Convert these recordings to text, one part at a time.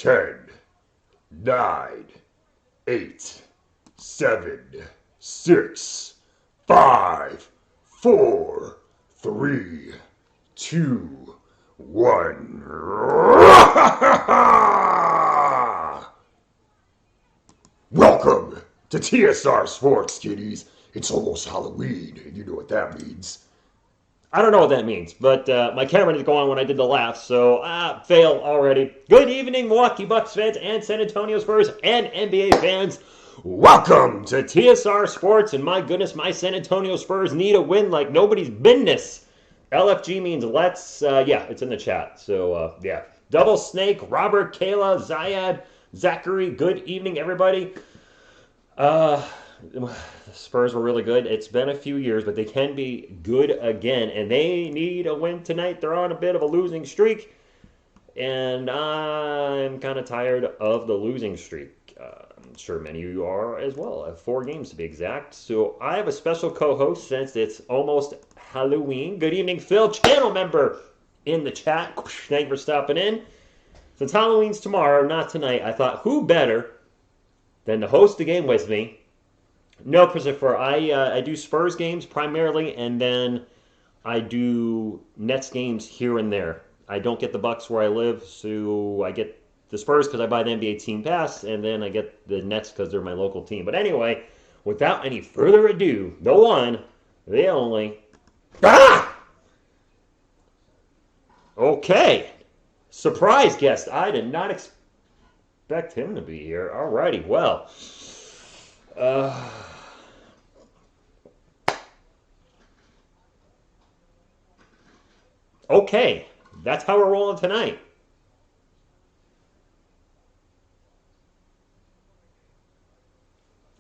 10, 9, 8, 7, 6, 5, 4, 3, 2, 1. Welcome to TSR Sports, kiddies. It's almost Halloween, and you know what that means. I don't know what that means, but my camera didn't go on when I did the laugh, so fail already. Good evening, Milwaukee Bucks fans and San Antonio Spurs and NBA fans. Welcome to TSR Sports, and my goodness, my San Antonio Spurs need a win like nobody's business. LFG means let's, it's in the chat, so yeah. Double Snake, Robert, Kayla, Zayad, Zachary, good evening, everybody. The Spurs were really good. It's been a few years, but they can be good again, and they need a win tonight. They're on a bit of a losing streak, and I'm kind of tired of the losing streak. I'm sure many of you are as well. I have 4 games to be exact. So I have a special co-host since it's almost Halloween. Good evening, Phil, channel member in the chat. Thank you for stopping in. Since Halloween's tomorrow, not tonight, I thought who better than to host the game with me. No, Christopher. I do Spurs games primarily, and then I do Nets games here and there. I don't get the Bucks where I live, so I get the Spurs because I buy the NBA team pass, and then I get the Nets because they're my local team. But anyway, without any further ado, the one, the only. Okay. Surprise guest. I did not expect him to be here. Alrighty, well. Okay, that's how we're rolling tonight.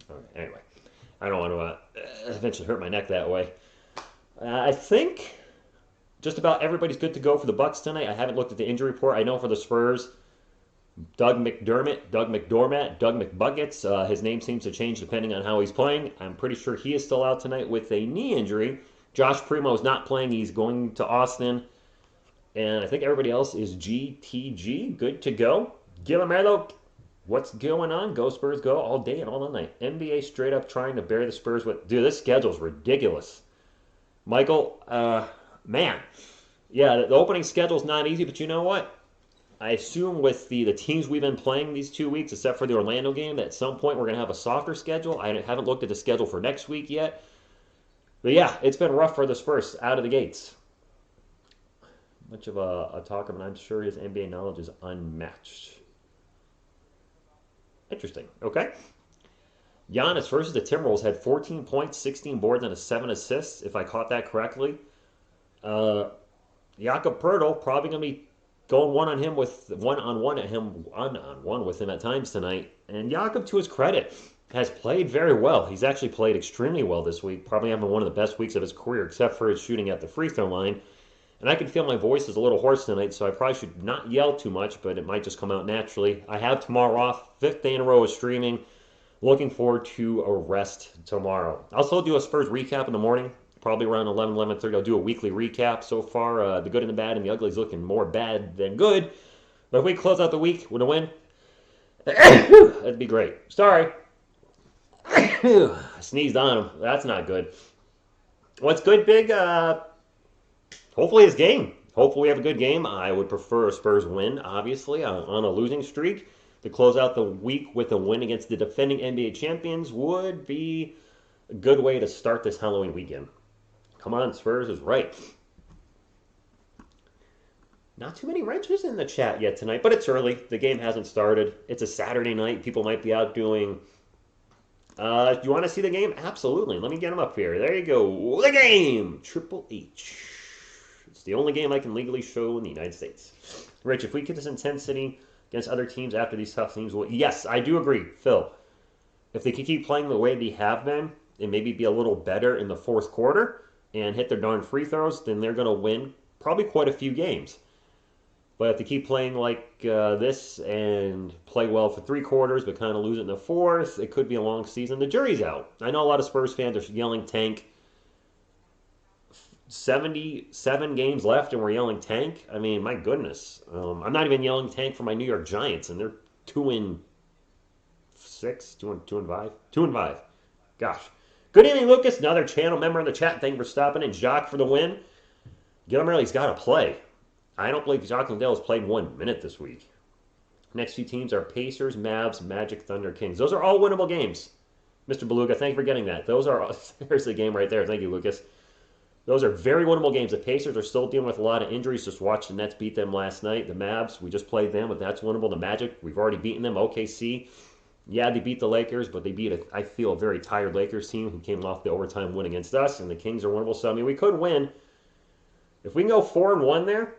Okay, anyway, I don't want to eventually hurt my neck that way. I think just about everybody's good to go for the Bucks tonight. I haven't looked at the injury report. I know for the Spurs, Doug McDermott, Doug McDormat, Doug McBuckets. His name seems to change depending on how he's playing. I'm pretty sure he is still out tonight with a knee injury. Josh Primo is not playing. He's going to Austin. And I think everybody else is GTG, good to go. Guillermo, what's going on? Go Spurs, go all day and all night. NBA straight up trying to bury the Spurs with... Dude, this schedule's ridiculous. Michael, man. Yeah, the opening schedule's not easy, but you know what? I assume with the teams we've been playing these 2 weeks, except for the Orlando game, that at some point we're going to have a softer schedule. I haven't looked at the schedule for next week yet. But yeah, it's been rough for the Spurs out of the gates. Much of a talker, but I'm sure his NBA knowledge is unmatched. Interesting. Okay. Giannis versus the Timberwolves had 14 points, 16 boards, and 7 assists, if I caught that correctly. Jakob Poeltl probably going to be going one-on-one with him at times tonight. And Jakob, to his credit, has played very well. He's actually played extremely well this week, probably having one of the best weeks of his career, except for his shooting at the free throw line. And I can feel my voice is a little hoarse tonight, so I probably should not yell too much, but it might just come out naturally. I have tomorrow off, 5th day in a row of streaming. Looking forward to a rest tomorrow. I'll still do a Spurs recap in the morning, probably around 11:30. I'll do a weekly recap. So far, the good and the bad and the ugly is looking more bad than good. But if we close out the week with a win, that'd be great. Sorry. I sneezed on him. That's not good. What's good, Big? Hopefully his game. Hopefully we have a good game. I would prefer a Spurs win, obviously, on a losing streak. To close out the week with a win against the defending NBA champions would be a good way to start this Halloween weekend. Come on, Spurs is right. Not too many wrenches in the chat yet tonight, but it's early. The game hasn't started. It's a Saturday night. People might be out doing... do you want to see the game? Absolutely. Let me get them up here. There you go. The game! Triple H. It's the only game I can legally show in the United States. Rich, if we get this intensity against other teams after these tough teams, well, yes, I do agree, Phil. If they can keep playing the way they have been and maybe be a little better in the fourth quarter and hit their darn free throws, then they're going to win probably quite a few games. But if they keep playing like this and play well for 3 quarters but kind of lose it in the fourth, it could be a long season. The jury's out. I know a lot of Spurs fans are yelling tank. 77 games left and we're yelling tank. I mean, my goodness. I'm not even yelling tank for my New York Giants, and they're 2-6, 2-5, 2-5. Gosh. Good evening, Lucas. Another channel member in the chat. Thank you for stopping in. Jacques for the win. Gilmerle's got to play. I don't believe Jacques Lindell has played 1 minute this week. Next few teams are Pacers, Mavs, Magic, Thunder, Kings. Those are all winnable games. Mr. Beluga, thank you for getting that. Those are, there's the game right there. Thank you, Lucas. Those are very winnable games. The Pacers are still dealing with a lot of injuries. Just watched the Nets beat them last night. The Mavs, we just played them, but that's winnable. The Magic, we've already beaten them. OKC, yeah, they beat the Lakers, but they beat, I feel, a very tired Lakers team who came off the overtime win against us, and the Kings are winnable. So, I mean, we could win. If we can go 4-1 there,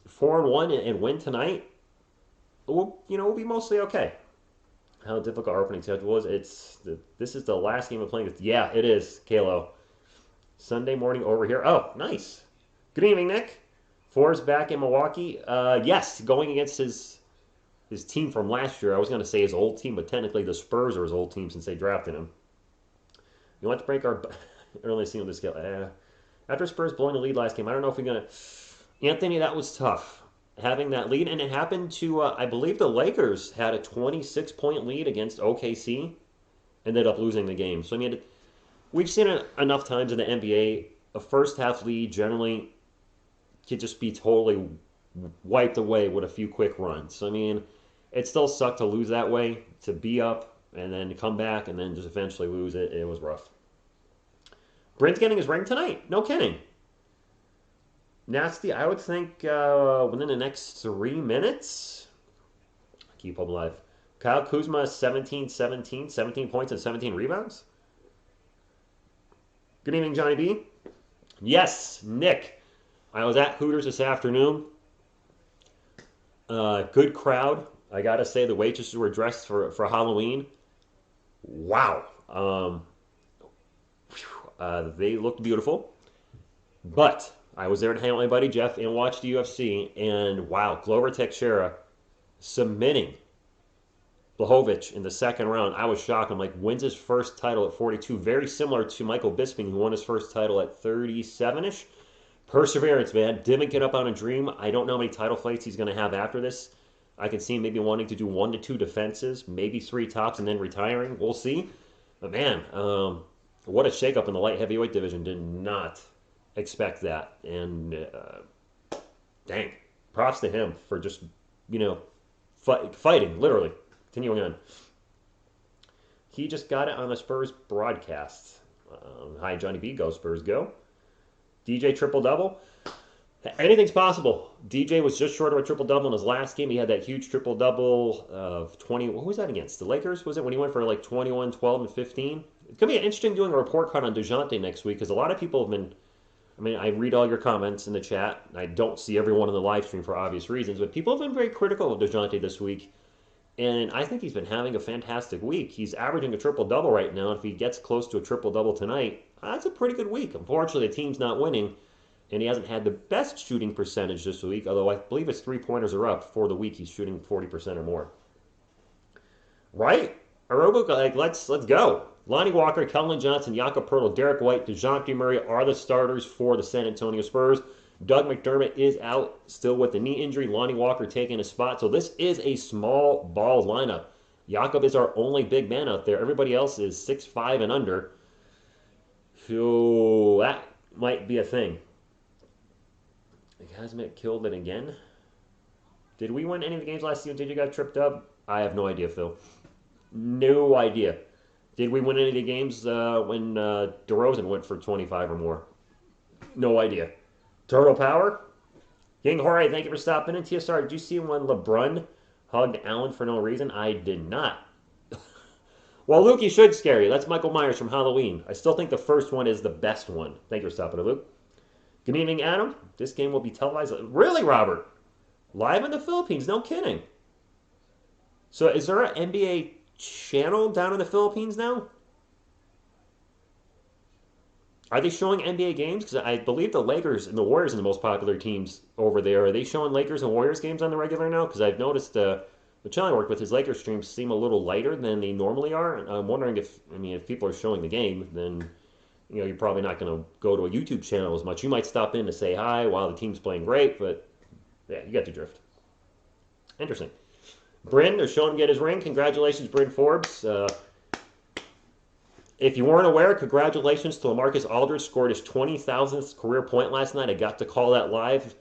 4-1 and win tonight, we'll be mostly okay. How difficult our opening schedule is. This is the last game we're playing. Yeah, it is, Kalo. Sunday morning over here. Oh, nice. Good evening, Nick. Four's back in Milwaukee. Yes, going against his team from last year. I was going to say his old team, but technically the Spurs are his old team since they drafted him. You want to break our early single this game. After Spurs blowing the lead last game, I don't know if we're going to... Anthony, that was tough. Having that lead, and it happened to, I believe the Lakers had a 26-point lead against OKC, ended up losing the game. So, I mean, we've seen it enough times in the NBA. A first-half lead generally could just be totally wiped away with a few quick runs. So, I mean, it still sucked to lose that way, to be up, and then to come back, and then just eventually lose it. It was rough. Brent's getting his ring tonight. No kidding. Nasty, I would think within the next 3 minutes. Keep him alive. Kyle Kuzma, 17 points and 17 rebounds. Good evening, Johnny B. Yes, Nick. I was at Hooters this afternoon. Good crowd. I got to say, the waitresses were dressed for Halloween. Wow. They looked beautiful. But... I was there to hang out with my buddy Jeff and watch the UFC, and wow, Glover Teixeira submitting Blachowicz in the second round. I was shocked. I'm like, wins his first title at 42, very similar to Michael Bisping, who won his first title at 37-ish. Perseverance, man. Didn't get up on a dream. I don't know how many title fights he's going to have after this. I can see him maybe wanting to do 1 to 2 defenses, maybe 3 tops, and then retiring. We'll see. But man, what a shakeup in the light heavyweight division. Did not expect that, and dang, props to him for just fighting, literally. Continuing on, he just got it on the Spurs broadcast. Hi, Johnny B. Go Spurs, go. DJ triple double. Anything's possible. DJ was just short of a triple double in his last game. He had that huge triple double of 20. What was that against? The Lakers? Was it when he went for like 21, 12, and 15? It's gonna be interesting doing a report card on DeJounte next week because a lot of people have been. I mean, I read all your comments in the chat. I don't see everyone in the live stream for obvious reasons, but people have been very critical of DeJounte this week, and I think he's been having a fantastic week. He's averaging a triple-double right now, and if he gets close to a triple-double tonight, that's a pretty good week. Unfortunately, the team's not winning, and he hasn't had the best shooting percentage this week, although I believe his three-pointers are up. For the week, he's shooting 40% or more. Right? Aerobic, like, let's go. Lonnie Walker, Kellen Johnson, Jakob Poeltl, Derek White, DeJounte Murray are the starters for the San Antonio Spurs. Doug McDermott is out still with the knee injury. Lonnie Walker taking his spot. So this is a small ball lineup. Jakob is our only big man out there. Everybody else is 6'5" and under. So that might be a thing. Kazmit killed it again. Did we win any of the games last season? Did you guys tripped up? I have no idea, Phil. No idea. Did we win any of the games when DeRozan went for 25 or more? No idea. Turtle Power? King Jorge, thank you for stopping in. TSR, did you see when LeBron hugged Allen for no reason? I did not. Well, Luke, you should scare you. That's Michael Myers from Halloween. I still think the first one is the best one. Thank you for stopping in, Luke. Good evening, Adam. This game will be televised. Really, Robert? Live in the Philippines? No kidding. So is there an NBA channel down in the Philippines now? Are they showing NBA games? Because I believe the Lakers and the Warriors are the most popular teams over there. Are they showing Lakers and Warriors games on the regular now? Because I've noticed the channel I work with, his Lakers streams seem a little lighter than they normally are. And I'm wondering if people are showing the game, then you're probably not going to go to a YouTube channel as much. You might stop in to say hi while the team's playing great, but yeah, you got the drift. Interesting. Bryn, they're showing him get his ring. Congratulations, Bryn Forbes. If you weren't aware, congratulations to LaMarcus Aldridge. Scored his 20,000th career point last night. I got to call that live.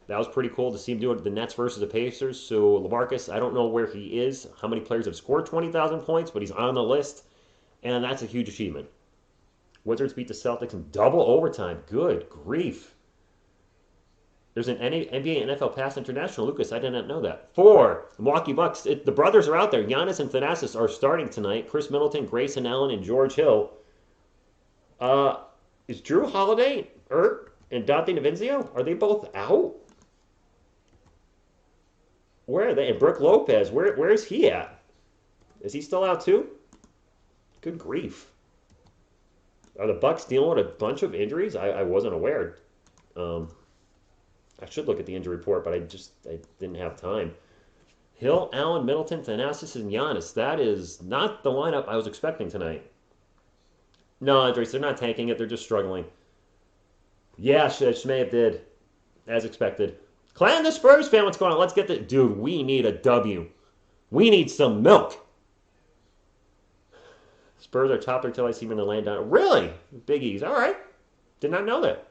That was pretty cool to see him do it, the Nets versus the Pacers. So LaMarcus, I don't know where he is, how many players have scored 20,000 points, but he's on the list, and that's a huge achievement. Wizards beat the Celtics in double overtime. Good grief. There's an NBA and NFL Pass International. Lucas, I did not know that. 4, Milwaukee Bucks. The brothers are out there. Giannis and Thanasis are starting tonight. Chris Middleton, Grayson Allen, and George Hill. Is Drew Holiday hurt and Dante DiVincenzo? Are they both out? Where are they? And Brook Lopez, where is he at? Is he still out too? Good grief. Are the Bucks dealing with a bunch of injuries? I wasn't aware. I should look at the injury report, but I didn't have time. Hill, Allen, Middleton, Thanasis, and Giannis. That is not the lineup I was expecting tonight. No, Andres, they're not tanking it. They're just struggling. Yeah, Shmeyev did. As expected. Clan the Spurs fan, what's going on? Let's get the... Dude, we need a W. We need some milk. Spurs are top until I see them in the land down. Really? Big E's. All right. Did not know that.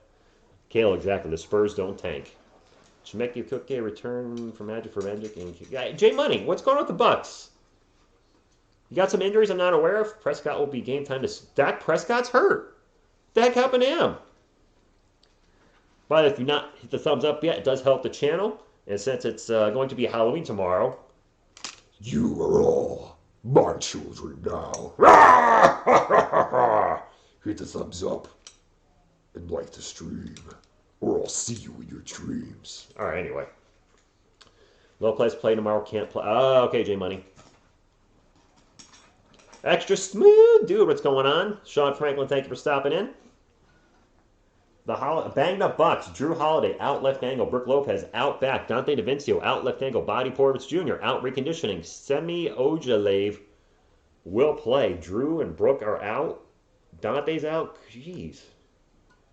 Kale, exactly. The Spurs don't tank. Shemeki Kuke return for Magic and Jay Money, what's going on with the Bucks? You got some injuries I'm not aware of. Prescott will be game time to... Dak Prescott's hurt. What the heck happened to him? But if you've not hit the thumbs up yet, it does help the channel. And since it's going to be Halloween tomorrow... You are all my children now. Hit the thumbs up and like the stream, or I'll see you in your dreams. All right, anyway. Lopez play tomorrow, can't play. Oh, okay, J Money. Extra smooth, dude, what's going on? Sean Franklin, thank you for stopping in. The banged up Bucks. Drew Holiday out left angle. Brook Lopez out back. Dante DiVincenzo out left angle. Body Portis Jr. out reconditioning. Semi Ojelave will play. Drew and Brook are out. Dante's out. Jeez.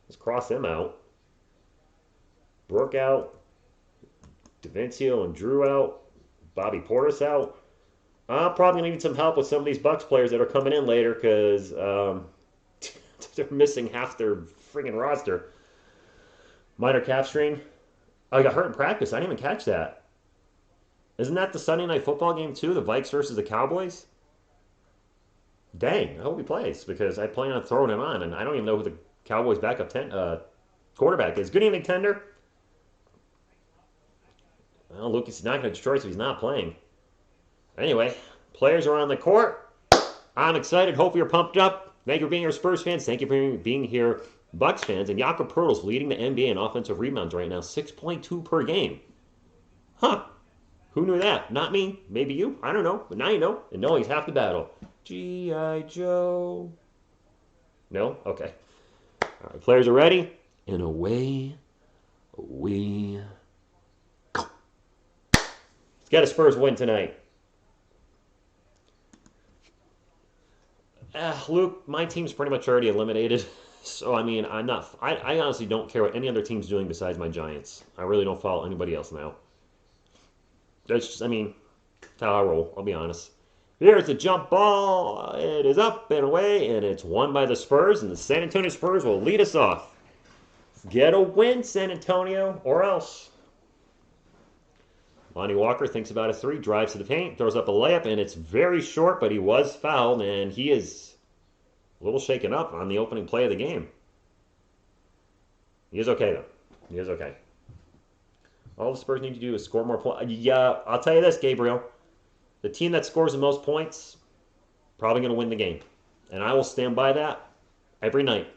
Let's cross them out. Brook out. DiVincenzo and Drew out. Bobby Portis out. I'm probably going to need some help with some of these Bucks players that are coming in later because they're missing half their friggin' roster. Minor calf strain. Oh, he got hurt in practice. I didn't even catch that. Isn't that the Sunday night football game too? The Vikes versus the Cowboys? Dang, I hope he plays because I plan on throwing him on, and I don't even know who the Cowboys backup quarterback is. Good evening, Tender. Well, Lucas is not going to destroy us if he's not playing. Anyway, players are on the court. I'm excited. Hope you're pumped up. Thank you for being here, Spurs fans. Thank you for being here, Bucks fans. And Jakob Poeltl's leading the NBA in offensive rebounds right now, 6.2 per game. Huh. Who knew that? Not me. Maybe you. I don't know. But now you know. And no, he's half the battle. G.I. Joe. No? Okay. All right, players are ready. And away we go. Let's get a Spurs win tonight. Luke, my team's pretty much already eliminated. So, I mean, I honestly don't care what any other team's doing besides my Giants. I really don't follow anybody else now. That's just, I mean, that's how I roll, I'll be honest. Here's the jump ball. It is up and away, and it's won by the Spurs, and the San Antonio Spurs will lead us off. Get a win, San Antonio, or else. Lonnie Walker thinks about a three, drives to the paint, throws up a layup, and it's very short, but he was fouled, and he is a little shaken up on the opening play of the game. He is okay, though. He is okay. All the Spurs need to do is score more points. Yeah, I'll tell you this, Gabriel. The team that scores the most points, probably going to win the game. And I will stand by that every night.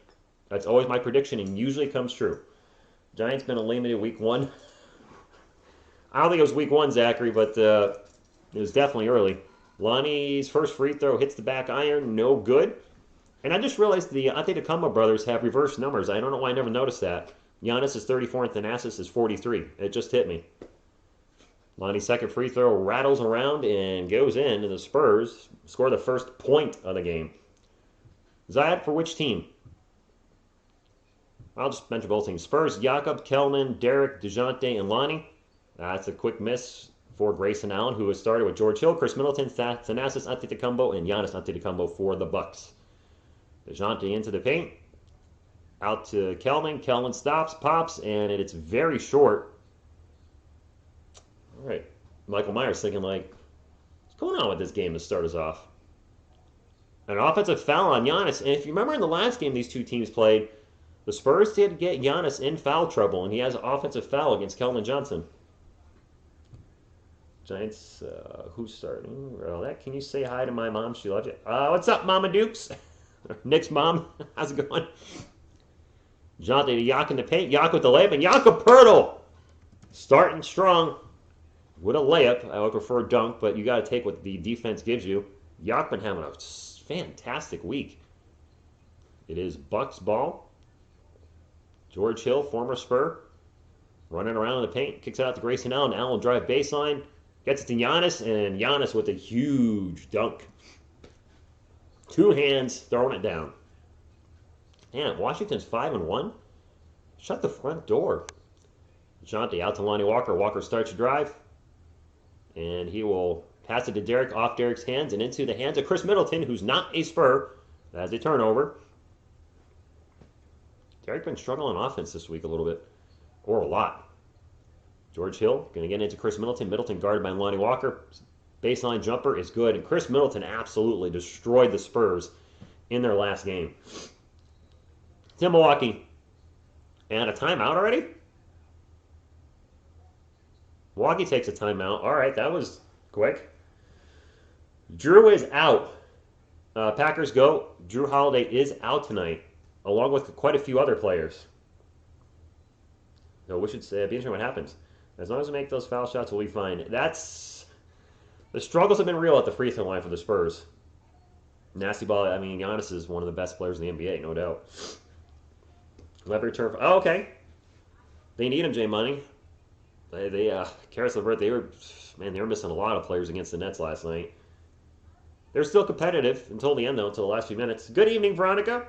That's always my prediction, and usually comes true. Giants been eliminated week 1. I don't think it was week 1, Zachary, but it was definitely early. Lonnie's first free throw hits the back iron, no good. And I just realized the Antetokounmpo brothers have reverse numbers. I don't know why I never noticed that. Giannis is 34 and Thanasis is 43. It just hit me. Lonnie's second free throw rattles around and goes in, and the Spurs score the first point of the game. Zayat, for which team? I'll just mention both teams. Spurs, Jakob, Kelman, Derek, DeJounte, and Lonnie. That's a quick miss for Grayson Allen, who has started with George Hill, Chris Middleton, Thanasis Antetokounmpo, and Giannis Antetokounmpo for the Bucks. DeJounte into the paint. Out to Kelman. Kelman stops, pops, and it's very short. All right. Michael Myers thinking like, what's going on with this game to start us off? An offensive foul on Giannis. And if you remember in the last game these two teams played, the Spurs did get Giannis in foul trouble, and he has an offensive foul against Keldon Johnson. Giants, who's starting? Well, can you say hi to my mom? She loves you. What's up, Mama Dukes? Nick's mom. How's it going? Jonte to Yak in the paint. Yak with the layup, and Jakob Poeltl starting strong with a layup. I would prefer dunk, but you got to take what the defense gives you. Yak been having a fantastic week. It is Bucks ball. George Hill, former Spur, running around in the paint, kicks it out to Grayson Allen. Allen will drive baseline, gets it to Giannis, and Giannis with a huge dunk. Two hands, throwing it down. Man, Washington's 5-1. Shut the front door. Jonte out to Lonnie Walker. Walker starts to drive, and he will pass it to Derek, off Derek's hands, and into the hands of Chris Middleton, who's not a Spur. That's a turnover. Derek been struggling on offense this week a little bit, or a lot. George Hill going to get into Chris Middleton. Middleton guarded by Lonnie Walker. Baseline jumper is good, and Chris Middleton absolutely destroyed the Spurs in their last game. It's in Milwaukee. And a timeout already? Milwaukee takes a timeout. All right, that was quick. Drew is out. Packers go. Drew Holiday is out tonight, along with quite a few other players. So we should say, be interesting what happens. As long as we make those foul shots, we'll be fine. The struggles have been real at the free throw line for the Spurs. Nasty ball. I mean, Giannis is one of the best players in the NBA, no doubt. Lever turf. Oh, okay. They need him, J Money. Karis LeVert, they were missing a lot of players against the Nets last night. They're still competitive until the end, though, until the last few minutes. Good evening, Veronica.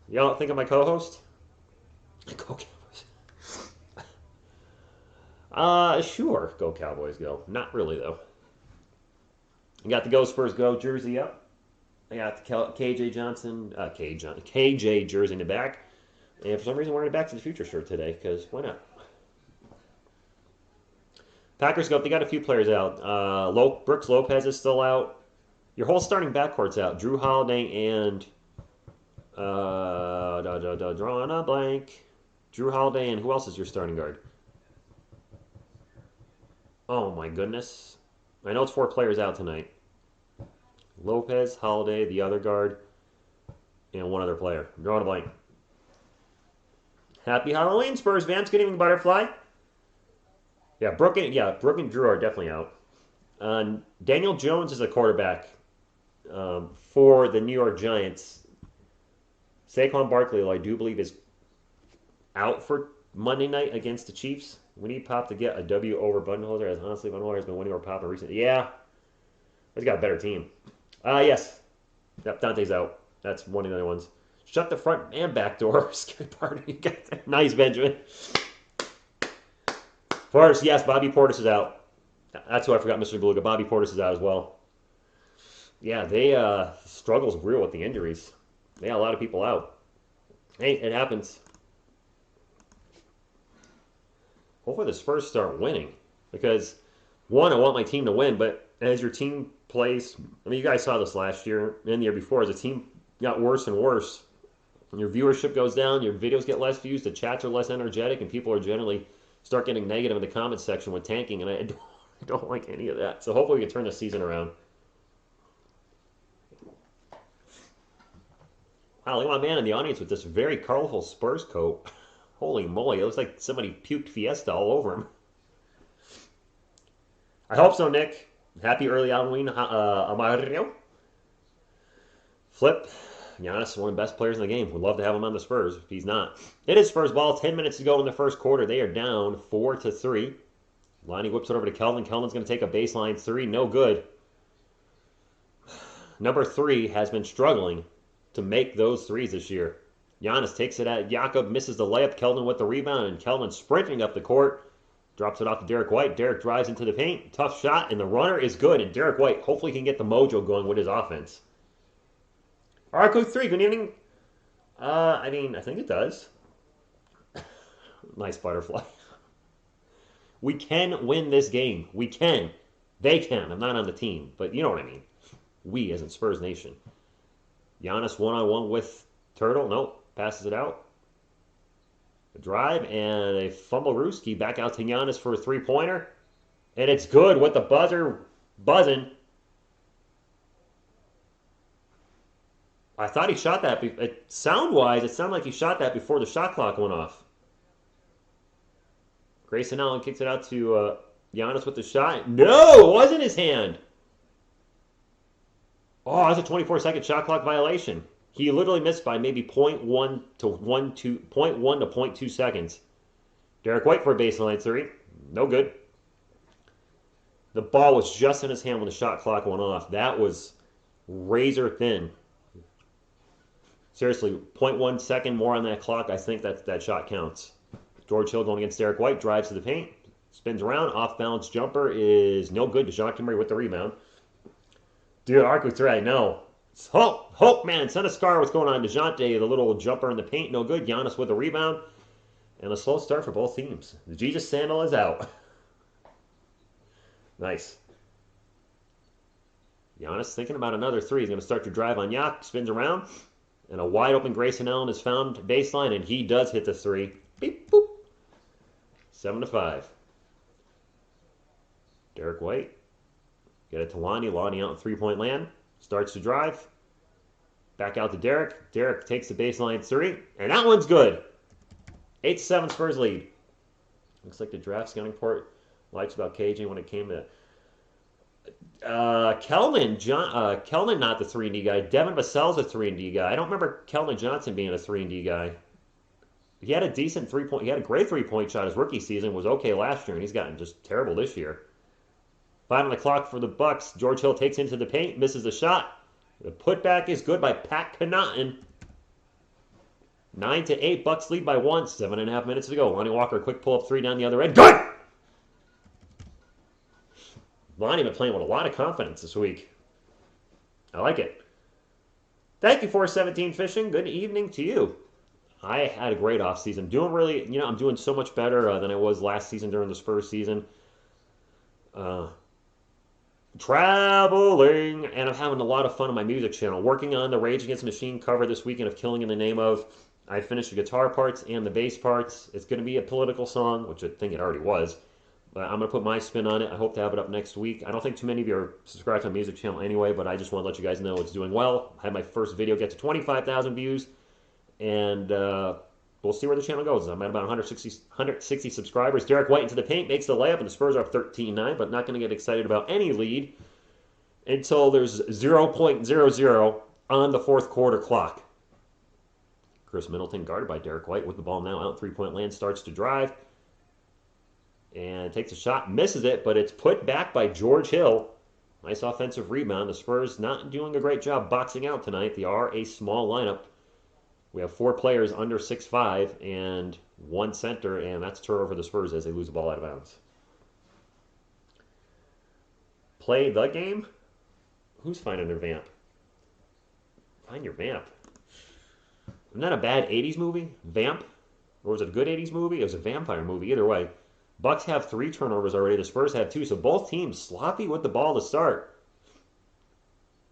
Y'all think of my co-host? Go Cowboys. Sure. Go Cowboys, go. Not really, though. You got the Go Spurs Go jersey up. I got the KJ Johnson, KJ jersey in the back. And for some reason, we're wearing a Back to the Future shirt today, because why not? Packers go up. They got a few players out. Brooks Lopez is still out. Your whole starting backcourt's out. Drew Holiday and drawing a blank. Drew Holiday and who else is your starting guard? Oh my goodness. I know it's 4 players out tonight. Lopez, Holiday, the other guard, and one other player. I'm drawing a blank. Happy Halloween, Spurs fans. Good evening, Butterfly. Yeah, Brooke and Drew are definitely out. Daniel Jones is a quarterback for the New York Giants. Saquon Barkley, I do believe, is out for Monday night against the Chiefs. We need Pop to get a W over Budenholzer, as honestly, Budenholzer has been winning over Pop in recent. Yeah, he's got a better team. Yes. Yep, Dante's out. That's one of the other ones. Shut the front and back door. Scary part. You got that. Nice, Benjamin. Portis, yes, Bobby Portis is out. That's who I forgot, Mr. Beluga. Bobby Portis is out as well. Yeah, they struggles real with the injuries. They got a lot of people out. Hey, it happens. Hopefully the Spurs start winning. Because, one, I want my team to win, but as your team plays, I mean, you guys saw this last year and the year before, as the team got worse and worse, and your viewership goes down, your videos get less views, the chats are less energetic, and people are generally start getting negative in the comment section with tanking, and I don't like any of that. So hopefully we can turn the season around. Wow, look at my man in the audience with this very colorful Spurs coat. Holy moly, it looks like somebody puked Fiesta all over him. I hope so, Nick. Happy early Halloween, Amario. Flip. Giannis is one of the best players in the game. Would love to have him on the Spurs if he's not. It is Spurs ball. 10 minutes to go in the first quarter. They are down 4-3. Lonnie whips it over to Kelvin. Kelvin's going to take a baseline 3. No good. Number 3 has been struggling to make those threes this year. Giannis takes it at Jakob, misses the layup. Keldon with the rebound, and Keldon sprinting up the court. Drops it off to Derek White. Derek drives into the paint. Tough shot, and the runner is good. And Derek White hopefully can get the mojo going with his offense. Arco 3, good evening. I think it does. Nice butterfly. We can win this game. We can. They can. I'm not on the team, but you know what I mean. We, as in Spurs Nation. Giannis one-on-one with Turtle. Nope. Passes it out. A drive and a fumble Ruski. Back out to Giannis for a three-pointer. And it's good with the buzzer buzzing. I thought he shot that. Sound-wise, it sounded like he shot that before the shot clock went off. Grayson Allen kicks it out to Giannis with the shot. No, it wasn't his hand. Oh, that's a 24-second shot clock violation. He literally missed by maybe 0.1 to 0.2 seconds. Derek White for a baseline three. No good. The ball was just in his hand when the shot clock went off. That was razor thin. Seriously, 0.1 second more on that clock. I think that shot counts. George Hill going against Derek White. Drives to the paint. Spins around. Off-balance jumper is no good. DeJounte Murray with the rebound. Dude, Arco 3, I know. Hulk, man. Send a scar. What's going on? DeJounte, the little jumper in the paint. No good. Giannis with the rebound. And a slow start for both teams. The Jesus sandal is out. Nice. Giannis thinking about another three. He's going to start to drive on Yak. Spins around. And a wide open Grayson Allen is found baseline. And he does hit the three. Beep, boop. 7-5. Derek White. Get it to Lonnie. Lonnie out in three-point land. Starts to drive. Back out to Derek. Derek takes the baseline three. And that one's good. 8-7 Spurs lead. Looks like the draft scouting report likes about KJ when it came to Keldon not the 3-and-D guy. Devin Vassell's a 3-and-D guy. I don't remember Keldon Johnson being a 3-and-D guy. He had a decent three-point. He had a great three-point shot his rookie season. Was okay last year, and he's gotten just terrible this year. 5 on the clock for the Bucks. George Hill takes into the paint, misses the shot. The putback is good by Pat Connaughton. 9-8. Bucks lead by 1. 7.5 minutes to go. Lonnie Walker, quick pull-up three down the other end. Good! Lonnie been playing with a lot of confidence this week. I like it. Thank you for 17 Fishing. Good evening to you. I had a great offseason. I'm doing so much better than I was last season during the Spurs season. Traveling, and I'm having a lot of fun on my music channel. Working on the Rage Against the Machine cover this weekend of Killing in the Name of. I finished the guitar parts and the bass parts. It's going to be a political song, which I think it already was. But I'm going to put my spin on it. I hope to have it up next week. I don't think too many of you are subscribed to my music channel anyway, but I just want to let you guys know it's doing well. I had my first video get to 25,000 views, and we'll see where the channel goes. I'm at about 160 subscribers. Derek White into the paint, makes the layup, and the Spurs are up 13-9, but not going to get excited about any lead until there's 0.00 on the fourth quarter clock. Chris Middleton guarded by Derek White with the ball now out three-point land, starts to drive, and takes a shot, misses it, but it's put back by George Hill. Nice offensive rebound. The Spurs not doing a great job boxing out tonight. They are a small lineup. We have 4 players under 6'5", and 1 center, and that's turnover for the Spurs as they lose the ball out of bounds. Play the game? Who's finding their vamp? Find your vamp. Isn't that a bad 80s movie? Vamp? Or was it a good 80s movie? It was a vampire movie. Either way. Bucks have 3 turnovers already. The Spurs have 2, so both teams sloppy with the ball to start.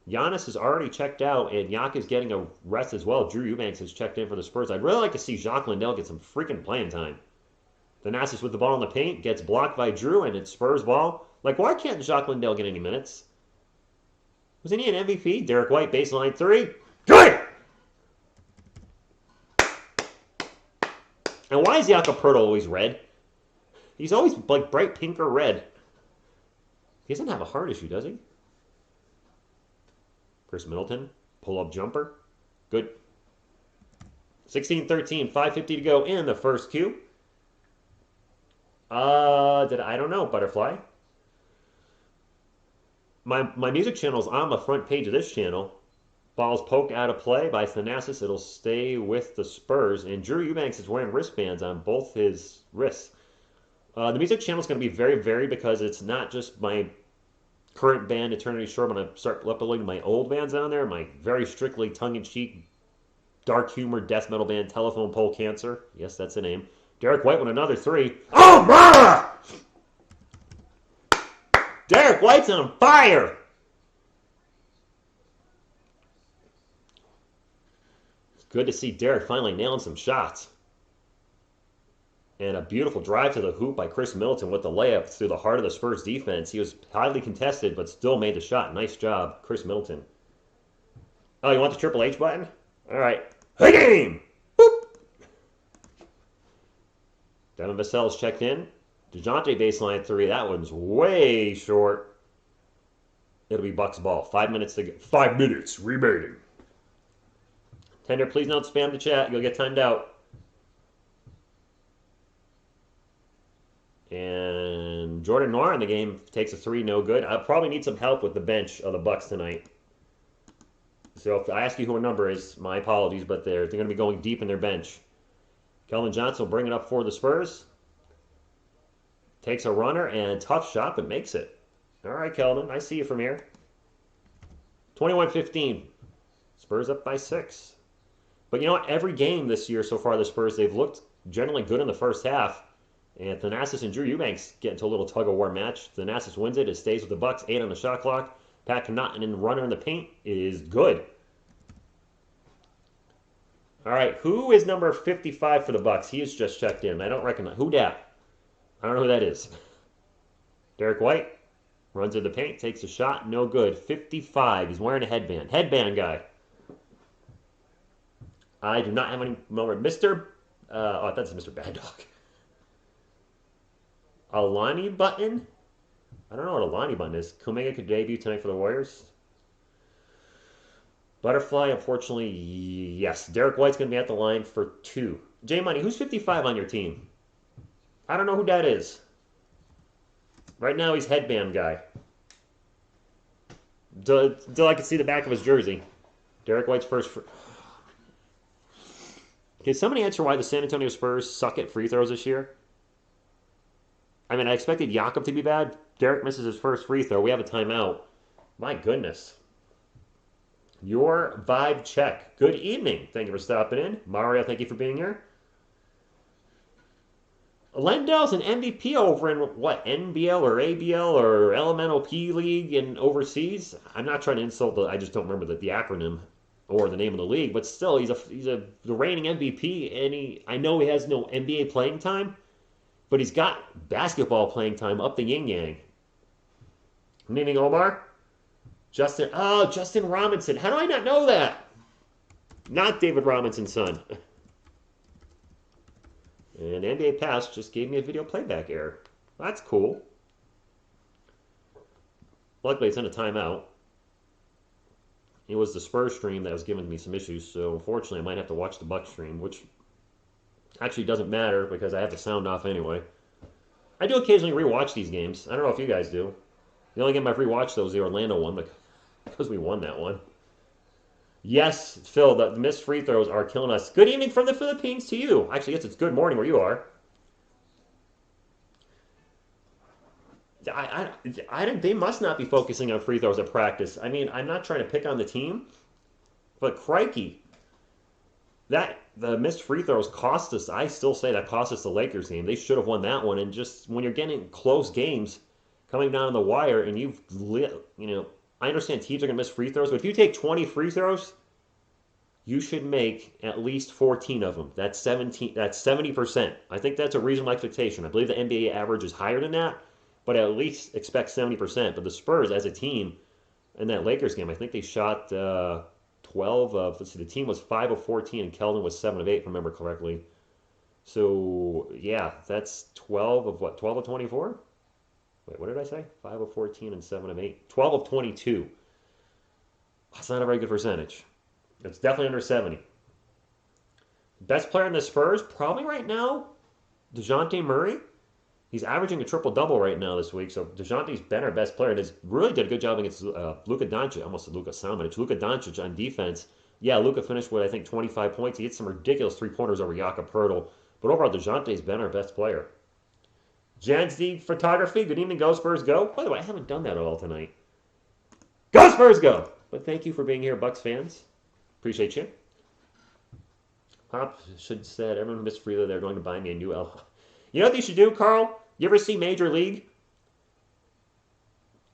Giannis is already checked out, and Yak is getting a rest as well. Drew Eubanks has checked in for the Spurs. I'd really like to see Jacques Lindell get some freaking playing time. Thanasis with the ball in the paint, gets blocked by Drew, and it's Spurs ball. Like, why can't Jacques Lindell get any minutes? Wasn't he an MVP? Derek White, baseline 3. Good! And why is Jakob Poeltl always red? He's always like bright pink or red. He doesn't have a heart issue, does he? Chris Middleton, pull-up jumper. Good. 16-13, 5:50 to go in the first Q. I don't know, Butterfly. My music channel is on the front page of this channel. Ball's poked out of play by Thanasis. It'll stay with the Spurs. And Drew Eubanks is wearing wristbands on both his wrists. The music channel is going to be very varied because it's not just my current band, Eternity Shore. I'm going to start uploading my old bands on there. My very strictly tongue-in-cheek, dark humor death metal band, Telephone Pole Cancer. Yes, that's the name. Derek White with another 3. Oh my! Derek White's on fire! It's good to see Derek finally nailing some shots. And a beautiful drive to the hoop by Chris Middleton with the layup through the heart of the Spurs defense. He was highly contested, but still made the shot. Nice job, Chris Middleton. Oh, you want the Triple H button? All right. Hey, game! Boop! Devin Vassell's checked in. DeJounte baseline 3. That one's way short. It'll be Bucks ball. 5 minutes to go. 5 minutes remaining. Tender, please don't spam the chat. You'll get timed out. And Jordan Noir in the game takes a 3, no good. I probably need some help with the bench of the Bucks tonight. So if I ask you who a number is, my apologies, but they're going to be going deep in their bench. Kelvin Johnson will bring it up for the Spurs. Takes a runner and tough shot, but makes it. All right, Kelvin, I see you from here. 21-15. Spurs up by 6. But you know what? Every game this year so far, the Spurs, they've looked generally good in the first half. And Thanasis and Drew Eubanks get into a little tug-of-war match. Thanasis wins it. It stays with the Bucks. 8 on the shot clock. Pat Connaughton and runner in the paint is good. All right, who is number 55 for the Bucks? He is just checked in. I don't recognize. Who dat? I don't know who that is. Derek White runs in the paint, takes a shot, no good. 55. He's wearing a headband. Headband guy. I do not have any moment. Mr. I thought this was Mr. Bad Dog. Alani button? I don't know what Alani button is. Kuminga could debut tonight for the Warriors. Butterfly, unfortunately, yes. Derek White's going to be at the line for 2. J Money, who's 55 on your team? I don't know who that is. Right now, he's headband guy. Until I can see the back of his jersey. Derek White's first. Can somebody answer why the San Antonio Spurs suck at free throws this year? I mean, I expected Jakob to be bad. Derek misses his first free throw. We have a timeout. My goodness. Your vibe check. Good evening. Thank you for stopping in. Mario, thank you for being here. Lendell's an MVP over in what, NBL or ABL or Elemental P League and overseas? I'm not trying to insult I just don't remember the acronym or the name of the league, but still, he's the reigning MVP, and I know he has no NBA playing time, but he's got basketball playing time up the yin-yang. Good evening, Omar. Justin Robinson. How do I not know that? Not David Robinson's son. And NBA Pass just gave me a video playback error. That's cool. Luckily, it's in a timeout. It was the Spurs stream that was giving me some issues, so unfortunately, I might have to watch the Bucks stream, which actually doesn't matter because I have the sound off anyway. I do occasionally rewatch these games. I don't know if you guys do. The only game I've rewatched though was the Orlando one because we won that one. Yes, Phil, the missed free throws are killing us. Good evening from the Philippines to you. Actually, yes, it's good morning where you are. They must not be focusing on free throws at practice. I mean, I'm not trying to pick on the team, but crikey, the missed free throws cost us. I still say that cost us the Lakers game. They should have won that one. And just when you're getting close games, coming down on the wire, and I understand teams are going to miss free throws, but if you take 20 free throws, you should make at least 14 of them. That's 17. That's 70%. I think that's a reasonable expectation. I believe the NBA average is higher than that, but at least expect 70%. But the Spurs, as a team, in that Lakers game, I think they shot 12 of. Let's see, the team was 5 of 14, and Keldon was 7 of 8, if I remember correctly. So yeah, that's 12 of what? 12 of 24. Wait, what did I say? 5 of 14 and 7 of 8. 12 of 22. That's not a very good percentage. It's definitely under 70. Best player in the Spurs, probably right now, DeJounte Murray. He's averaging a triple-double right now this week, so DeJounte's been our best player and has really did a good job against Luka Doncic. I almost said Luka Samanic. Luka Doncic on defense. Yeah, Luka finished with, I think, 25 points. He hit some ridiculous three-pointers over Jakob Poeltl. But overall, DeJounte's been our best player. Jans D Photography. Good evening, Go Spurs Go. By the way, I haven't done that at all tonight. Go Spurs Go! But thank you for being here, Bucks fans. Appreciate you. Pop should said, everyone missed freely. They're going to buy me a new L. You know what you should do, Carl? You ever see Major League?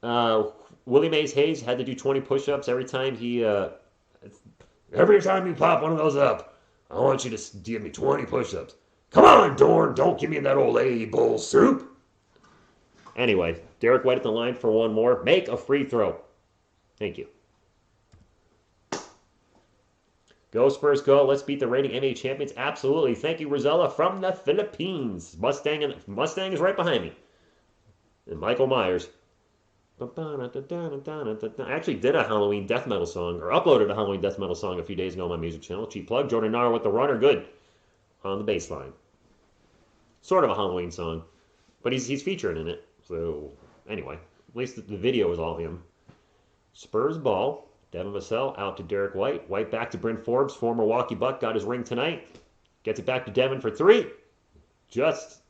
Willie Mays Hayes had to do 20 push-ups every time he... every time you pop one of those up, I want you to give me 20 push-ups. Come on, Dorn, don't give me that old A-bowl soup. Anyway, Derek White at the line for one more. Make a free throw. Thank you. Go Spurs, go. Let's beat the reigning NBA champions. Absolutely. Thank you, Rosella from the Philippines. Mustang is right behind me. And Michael Myers. I actually did a Halloween death metal song, or uploaded a Halloween death metal song a few days ago on my music channel. Cheap plug. Jordan Nara with the runner. Good. On the bass line. Sort of a Halloween song. But he's featured in it. So, anyway. At least the video is all him. Spurs ball. Devin Vassell out to Derek White. White back to Bryn Forbes. Former Milwaukee Buck got his ring tonight. Gets it back to Devin for three. Just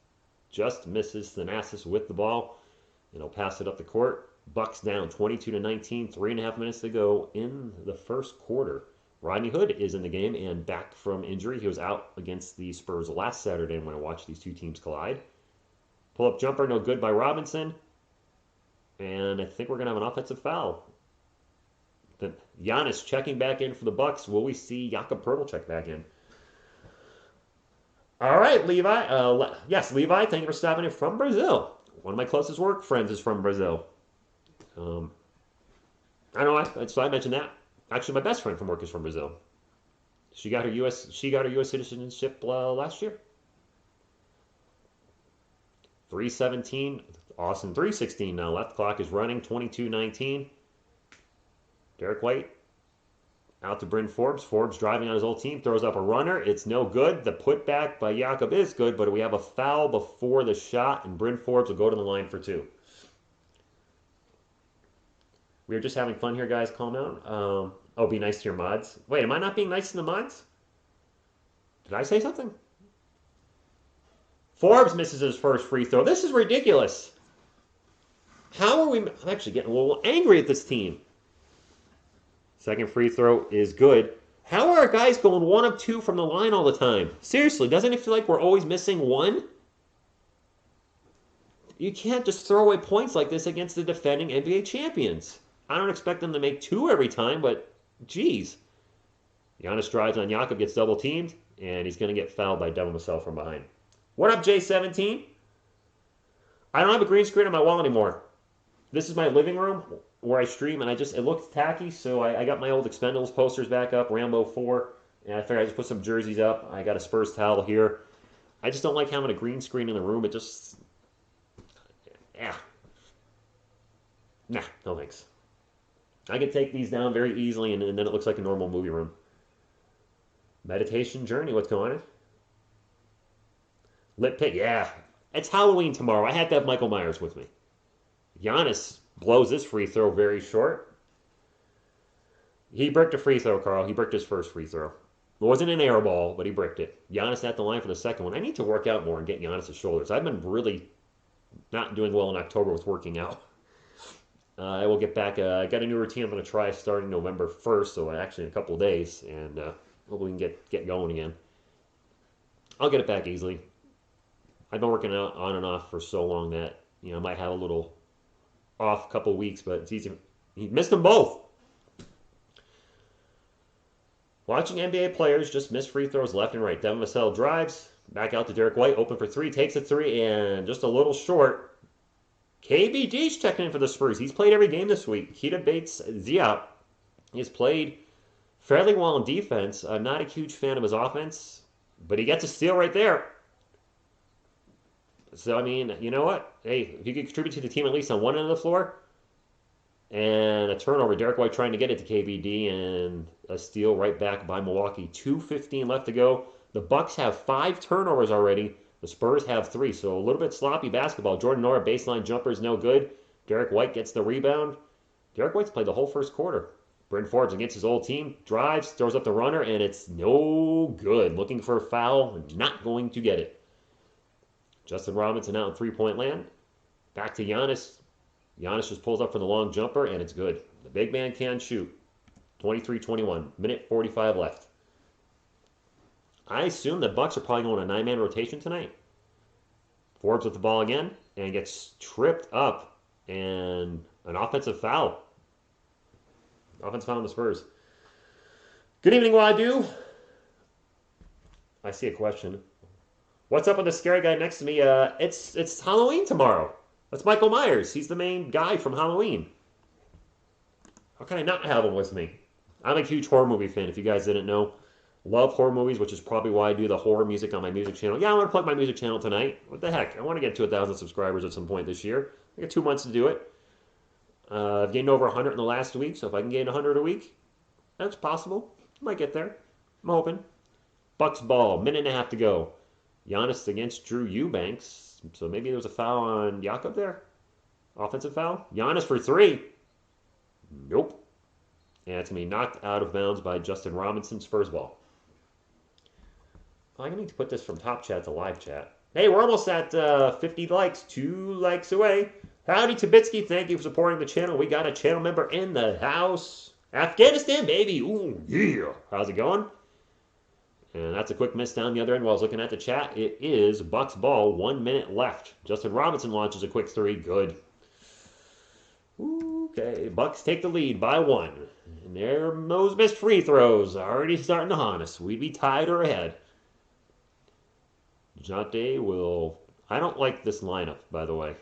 misses Thanasis with the ball. And he'll pass it up the court. Bucks down 22-19. 3.5 minutes to go in the first quarter. Rodney Hood is in the game and back from injury. He was out against the Spurs last Saturday when I watched these two teams collide. Pull-up jumper, no good by Robinson. And I think we're going to have an offensive foul. Giannis checking back in for the Bucks. Will we see Jakob Poeltl check back in? All right, Levi. Yes, Levi, thank you for stopping in from Brazil. One of my closest work friends is from Brazil. I know, so I mentioned that. Actually, my best friend from work is from Brazil. She got her U.S. citizenship last year. 3:17. Awesome. 3:16 now left. Clock is running. 22-19. Derek White out to Bryn Forbes. Forbes driving on his old team. Throws up a runner. It's no good. The putback by Jakob is good, but we have a foul before the shot, and Bryn Forbes will go to the line for two. We are just having fun here, guys. Calm down. Oh, be nice to your mods. Wait, am I not being nice to the mods? Did I say something? Forbes misses his first free throw. This is ridiculous. How are we... I'm actually getting a little angry at this team. Second free throw is good. How are our guys going 1 of 2 from the line all the time? Seriously, doesn't it feel like we're always missing one? You can't just throw away points like this against the defending NBA champions. I don't expect them to make 2 every time, but geez. Giannis drives on Jakob, gets double teamed, and he's going to get fouled by Devin Vassell from behind. What up, J17? I don't have a green screen on my wall anymore. This is my living room where I stream, and it looked tacky, so I got my old Expendables posters back up, Rambo 4, and I figured I just put some jerseys up. I got a Spurs towel here. I just don't like having a green screen in the room. It just... yeah. Nah, no thanks. I can take these down very easily, and then it looks like a normal movie room. Meditation Journey, what's going on? Lit Pit, yeah. It's Halloween tomorrow. I had to have Michael Myers with me. Giannis blows this free throw very short. He bricked a free throw, Carl. He bricked his first free throw. It wasn't an air ball, but he bricked it. Giannis at the line for the second one. I need to work out more and get Giannis' shoulders. I've been really not doing well in October with working out. I will get back. I got a new routine I'm going to try starting November 1st, so actually in a couple of days, and hopefully we can get going again. I'll get it back easily. I've been working out on and off for so long that I might have a little off couple weeks, but it's easy. He missed them both. Watching NBA players just miss free throws left and right. Devin Vassell drives back out to Derek White, open for 3, takes a 3, and just a little short. KBD's checking in for the Spurs. He's played every game this week. Keita Bates-Diop has played fairly well in defense. I'm not a huge fan of his offense, but he gets a steal right there. So, I mean, you know what? Hey, if you could contribute to the team at least on one end of the floor, and a turnover, Derek White trying to get it to KBD, and a steal right back by Milwaukee. 2:15 left to go. The Bucks have 5 turnovers already. The Spurs have 3, so a little bit sloppy basketball. Jordan Nora, baseline jumper is no good. Derek White gets the rebound. Derek White's played the whole first quarter. Bryn Forbes against his old team, drives, throws up the runner, and it's no good. Looking for a foul, not going to get it. Justin Robinson out in three-point land. Back to Giannis. Giannis just pulls up for the long jumper, and it's good. The big man can shoot. 23-21, minute 45 left. I assume the Bucks are probably going a 9-man rotation tonight. Forbes with the ball again, and gets tripped up, and an offensive foul. Offensive foul on the Spurs. Good evening, Wadu. I see a question. What's up with the scary guy next to me? It's Halloween tomorrow. That's Michael Myers. He's the main guy from Halloween. How can I not have him with me? I'm a huge horror movie fan, if you guys didn't know. Love horror movies, which is probably why I do the horror music on my music channel. Yeah, I want to plug my music channel tonight. What the heck? I want to get to 1,000 subscribers at some point this year. I got 2 months to do it. I've gained over 100 in the last week, so if I can gain 100 a week, that's possible. Might get there. I'm hoping. Bucks ball, minute and a half to go. Giannis against Drew Eubanks. So maybe there was a foul on Jakob there? Offensive foul? Giannis for 3. Nope. And it's going to be knocked out of bounds by Justin Robinson. Spurs ball. I need to put this from top chat to live chat. Hey, we're almost at 50 likes. 2 likes away. Howdy, Tabitsky. Thank you for supporting the channel. We got a channel member in the house. Afghanistan, baby. Ooh, yeah. How's it going? And that's a quick miss down the other end while I was looking at the chat. It is Bucks ball, 1 minute left. Justin Robinson launches a quick 3. Good. Okay, Bucks take the lead by 1. And there, those missed free throws already starting to haunt us. We'd be tied or ahead. DeJounte will... I don't like this lineup, by the way.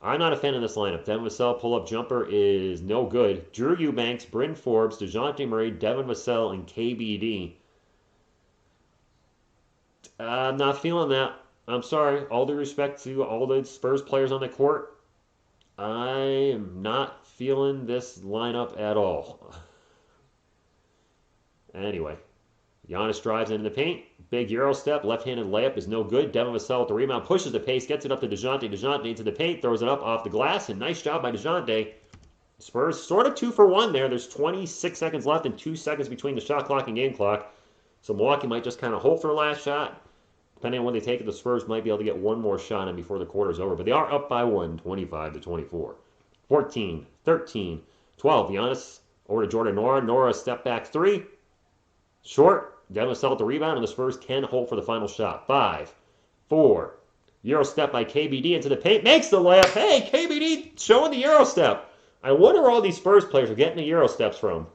I'm not a fan of this lineup. Devin Vassell pull-up jumper is no good. Drew Eubanks, Bryn Forbes, DeJounte Murray, Devin Vassell, and KBD. I'm not feeling that. I'm sorry. All due respect to all the Spurs players on the court, I am not feeling this lineup at all. Anyway, Giannis drives into the paint. Big Euro step. Left-handed layup is no good. Devin Vassell with the rebound. Pushes the pace. Gets it up to DeJounte. DeJounte into the paint. Throws it up off the glass. And nice job by DeJounte. Spurs sort of 2 for 1 there. There's 26 seconds left and 2 seconds between the shot clock and game clock. So Milwaukee might just kind of hold for the last shot. Depending on when they take it, the Spurs might be able to get one more shot in before the quarter's over. But they are up by 1, 25-24. 14, 13, 12. Giannis over to Jordan Nora. Nora step back 3. Short. Devin Vassell with the rebound, and the Spurs can hold for the final shot. 5, 4. Euro step by KBD into the paint. Makes the layup. Hey, KBD showing the Euro step. I wonder where all these Spurs players are getting the Euro steps from.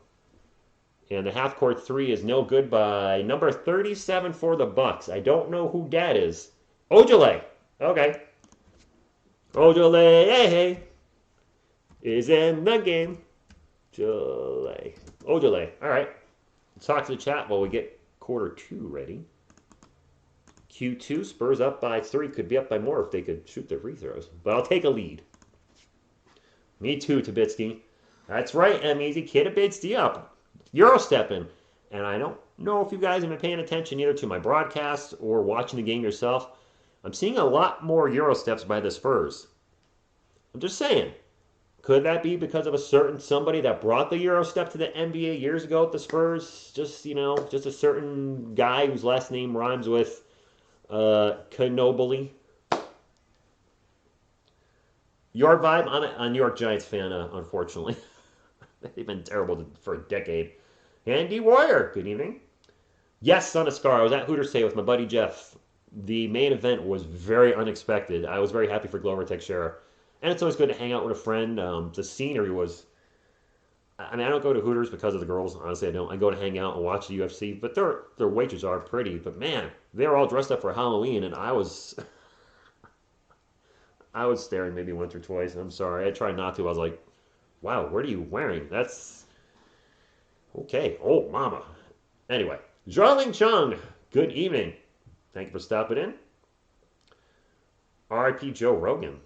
And the half-court 3 is no good by number 37 for the Bucks. I don't know who that is. Ojale. Okay. Ojale, hey, is in the game. Ojale. All right. Let's talk to the chat while we get quarter 2 ready. Q2, Spurs up by 3. Could be up by more if they could shoot their free throws. But I'll take a lead. Me too, Tabitsky. That's right, M-Easy. Kid a Bidsty up. Euro stepping. And I don't know if you guys have been paying attention either to my broadcast or watching the game yourself. I'm seeing a lot more Euro steps by the Spurs. I'm just saying. Could that be because of a certain somebody that brought the Euro step to the NBA years ago at the Spurs? Just, just a certain guy whose last name rhymes with Canobili. Your vibe? I'm a New York Giants fan, unfortunately. They've been terrible for a decade. Andy Warrior, good evening. Yes, Son of Scar. I was at Hooters today with my buddy Jeff. The main event was very unexpected. I was very happy for Glover Teixeira. And it's always good to hang out with a friend. The scenery was... I mean, I don't go to Hooters because of the girls. Honestly, I don't. I go to hang out and watch the UFC. But their waitresses are pretty. But man, they were all dressed up for Halloween. And I was... I was staring maybe once or twice. I'm sorry. I tried not to. I was like, wow, what are you wearing? That's... Okay. Oh, mama. Anyway. Jarling Chung, good evening. Thank you for stopping in. R.I.P. Joe Rogan. Do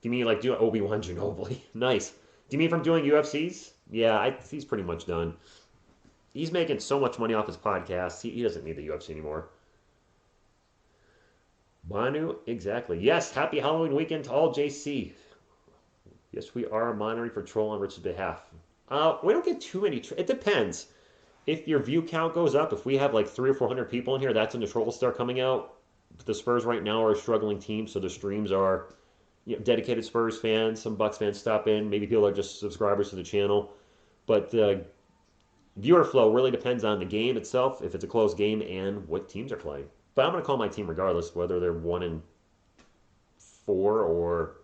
you mean like doing Obi-Wan Ginobili? Nice. Do you mean from doing UFCs? Yeah, he's pretty much done. He's making so much money off his podcast. He doesn't need the UFC anymore. Manu, exactly. Yes, happy Halloween weekend to all, JC. Yes, we are monitoring for troll on Rich's behalf. We don't get too many. It depends. If your view count goes up, if we have like 300 or 400 people in here, that's when the trolls start coming out. The Spurs right now are a struggling team, so the streams are dedicated Spurs fans. Some Bucks fans stop in. Maybe people are just subscribers to the channel. But the viewer flow really depends on the game itself, if it's a close game, and what teams are playing. But I'm going to call my team regardless, whether they're 1-4 or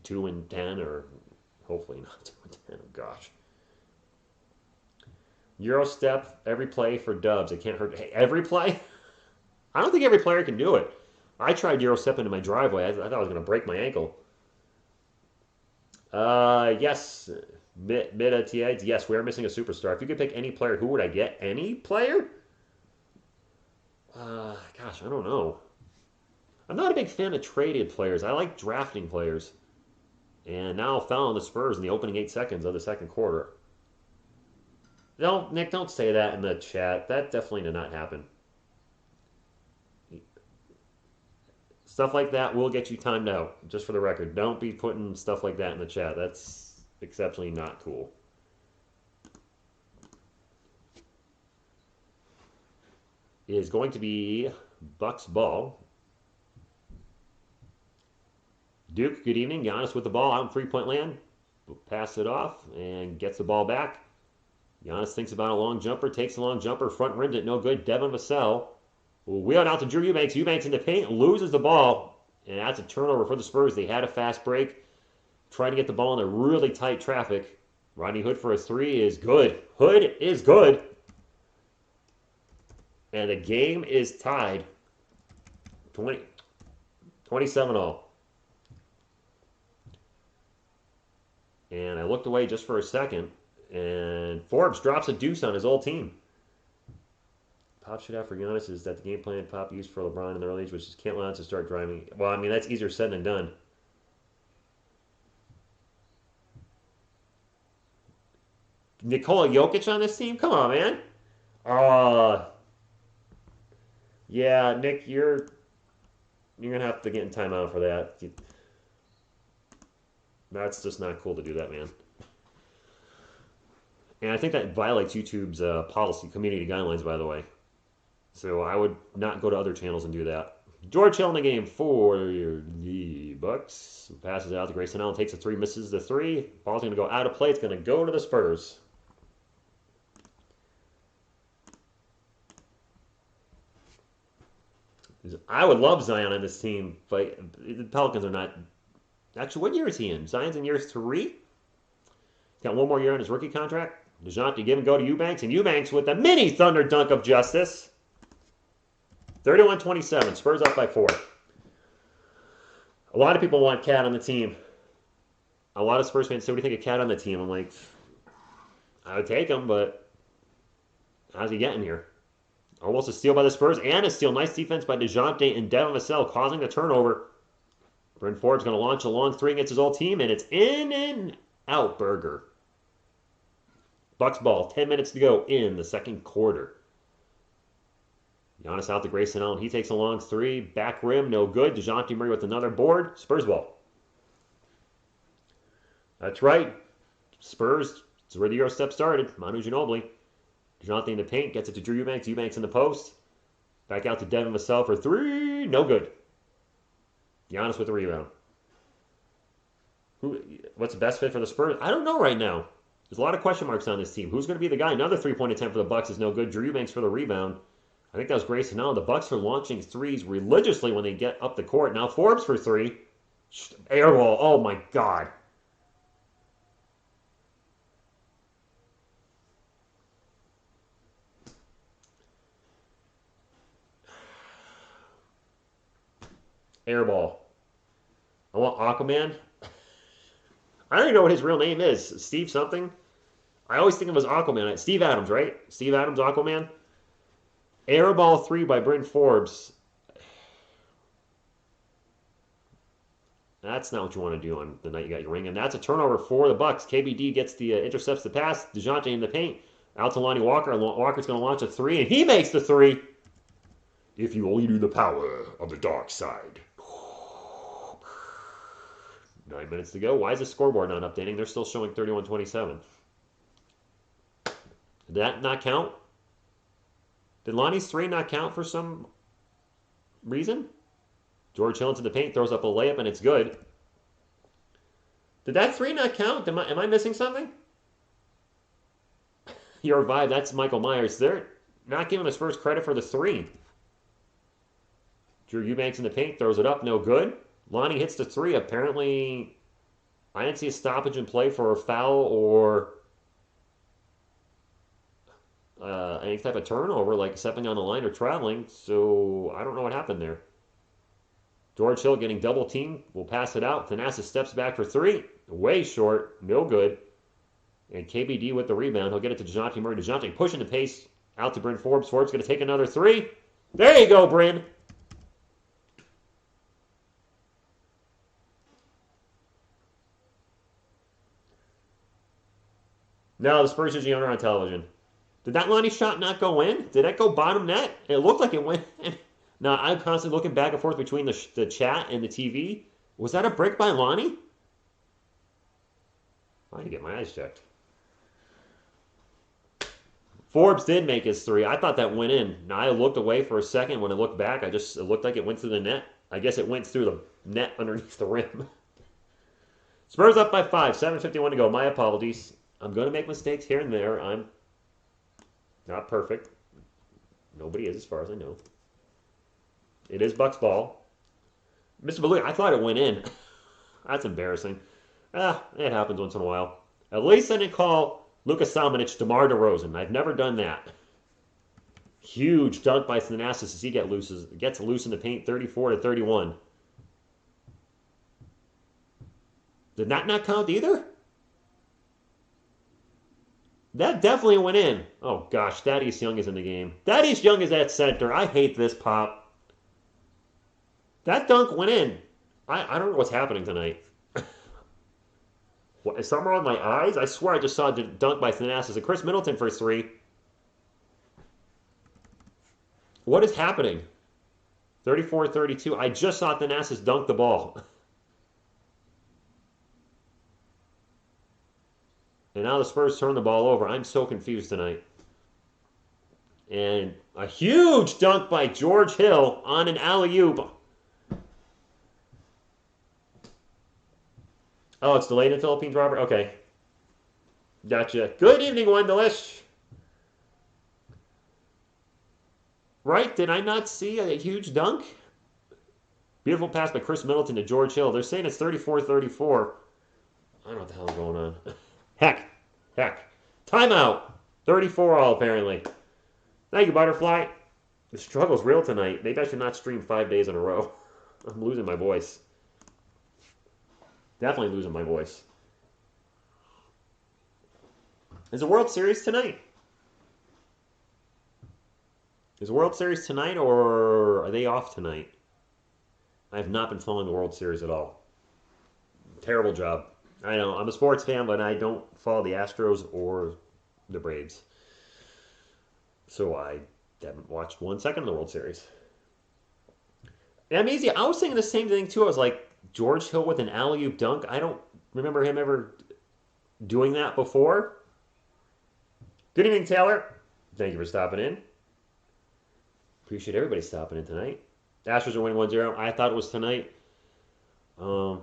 2-10, or hopefully not 2-10. Oh gosh. Euro step every play for dubs. It can't hurt. Hey, every play? I don't think every player can do it. I tried Euro step into my driveway. I thought I was going to break my ankle. Yes. Mid TA. Yes, we are missing a superstar. If you could pick any player, who would I get? Any player? Gosh, I don't know. I'm not a big fan of traded players. I like drafting players. And now fouling the Spurs in the opening 8 seconds of the second quarter. No, Nick, don't say that in the chat. That definitely did not happen. Stuff like that will get you timed out, just for the record. Don't be putting stuff like that in the chat. That's exceptionally not cool. It is going to be Bucks ball. Duke, good evening. Giannis with the ball out in three-point land. Pass it off and gets the ball back. Giannis thinks about a long jumper, takes a long jumper, front rimmed it, no good. Devin Vassell will wheel it out to Drew Eubanks. Eubanks in the paint, loses the ball, and that's a turnover for the Spurs. They had a fast break, trying to get the ball in a really tight traffic. Rodney Hood for a three is good. Hood is good. And the game is tied 27-all. And I looked away just for a second, and Forbes drops a deuce on his old team. Pop should have for Giannis is that the game plan Pop used for LeBron in the early age, which is can't allow to start driving. Well, I mean, that's easier said than done. Nikola Jokic on this team? Come on, man. Yeah, Nick, you're going to have to get in timeout for that. That's just not cool to do that, man. And I think that violates YouTube's policy, community guidelines, by the way. So I would not go to other channels and do that. George Hill in the game for the Bucks. Passes it out to Grayson Allen, takes a three, misses the three. Ball's going to go out of play. It's going to go to the Spurs. I would love Zion on this team, but the Pelicans are not. Actually, what year is he in? Zion's in year 3? Got one more year on his rookie contract. DeJounte give and go to Eubanks, and Eubanks with the mini thunder dunk of justice. 31-27. Spurs up by 4. A lot of people want Cat on the team. A lot of Spurs fans say, what do you think of Cat on the team? I'm like, I would take him, but how's he getting here? Almost a steal by the Spurs and a steal. Nice defense by DeJounte and Devin Vassell causing the turnover. Bryn Forbes going to launch a long three against his old team, and it's in and out, Burger. Bucks ball, 10 minutes to go in the second quarter. Giannis out to Grayson Allen. He takes a long three. Back rim, no good. DeJounte Murray with another board. Spurs ball. That's right. Spurs, it's where the Euro step started. Manu Ginobili. DeJounte in the paint, gets it to Drew Eubanks. Eubanks in the post. Back out to Devin Vassell for three. No good. Giannis with the rebound. What's the best fit for the Spurs? I don't know right now. There's a lot of question marks on this team. Who's going to be the guy? Another three-point attempt for the Bucks is no good. Drew Eubanks for the rebound. I think that was Grayson Allen. The Bucks are launching threes religiously when they get up the court. Now Forbes for three. Air ball. Oh, my God. Air ball. I want Aquaman. I don't even know what his real name is. Steve something. I always think of him as Aquaman. Steve Adams, right? Steve Adams, Aquaman. Air ball 3 by Bryn Forbes. That's not what you want to do on the night you got your ring. And that's a turnover for the Bucks. KBD gets the intercepts the pass. DeJounte in the paint. Out to Lonnie Walker. Walker's going to launch a three, and he makes the three. If you only knew the power on the dark side. 9 minutes to go. Why is the scoreboard not updating? They're still showing 31-27. Did that not count? Did Lonnie's 3 not count for some reason? George Hill into the paint, throws up a layup, and it's good. Did that 3 not count? Am I missing something? Your vibe, that's Michael Myers. They're not giving the Spurs credit for the 3. Drew Eubanks in the paint, throws it up, no good. Lonnie hits the 3. Apparently, I didn't see a stoppage in play for a foul or any type of turnover, like stepping on the line or traveling. So I don't know what happened there. George Hill getting double teamed. Will pass it out. Thanasis steps back for 3. Way short. No good. And KBD with the rebound. He'll get it to DeJounte Murray. DeJounte pushing the pace out to Bryn Forbes. Forbes going to take another 3. There you go, Bryn. No, the Spurs is the owner on television. Did that Lonnie shot not go in? Did that go bottom net? It looked like it went in. Now, I'm constantly looking back and forth between the chat and the TV. Was that a brick by Lonnie? I need to get my eyes checked. Forbes did make his 3. I thought that went in. Now, I looked away for a second. When I looked back, it looked like it went through the net. I guess it went through the net underneath the rim. Spurs up by 5. 7:51 to go. My apologies. I'm going to make mistakes here and there. I'm not perfect. Nobody is, as far as I know. It is Bucks ball. Mr. Baloo, I thought it went in. That's embarrassing. It happens once in a while. At least I didn't call Luka Samanic DeMar DeRozan. I've never done that. Huge dunk by Thanasis as he gets loose in the paint, 34-31. Did that not count either? That definitely went in. Oh, gosh. Thaddeus Young is in the game. Thaddeus Young is at center. I hate this pop. That dunk went in. I don't know what's happening tonight. What, is something wrong with my eyes? I swear I just saw a dunk by Thanasis. And Chris Middleton for 3. What is happening? 34-32. I just saw Thanasis dunk the ball. And now the Spurs turn the ball over. I'm so confused tonight. And a huge dunk by George Hill on an alley-oop. Oh, it's delayed in the Philippines, Robert? Okay. Gotcha. Good evening, Wendelish. Right? Did I not see a huge dunk? Beautiful pass by Chris Middleton to George Hill. They're saying it's 34-34. I don't know what the hell is going on. Heck. Timeout. 34 all, apparently. Thank you, Butterfly. The struggle's real tonight. Maybe I should not stream 5 days in a row. I'm losing my voice. Definitely losing my voice. Is the World Series tonight? Is the World Series tonight, or are they off tonight? I have not been following the World Series at all. Terrible job. I know, I'm a sports fan, but I don't follow the Astros or the Braves. So I haven't watched 1 second of the World Series. And I'm easy. I was thinking the same thing, too. I was like, George Hill with an alley-oop dunk? I don't remember him ever doing that before. Good evening, Taylor. Thank you for stopping in. Appreciate everybody stopping in tonight. The Astros are winning 1-0. I thought it was tonight. Yeah.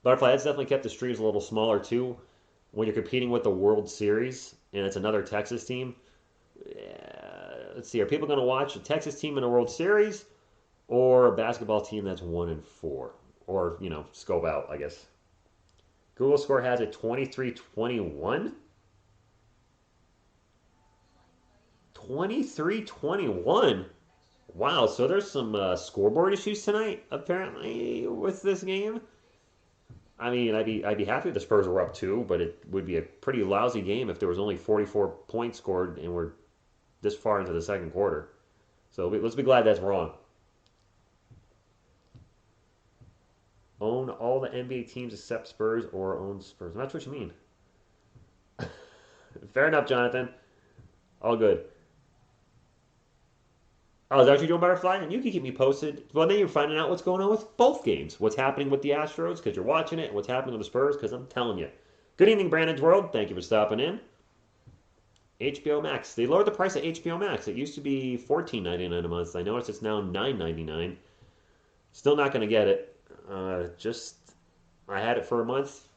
Butterfly, that's definitely kept the streams a little smaller, too. When you're competing with the World Series, and it's another Texas team. Yeah, let's see. Are people going to watch a Texas team in a World Series or a basketball team that's 1-4? Or, scope out, I guess. Google score has it 23-21? 23-21. Wow, so there's some scoreboard issues tonight, apparently, with this game. I mean, I'd be happy if the Spurs were up 2, but it would be a pretty lousy game if there was only 44 points scored and we're this far into the second quarter. So let's be glad that's wrong. Own all the NBA teams except Spurs or own Spurs. I'm not sure what you mean. Fair enough, Jonathan. All good. Oh, is that what you're doing, Butterfly? And you can keep me posted. Well, then you're finding out what's going on with both games. What's happening with the Astros because you're watching it, and what's happening with the Spurs because I'm telling you. Good evening, Brandon's World. Thank you for stopping in. HBO Max. They lowered the price of HBO Max. It used to be $14.99 a month. I noticed it's now $9.99. Still not going to get it. I had it for a month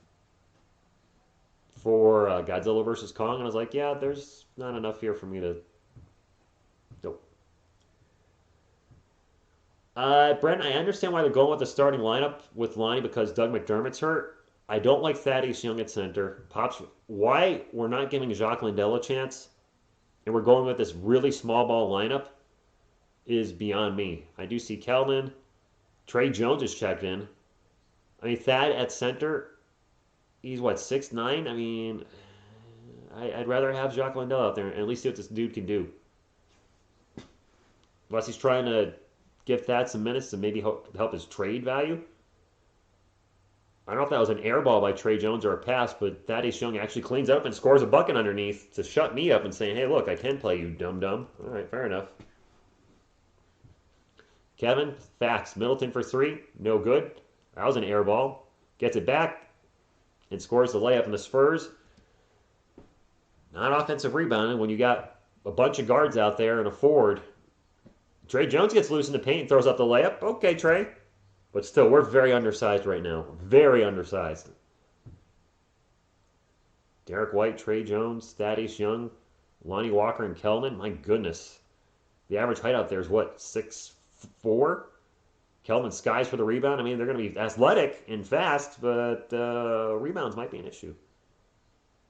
for Godzilla versus Kong, and I was like, yeah, there's not enough here for me to. Nope. Brent, I understand why they're going with the starting lineup with Lonnie because Doug McDermott's hurt. I don't like Thaddeus Young at center. Pops, why we're not giving Jacques Lindell a chance and we're going with this really small ball lineup is beyond me. I do see Keldon. Trey Jones is checked in. I mean, Thad at center, he's what, 6'9"? I mean, I'd rather have Jacques Lindell out there and at least see what this dude can do. Unless he's trying to give Thad some minutes to maybe help his trade value. I don't know if that was an air ball by Trey Jones or a pass, but Thaddeus Young actually cleans up and scores a bucket underneath to shut me up and saying, hey, look, I can play you, dum-dum. All right, fair enough. Kevin, facts. Middleton for three, no good. That was an air ball. Gets it back and scores the layup in the Spurs. Not offensive rebounding when you got a bunch of guards out there and a forward. Trey Jones gets loose in the paint and throws up the layup. Okay, Trey. But still, we're very undersized right now. Very undersized. Derek White, Trey Jones, Thaddeus Young, Lonnie Walker, and Keldon. My goodness. The average height out there is what, 6'4"? Keldon skies for the rebound. I mean, they're going to be athletic and fast, but rebounds might be an issue.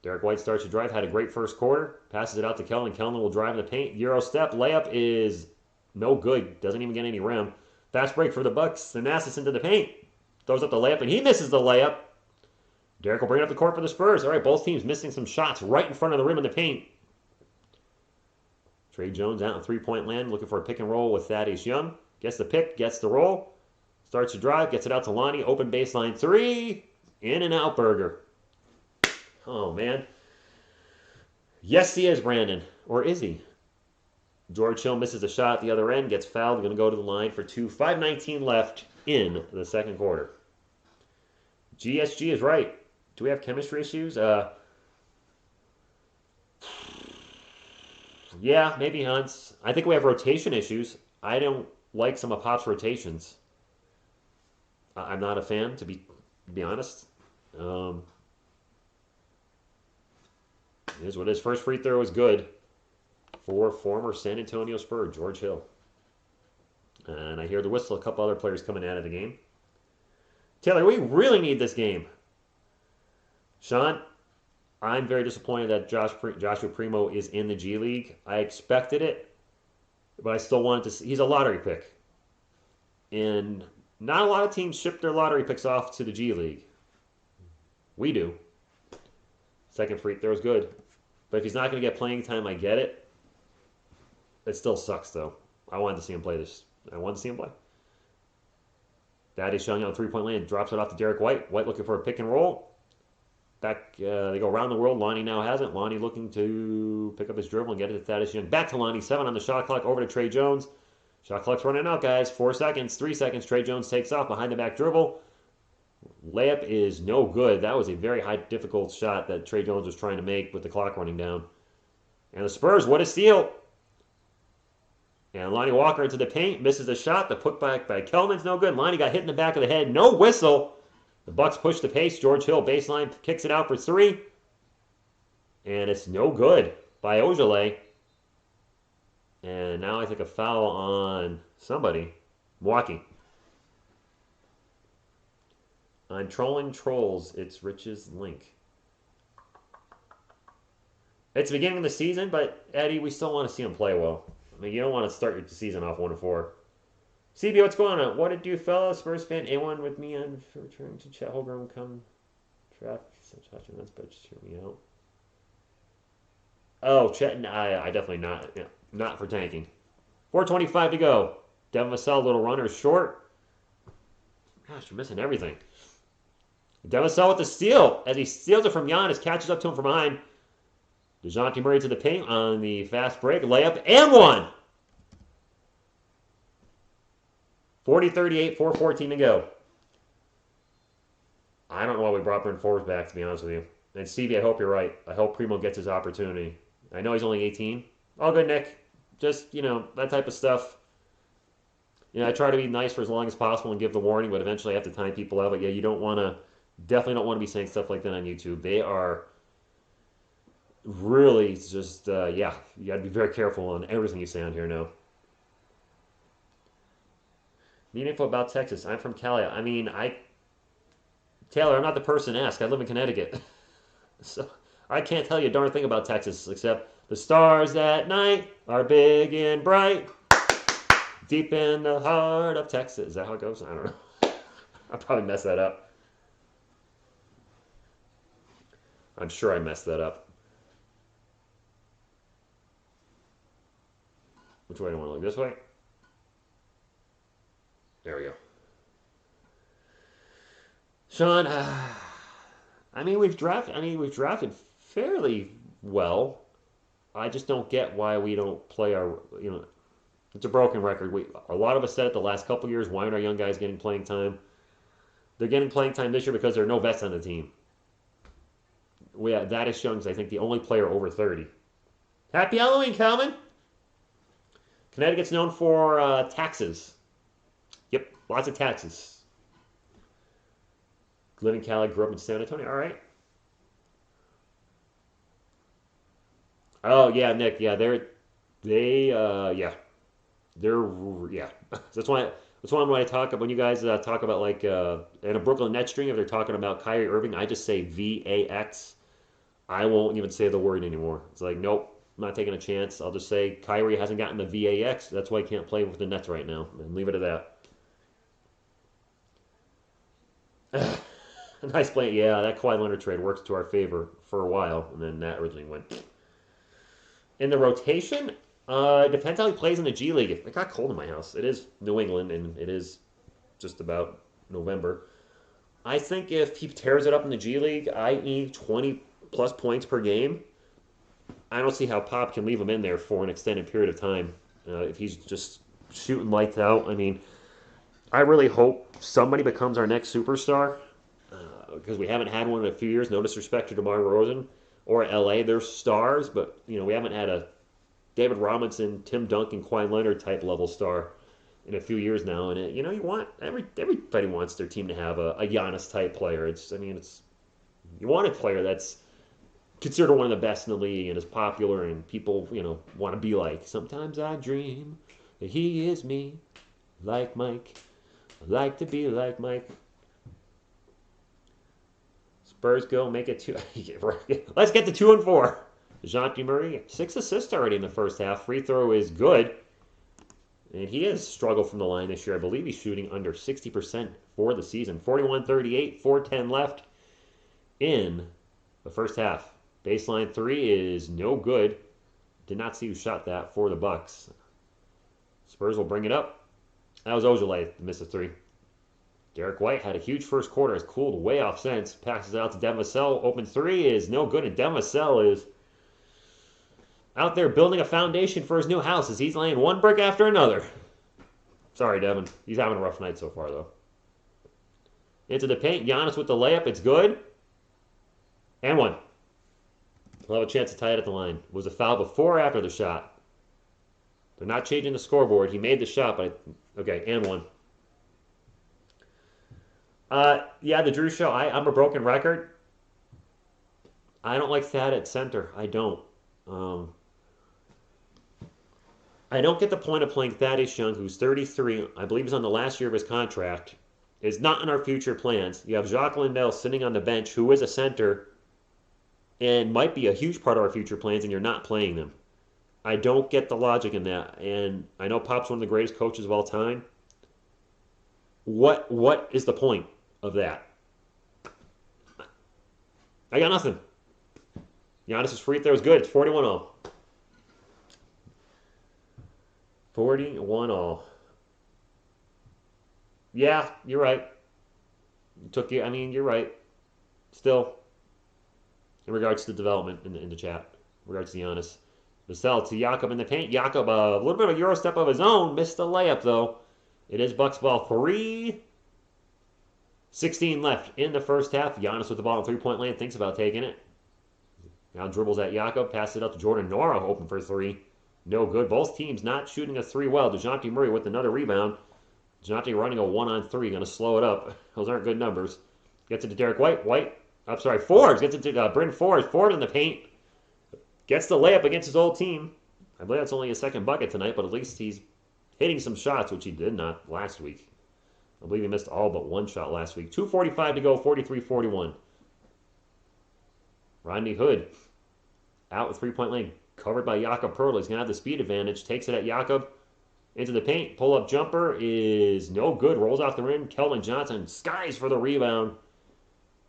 Derek White starts to drive, had a great first quarter, passes it out to Keldon. Keldon will drive in the paint. Euro step, layup is no good. Doesn't even get any rim. Fast break for the Bucks. Thanasis into the paint. Throws up the layup, and he misses the layup. Derek will bring it up the court for the Spurs. All right, both teams missing some shots right in front of the rim in the paint. Trey Jones out in three-point land, looking for a pick and roll with Thaddeus Young. Gets the pick, gets the roll. Starts to drive, gets it out to Lonnie. Open baseline three. In and out burger. Oh, man. Yes, he is, Brandon. Or is he? George Hill misses a shot at the other end, gets fouled, going to go to the line for two. 5:19 left in the second quarter. GSG is right. Do we have chemistry issues? Yeah, maybe Hunts. I think we have rotation issues. I don't like some of Pop's rotations. I'm not a fan, to be honest. It is what it is. First free throw is good for former San Antonio Spur, George Hill. And I hear the whistle, a couple other players coming out of the game. Taylor, we really need this game. Sean, I'm very disappointed that Joshua Primo is in the G League. I expected it, but I still wanted to see. He's a lottery pick. And not a lot of teams ship their lottery picks off to the G League. We do. Second free throw is good. But if he's not going to get playing time, I get it. It still sucks, though. I wanted to see him play this. I wanted to see him play. Thaddeus Young on three-point lane. Drops it off to Derek White. White looking for a pick and roll. Back, they go around the world. Lonnie now has it. Lonnie looking to pick up his dribble and get it to Thaddeus Young. Back to Lonnie. 7 on the shot clock. Over to Trey Jones. Shot clock's running out, guys. 4 seconds. 3 seconds. Trey Jones takes off behind the back dribble. Layup is no good. That was a very high, difficult shot that Trey Jones was trying to make with the clock running down. And the Spurs, what a steal. And Lonnie Walker into the paint, misses the shot. The putback by Keldon's no good. Lonnie got hit in the back of the head. No whistle. The Bucks push the pace. George Hill, baseline, kicks it out for 3. And it's no good by Ojale. And now I think a foul on somebody. Milwaukee. On Trolling Trolls, it's Rich's link. It's the beginning of the season, but Eddie, we still want to see him play well. I mean, you don't want to start your season off 1-4. CB, what's going on? What did you fellow Spurs fan A1 with me on returning to Chet Holmgren come trap such events, but just hear me out. Oh, Chet, I definitely not. Yeah, not for tanking. 4:25 to go. Devin Vassell, little runner, short. Gosh, you're missing everything. Devin Vassell with the steal as he steals it from Giannis, catches up to him from behind. DeJounte Murray to the paint on the fast break. Layup and one. 40-38, 4:14 to go. I don't know why we brought Bryn Forbes back, to be honest with you. And Stevie, I hope you're right. I hope Primo gets his opportunity. I know he's only 18. All good, Nick. Just, that type of stuff. I try to be nice for as long as possible and give the warning, but eventually I have to time people out. But yeah, definitely don't want to be saying stuff like that on YouTube. They are really just, you got to be very careful on everything you say on here now. Need info about Texas. I'm from Cali. Taylor, I'm not the person to ask. I live in Connecticut. So I can't tell you a darn thing about Texas except the stars at night are big and bright. Deep in the heart of Texas. Is that how it goes? I don't know. I'll probably mess that up. I'm sure I messed that up. Which way do I want to look? This way? There we go. Sean, we've drafted fairly well. I just don't get why we don't play our, it's a broken record. A lot of us said it the last couple of years, why aren't our young guys getting playing time? They're getting playing time this year because there are no vets on the team. Thaddeus Young's, I think, the only player over 30. Happy Halloween, Calvin! Connecticut's known for taxes. Yep, lots of taxes. Live in Cali, grew up in San Antonio. All right. Oh yeah, Nick. Yeah, they're That's why when I talk when you guys talk about like in a Brooklyn Nets string, if they're talking about Kyrie Irving, I just say VAX. I won't even say the word anymore. It's like, nope, I'm not taking a chance. I'll just say Kyrie hasn't gotten the VAX. That's why he can't play with the Nets right now, and leave it at that. Nice play. Yeah, that Kawhi Leonard trade works to our favor for a while, and then that originally went. In the rotation, depends how he plays in the G League. It got cold in my house. It is New England, and it is just about November. I think if he tears it up in the G League, i.e. 20-plus points per game, I don't see how Pop can leave him in there for an extended period of time. If he's just shooting lights out, I really hope somebody becomes our next superstar. Because we haven't had one in a few years. No disrespect to DeMar DeRozan or LA. They're stars, but we haven't had a David Robinson, Tim Duncan, Kawhi Leonard type level star in a few years now. And you want everybody wants their team to have a Giannis type player. You want a player that's considered one of the best in the league and is popular and people want to be like. Sometimes I dream that he is me, like Mike. I like to be like Mike. Spurs go make it 2. Let's get to 2 and 4. DeJounte Murray, 6 assists already in the first half. Free throw is good. And he has struggled from the line this year. I believe he's shooting under 60% for the season. 41-38, 4:10 left in the first half. Baseline 3 is no good. Did not see who shot that for the Bucks. Spurs will bring it up. That was Ojale that missed a 3. Derek White had a huge first quarter, has cooled way off since. Passes it out to Devin Vassell. Open 3 is no good, and Devin Vassell is out there building a foundation for his new house as he's laying one brick after another. Sorry, Devin. He's having a rough night so far, though. Into the paint. Giannis with the layup. It's good. And 1. He'll have a chance to tie it at the line. Was a foul before or after the shot? They're not changing the scoreboard. He made the shot, but okay, and 1. The Drew Show. I'm a broken record. I don't like Thad at center. I don't. I don't get the point of playing Thaddeus Young, who's 33. I believe he's on the last year of his contract. Is not in our future plans. You have Jacques Lindell sitting on the bench, who is a center, and might be a huge part of our future plans, and you're not playing them. I don't get the logic in that. And I know Pop's one of the greatest coaches of all time. What is the point of that? I got nothing. Giannis' free throw is good. It's 41-all. 41-all. Yeah, you're right. You're right. Still, in regards to the development in the chat, in regards to Giannis. Vassell to Jakob in the paint. Jakob, a little bit of a Euro step of his own. Missed the layup, though. It is Bucks ball 3:16 left in the first half. Giannis with the ball in three-point land, thinks about taking it. Now dribbles at Jakob, passes it up to Jordan Nora, open for three. No good. Both teams not shooting a three well. DeJounte Murray with another rebound. DeJounte running a 1-on-3, going to slow it up. Those aren't good numbers. Gets it to Derek White. Forbes. Gets it to Bryn Forbes. Forbes in the paint. Gets the layup against his old team. I believe that's only his second bucket tonight, but at least he's hitting some shots, which he did not last week. I believe he missed all but one shot last week. 2:45 to go, 43-41. Rodney Hood out with three-point lane, covered by Jakob Pertl. He's going to have the speed advantage. Takes it at Jakob into the paint. Pull-up jumper is no good. Rolls off the rim. Keldon Johnson skies for the rebound.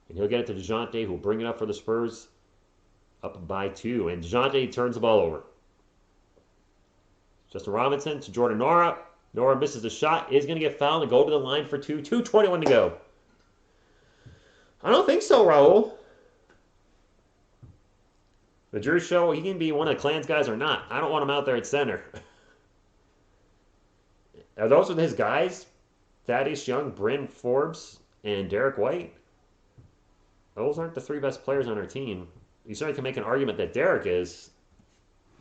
And he'll get it to DeJounte, who will bring it up for the Spurs. Up by 2. And DeJounte turns the ball over. Justin Robinson to Jordan Nora. Nora misses the shot. Is going to get fouled and go to the line for 2. 2:21 to go. I don't think so, Raul. The Drew Show, he can be one of the Clans guys or not. I don't want him out there at center. Are those with his guys? Thaddeus Young, Bryn Forbes, and Derek White? Those aren't the three best players on our team. You certainly can make an argument that Derek is.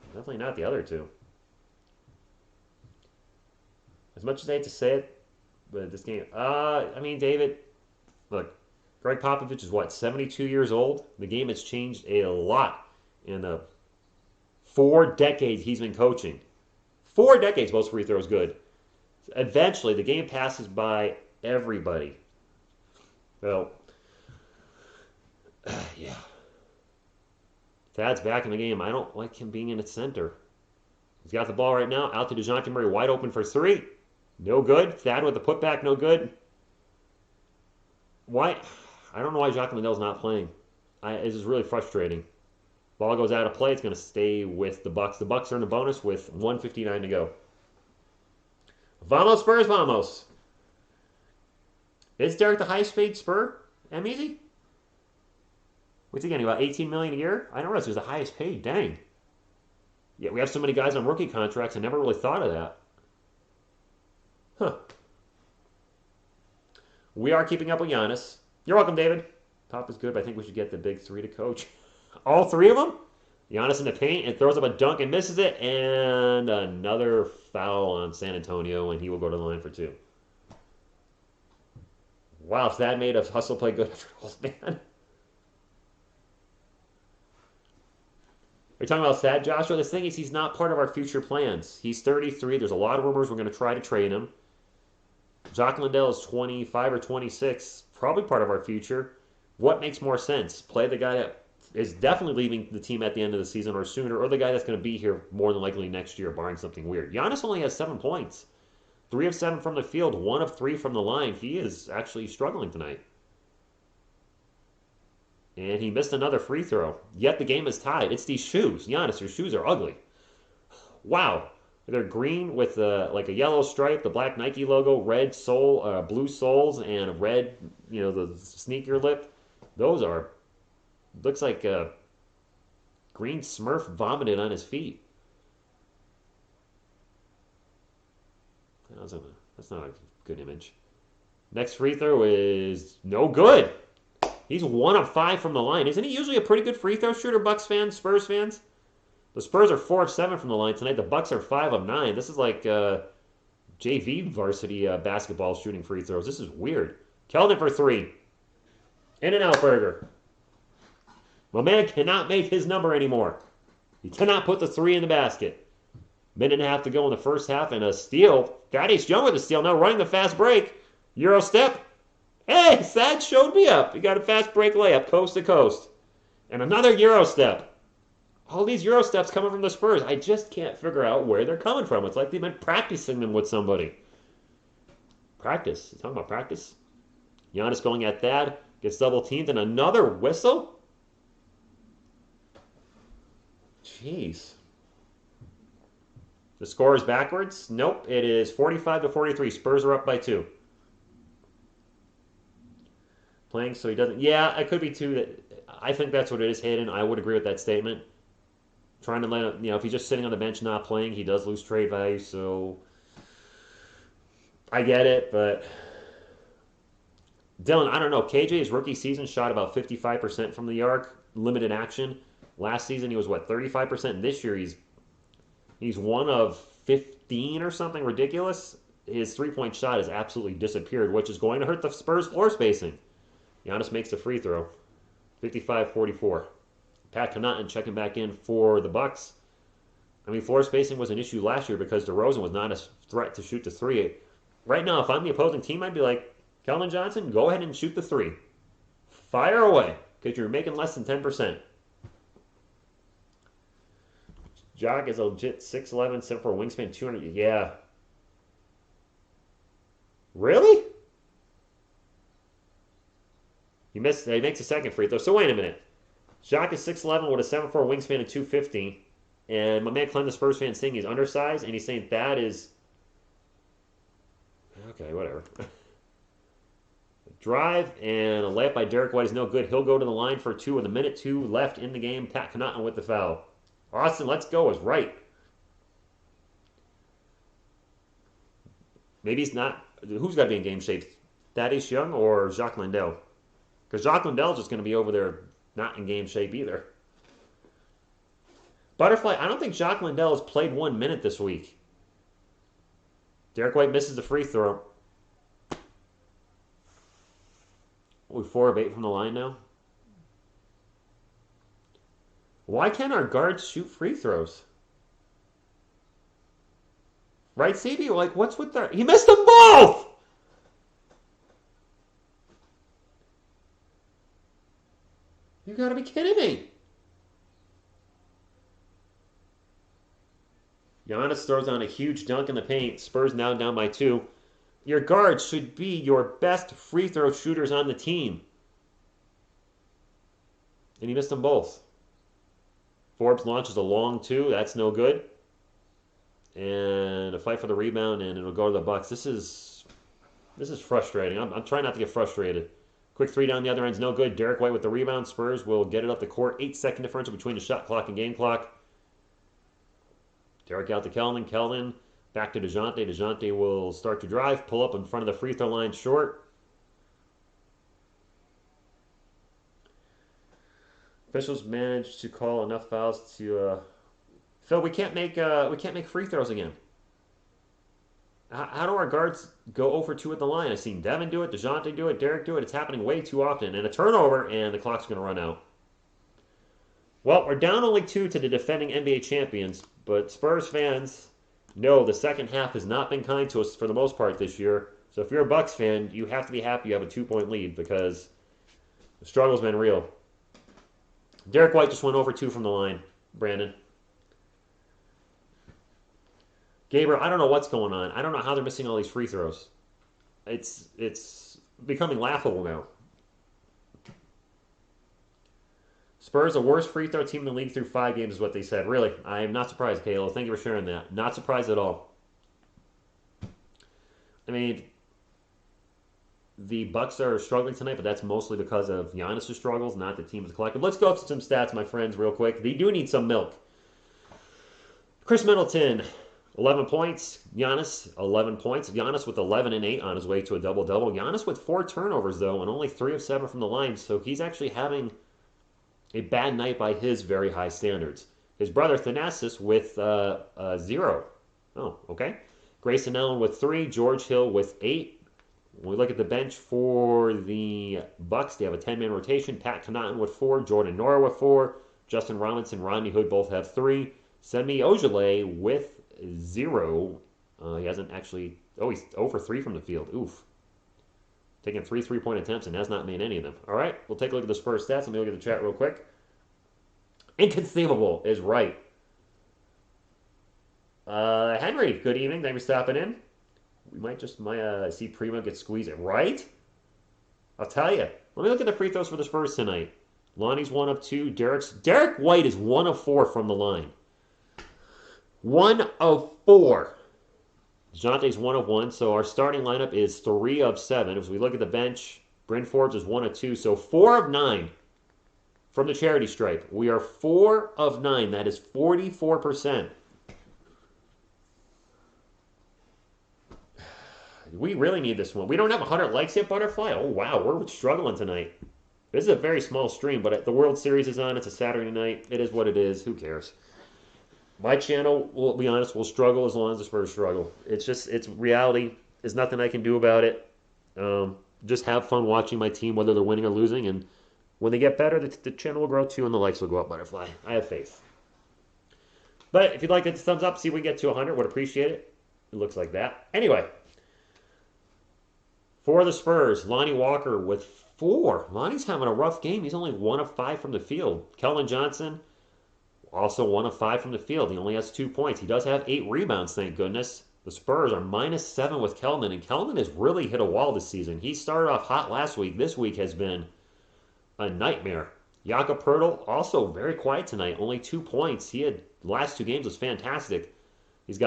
Definitely not the other two. As much as I hate to say it, but this game, David, look, Greg Popovich is 72 years old? The game has changed a lot in the 4 decades he's been coaching. 4 decades, most free throws good. Eventually, the game passes by everybody. Well, yeah. Thad's back in the game. I don't like him being in the center. He's got the ball right now. Out to DeJounte Murray, wide open for 3. No good. Thad with the putback, no good. Why? I don't know why Jacques Liddell's not playing. This is really frustrating. Ball goes out of play. It's going to stay with the Bucks. The Bucks are in the bonus with 1:59 to go. Vamos, Spurs, vamos. Is Derek the highest paid Spur? Easy? What's he getting, about $18 million a year? I don't realize he was the highest paid. Dang. Yeah, we have so many guys on rookie contracts. I never really thought of that. Huh. We are keeping up with Giannis. You're welcome, David. Pop is good, but I think we should get the big 3 to coach. All 3 of them? Giannis in the paint and throws up a dunk and misses it. And another foul on San Antonio, and he will go to the line for 2. Wow, if that made a hustle play good after all, man. Are you talking about Thad, Joshua? The thing is, he's not part of our future plans. He's 33. There's a lot of rumors we're going to try to trade him. Jacques Liddell is 25 or 26. Probably part of our future. What makes more sense? Play the guy that is definitely leaving the team at the end of the season or sooner, or the guy that's going to be here more than likely next year, barring something weird. Giannis only has 7 points. 3 of 7 from the field, 1 of 3 from the line. He is actually struggling tonight. And he missed another free throw. Yet the game is tied. It's these shoes. Giannis, your shoes are ugly. Wow. They're green with like a yellow stripe, the black Nike logo, red sole, blue soles, and a red, the sneaker lip. Those are, looks like a green Smurf vomited on his feet. That's not a good image. Next free throw is no good. He's 1 of 5 from the line. Isn't he usually a pretty good free throw shooter, Bucks fans, Spurs fans? The Spurs are 4 of 7 from the line tonight. The Bucks are 5 of 9. This is like JV varsity basketball shooting free throws. This is weird. Keldon for 3. In-and-out burger. My man cannot make his number anymore. He cannot put the 3 in the basket. Minute and a half to go in the first half, and a steal. Thaddeus Young with a steal. Now running the fast break. Euro step. Hey, Thad showed me up. He got a fast break layup, coast to coast. And another Euro step. All these Euro steps coming from the Spurs. I just can't figure out where they're coming from. It's like they've been practicing them with somebody. Practice. You talking about practice? Giannis going at Thad. Gets double teamed, and another whistle? Jeez. The score is backwards? Nope. It is 45-43. Spurs are up by 2. Playing so he doesn't... Yeah, it could be 2. I think that's what it is, Hayden. I would agree with that statement. Trying to let him... if he's just sitting on the bench not playing, he does lose trade value, so... I get it, but Dylan, I don't know. KJ's rookie season shot about 55% from the arc, limited action. Last season he was what 35%. This year he's one of 15 or something ridiculous. His 3-point shot has absolutely disappeared, which is going to hurt the Spurs floor spacing. Giannis makes the free throw, 55-44. Pat Connaughton checking back in for the Bucks. I mean, floor spacing was an issue last year because DeRozan was not a threat to shoot the three. Right now, if I'm the opposing team, I'd be like, Keldon Johnson, go ahead and shoot the three. Fire away, because you're making less than 10%. Jock is a legit 6'11", 7'4" wingspan, 200. Yeah. Really? He makes a second free throw. So wait a minute. Jock is 6'11" with a 7'4" wingspan and 250. And my man Clem, the Spurs fan, saying he's undersized, and he's saying that is... Okay, whatever. Drive and a layup by Derek White is no good. He'll go to the line for two with a minute 2 left in the game. Pat Connaughton with the foul. Austin, let's go is right. Maybe he's not. Who's got to be in game shape? Thaddeus Young or Jacques Landale? Because Jacques Landale's just going to be over there not in game shape either. Butterfly, I don't think Jacques Landale has played 1 minute this week. Derek White misses the free throw. We're 4 of 8 from the line now. Why can't our guards shoot free throws? Right, CB? Like, what's with their... He missed them both! You gotta be kidding me. Giannis throws on a huge dunk in the paint. Spurs now down by 2. Your guards should be your best free throw shooters on the team. And he missed them both. Forbes launches a long 2. That's no good. And a fight for the rebound, and it'll go to the Bucks. This is frustrating. I'm trying not to get frustrated. Quick 3 down the other end's no good. Derek White with the rebound. Spurs will get it up the court. 8-second differential between the shot clock and game clock. Derek out to Keldon. Keldon back to DeJounte. DeJounte will start to drive. Pull up in front of the free throw line short. Officials managed to call enough fouls to... Phil, we can't make free throws again. How do our guards go 0 for 2 at the line? I've seen Devin do it, DeJounte do it, Derek do it. It's happening way too often. And a turnover, and the clock's going to run out. Well, we're down only 2 to the defending NBA champions, but Spurs fans know the second half has not been kind to us for the most part this year. So if you're a Bucks fan, you have to be happy you have a 2-point lead because the struggle's been real. Derek White just went over 2 from the line, Brandon. Gabriel, I don't know what's going on. I don't know how they're missing all these free throws. It's becoming laughable now. Spurs, the worst free throw team in the league through 5 games is what they said. Really, I am not surprised, Kayla. Thank you for sharing that. Not surprised at all. I mean, the Bucks are struggling tonight, but that's mostly because of Giannis' struggles, not the team as a collective. Let's go up to some stats, my friends, real quick. They do need some milk. Chris Middleton, 11 points. Giannis, 11 points. Giannis with 11 and 8 on his way to a double-double. Giannis with 4 turnovers, though, and only 3 of 7 from the line, so he's actually having a bad night by his very high standards. His brother Thanasis with 0. Oh, okay. Grayson Allen with 3. George Hill with 8. When we look at the bench for the Bucks, they have a 10-man rotation. Pat Connaughton with 4. Jordan Nora with 4. Justin Robinson, Rodney Hood both have 3. Semi Ojeleye with 0. He hasn't actually... Oh, he's 0 for 3 from the field. Oof. Taking 3 3-point attempts and has not made any of them. All right, we'll take a look at the Spurs stats. Let me look at the chat real quick. Inconceivable is right. Henry, good evening. Thanks for stopping in. We might see Primo get squeezed. Right? I'll tell you. Let me look at the free throws for the Spurs tonight. Lonnie's 1 of 2. Derek White is 1 of 4 from the line. 1 of 4. DeJounte's 1 of 1, so our starting lineup is 3 of 7. As we look at the bench, Bryn Forbes is 1 of 2, so 4 of 9 from the charity stripe. We are 4 of 9. That is 44%. We really need this one. We don't have 100 likes yet, Butterfly. Oh, wow. We're struggling tonight. This is a very small stream, but the World Series is on. It's a Saturday night. It is what it is. Who cares? My channel, we'll be honest, will struggle as long as the Spurs struggle. It's reality. There's nothing I can do about it. Just have fun watching my team, whether they're winning or losing. And when they get better, the channel will grow too, and the likes will go up, Butterfly. I have faith. But if you'd like to thumbs up, see if we can get to 100, would appreciate it. It looks like that. Anyway, for the Spurs, Lonnie Walker with 4. Lonnie's having a rough game. He's only 1 of 5 from the field. Keldon Johnson, also 1 of 5 from the field. He only has 2 points. He does have 8 rebounds, thank goodness. The Spurs are -7 with Keldon, and Keldon has really hit a wall this season. He started off hot last week. This week has been a nightmare. Jakob Poeltl, also very quiet tonight. Only 2 points. He had the last 2 games was fantastic. He's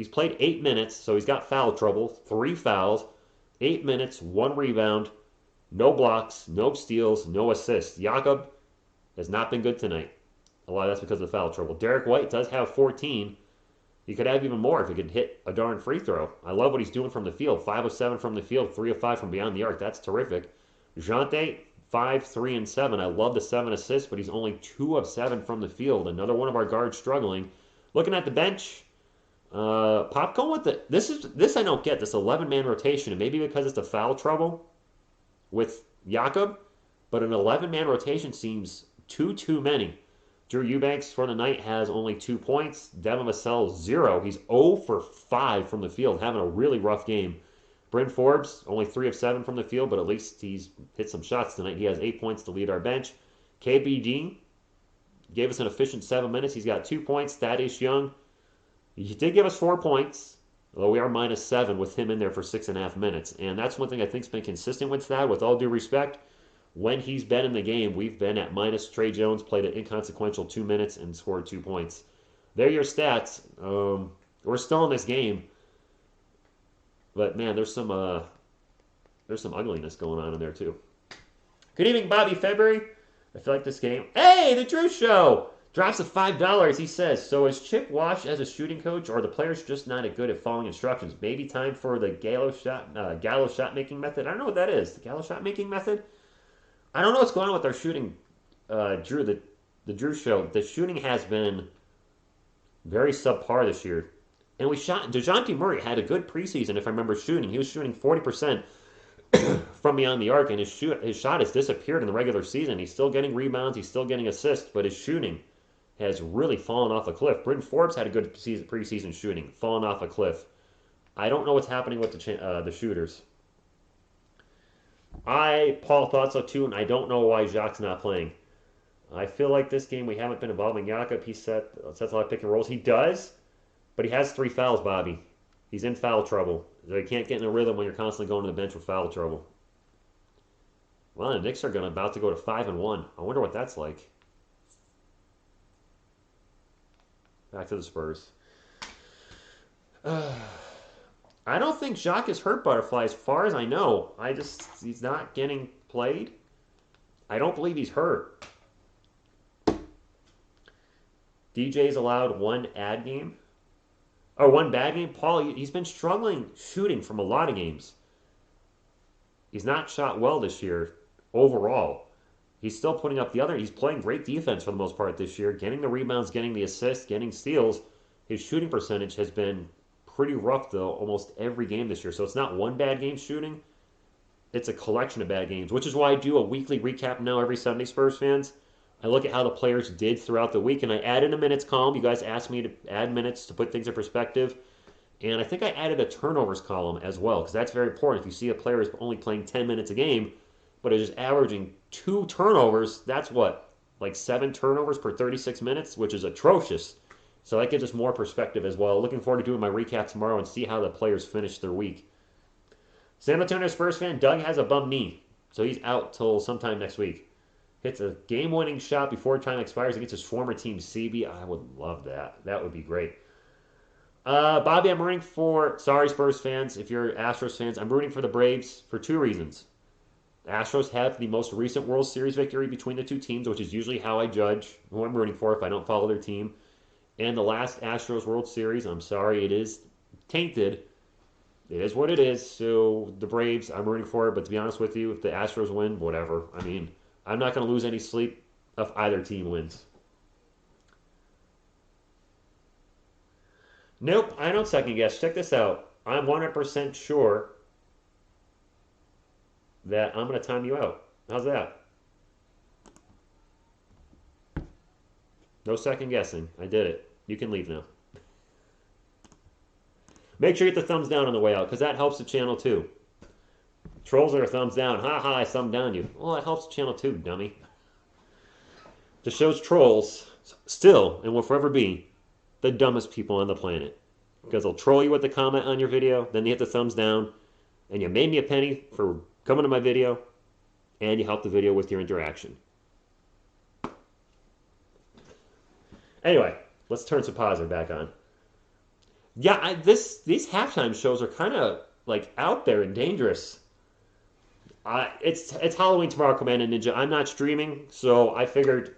played 8 minutes, so he's got foul trouble. 3 fouls, 8 minutes, 1 rebound, no blocks, no steals, no assists. Jakob has not been good tonight. A lot of that's because of the foul trouble. Derek White does have 14. He could have even more if he could hit a darn free throw. I love what he's doing from the field. 5 of 7 from the field, 3 of 5 from beyond the arc. That's terrific. Jante, 5, 3, and 7. I love the 7 assists, but he's only 2 of 7 from the field. Another one of our guards struggling. Looking at the bench, Pop going with the this I don't get, this 11-man rotation, and maybe because it's the foul trouble with Jakob, but an 11-man rotation seems too many. Drew Eubanks for the night has only 2 points. Devin Vassell, 0. He's 0 for 5 from the field, having a really rough game. Bryn Forbes, only 3 of 7 from the field, but at least he's hit some shots tonight. He has 8 points to lead our bench. KBD gave us an efficient 7 minutes. He's got 2 points. Thaddeus Young, he did give us 4 points, although we are -7 with him in there for 6.5 minutes. And that's one thing I think's been consistent with that, with all due respect. When he's been in the game, we've been at minus. Trey Jones played an inconsequential 2 minutes and scored 2 points. There are your stats. We're still in this game. But man, there's some ugliness going on in there too. Good evening, Bobby February. I feel like this game. Hey, the Drew Show drops of $5. He says, "So is Chip Wash as a shooting coach, or are the players just not good at following instructions? Maybe time for the Gallo shot making method." I don't know what that is. The Gallo shot making method. I don't know what's going on with our shooting. Drew, the Drew Show. The shooting has been very subpar this year. And DeJounte Murray had a good preseason, if I remember shooting. He was shooting 40% from beyond the arc, and his shot has disappeared in the regular season. He's still getting rebounds, he's still getting assists, but his shooting has really fallen off a cliff. Bryn Forbes had a good preseason shooting, fallen off a cliff. I don't know what's happening with the shooters. Paul thought so too, and I don't know why Jacques not playing. I feel like this game we haven't been involving Jakob. He sets a lot of pick and rolls. He does. But he has 3 fouls, Bobby. He's in foul trouble. So you can't get in a rhythm when you're constantly going to the bench with foul trouble. Well, the Knicks are about to go to 5-1. I wonder what that's like. Back to the Spurs. I don't think Jacques is hurt, Butterfly, as far as I know. He's not getting played. I don't believe he's hurt. DJ's allowed 1 ad game. Or 1 bad game. Paul, he's been struggling shooting from a lot of games. He's not shot well this year overall. He's still putting up he's playing great defense for the most part this year, getting the rebounds, getting the assists, getting steals. His shooting percentage has been pretty rough, though, almost every game this year. So it's not 1 bad game shooting. It's a collection of bad games, which is why I do a weekly recap now every Sunday, Spurs fans. I look at how the players did throughout the week, and I add in a minutes column. You guys asked me to add minutes to put things in perspective. And I think I added a turnovers column as well, because that's very important. If you see a player is only playing 10 minutes a game, but is just averaging 2 turnovers, that's what? Like 7 turnovers per 36 minutes, which is atrocious. So that gives us more perspective as well. Looking forward to doing my recap tomorrow and see how the players finish their week. San Antonio Spurs fan, Doug has a bum knee, so he's out till sometime next week. Hits a game-winning shot before time expires against his former team, CB. I would love that. That would be great. Bobby, I'm rooting for... Sorry, Spurs fans. If you're Astros fans, I'm rooting for the Braves for 2 reasons. The Astros have the most recent World Series victory between the 2 teams, which is usually how I judge who I'm rooting for if I don't follow their team. And the last Astros World Series, I'm sorry, it is tainted. It is what it is. So the Braves, I'm rooting for it. But to be honest with you, if the Astros win, whatever. I mean, I'm not going to lose any sleep if either team wins. Nope, I don't second guess. Check this out. I'm 100% sure that I'm going to time you out. How's that? No second guessing. I did it. You can leave now. Make sure you hit the thumbs down on the way out, because that helps the channel too. Trolls are a thumbs down. Ha ha, I thumb down you. Well, that helps the channel too, dummy. Just shows trolls still, and will forever be, the dumbest people on the planet. Because they'll troll you with the comment on your video, then they hit the thumbs down, and you made me a penny for coming to my video, and you helped the video with your interaction. Anyway, let's turn some positive back on. Yeah, these halftime shows are kind of like out there and dangerous. It's Halloween tomorrow, Commander Ninja. I'm not streaming, so I figured,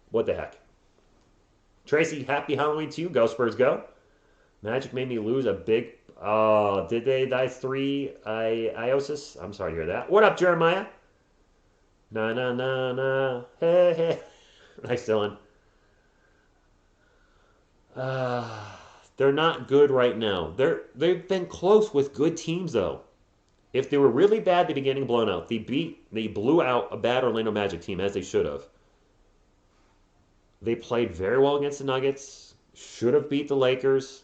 what the heck. Tracy, happy Halloween to you. Go Spurs, go. Magic made me lose a big. Did they die 3 Iosis? I'm sorry to hear that. What up, Jeremiah? Na na na na. Hey hey. Nice, Dylan. They're not good right now. They've been close with good teams though. If they were really bad, they'd be getting blown out. They blew out a bad Orlando Magic team as they should have. They played very well against the Nuggets. Should have beat the Lakers.